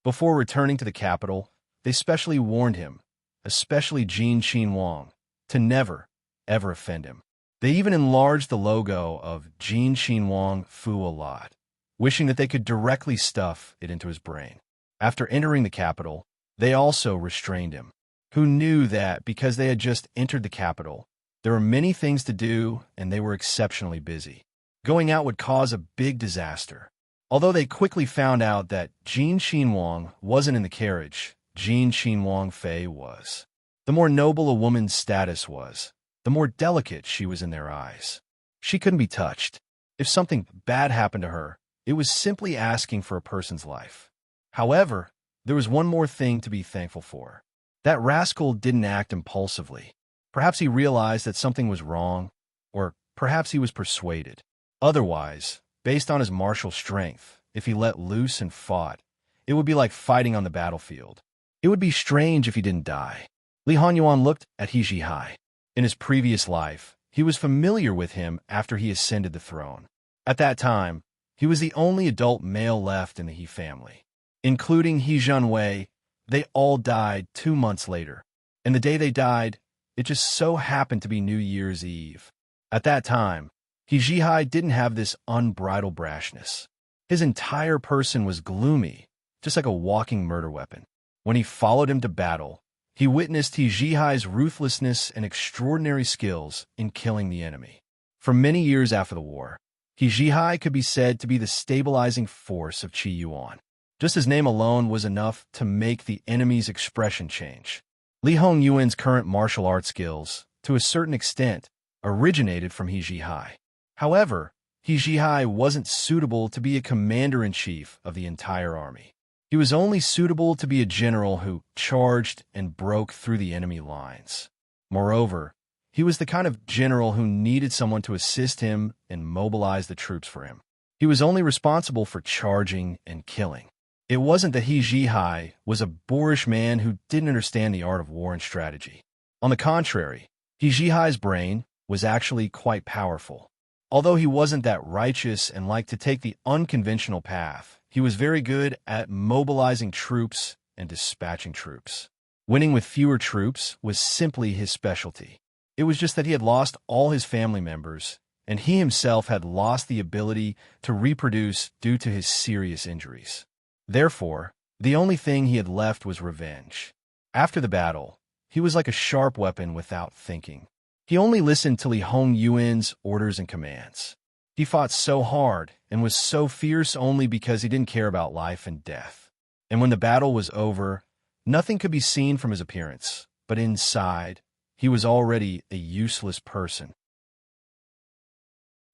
Before returning to the capital, they specially warned him, especially Jin Qinhuang, to never, ever offend him. They even enlarged the logo of Jin Qinhuang Fu a lot, wishing that they could directly stuff it into his brain. After entering the capital, they also restrained him, who knew that because they had just entered the capital, there were many things to do and they were exceptionally busy. Going out would cause a big disaster. Although they quickly found out that Jin Qinhuang wasn't in the carriage, Jin Qinhuang Fei was. The more noble a woman's status was, the more delicate she was in their eyes. She couldn't be touched. If something bad happened to her, it was simply asking for a person's life. However, there was one more thing to be thankful for. That rascal didn't act impulsively. Perhaps he realized that something was wrong, or perhaps he was persuaded. Otherwise, based on his martial strength, if he let loose and fought, it would be like fighting on the battlefield. It would be strange if he didn't die. Li Hanyuan looked at He Zhihai. In his previous life, he was familiar with him after he ascended the throne. At that time, he was the only adult male left in the He family. Including He Jinwei, They all died 2 months later. And the day they died, it just so happened to be New Year's Eve. At that time, He Jihai didn't have this unbridled brashness. His entire person was gloomy, just like a walking murder weapon. When he followed him to battle, he witnessed He Jihai's ruthlessness and extraordinary skills in killing the enemy. For many years after the war, He Jihai could be said to be the stabilizing force of Qi Yuan. Just his name alone was enough to make the enemy's expression change. Li Hongyuan's current martial arts skills, to a certain extent, originated from He Jihai. However, He Jihai wasn't suitable to be a commander-in-chief of the entire army. He was only suitable to be a general who charged and broke through the enemy lines. Moreover, he was the kind of general who needed someone to assist him and mobilize the troops for him. He was only responsible for charging and killing. It wasn't that He Jihai was a boorish man who didn't understand the art of war and strategy. On the contrary, He Jihai's brain was actually quite powerful. Although he wasn't that righteous and liked to take the unconventional path, he was very good at mobilizing troops and dispatching troops. Winning with fewer troops was simply his specialty. It was just that he had lost all his family members, and he himself had lost the ability to reproduce due to his serious injuries. Therefore, the only thing he had left was revenge. After the battle, he was like a sharp weapon without thinking. He only listened to Li Hongyuan's orders and commands. He fought so hard and was so fierce only because he didn't care about life and death. And when the battle was over, nothing could be seen from his appearance, but inside, he was already a useless person.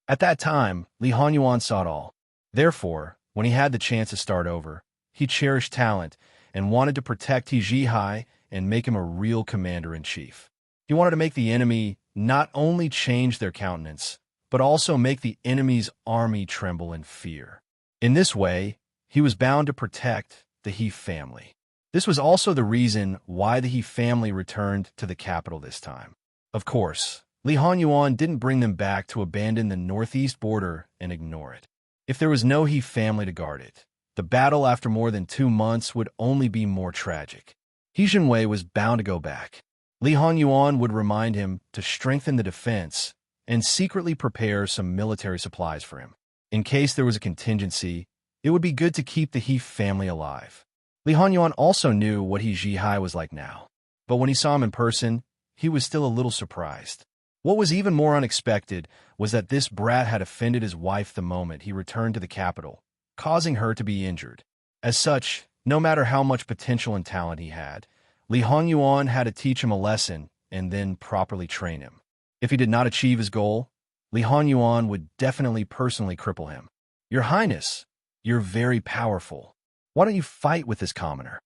At that time, Li Hongyuan saw it all. Therefore, when he had the chance to start over, he cherished talent and wanted to protect He Jihai and make him a real commander-in-chief. He wanted to make the enemy not only change their countenance, but also make the enemy's army tremble in fear. In this way, he was bound to protect the He family. This was also the reason why the He family returned to the capital this time. Of course, Li Hongyuan didn't bring them back to abandon the northeast border and ignore it. If there was no He family to guard it, the battle after more than 2 months would only be more tragic. He Jinwei was bound to go back. Li Hongyuan would remind him to strengthen the defense and secretly prepare some military supplies for him. In case there was a contingency, it would be good to keep the He family alive. Li Hongyuan also knew what He Jihai was like now, but when he saw him in person, he was still a little surprised. What was even more unexpected was that this brat had offended his wife the moment he returned to the capital, causing her to be injured. As such, no matter how much potential and talent he had, Li Hongyuan had to teach him a lesson and then properly train him. If he did not achieve his goal, Li Hongyuan would definitely personally cripple him. "Your Highness, you're very powerful. Why don't you fight with this commoner?"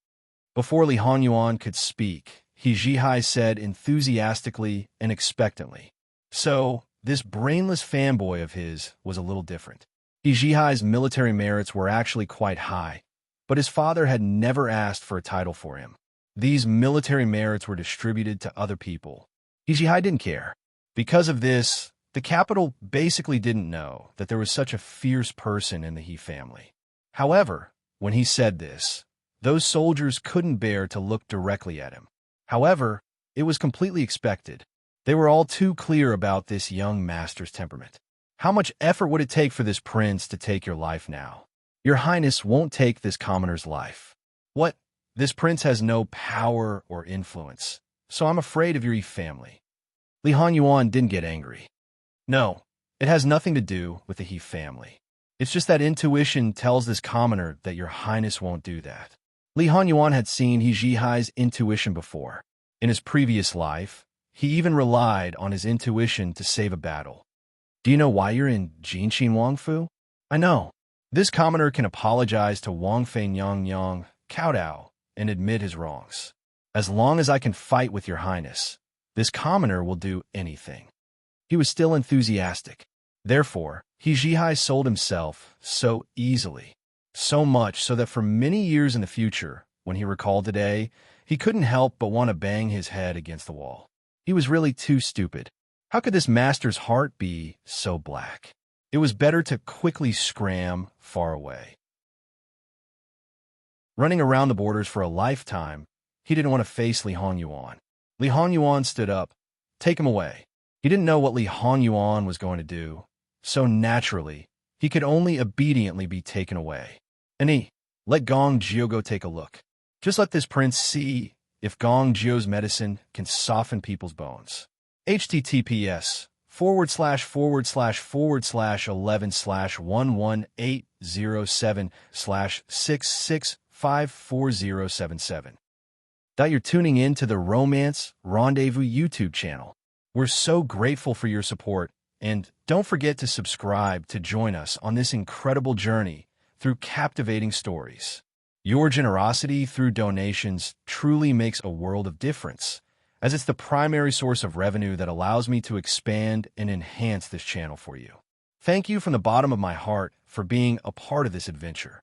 Before Li Hongyuan could speak, He Jihai said enthusiastically and expectantly. So, this brainless fanboy of his was a little different. He Jihai's military merits were actually quite high, but his father had never asked for a title for him. These military merits were distributed to other people. He Jihai didn't care. Because of this, the capital basically didn't know that there was such a fierce person in the He family. However, when he said this, those soldiers couldn't bear to look directly at him. However, it was completely expected. They were all too clear about this young master's temperament. How much effort would it take for this prince to take your life now? Your Highness won't take this commoner's life. What? This prince has no power or influence, so I'm afraid of your He family. Li Hongyuan didn't get angry. No, it has nothing to do with the He family. It's just that intuition tells this commoner that your Highness won't do that. Li Hongyuan had seen He Jihai's intuition before. In his previous life, he even relied on his intuition to save a battle. Do you know why you're in Jinqin Wangfu? I know. This commoner can apologize to Wang Fei Yang Cao and admit his wrongs. As long as I can fight with your Highness, this commoner will do anything. He was still enthusiastic. Therefore, He Jihai sold himself so easily. So much so that for many years in the future, when he recalled today, he couldn't help but want to bang his head against the wall. He was really too stupid. How could this master's heart be so black? It was better to quickly scram far away. Running around the borders for a lifetime, he didn't want to face Li Hongyuan. Li Hongyuan stood up. Take him away. He didn't know what Li Hongyuan was going to do, so naturally, he could only obediently be taken away. And let Gong Jiu go take a look. Just let this prince see if Gong Jiu's medicine can soften people's bones. https:///11/11807/66540077. You're tuning in to the Romance Rendezvous YouTube channel. We're so grateful for your support, and don't forget to subscribe to join us on this incredible journey through captivating stories. Your generosity through donations truly makes a world of difference, as it's the primary source of revenue that allows me to expand and enhance this channel for you. Thank you from the bottom of my heart for being a part of this adventure.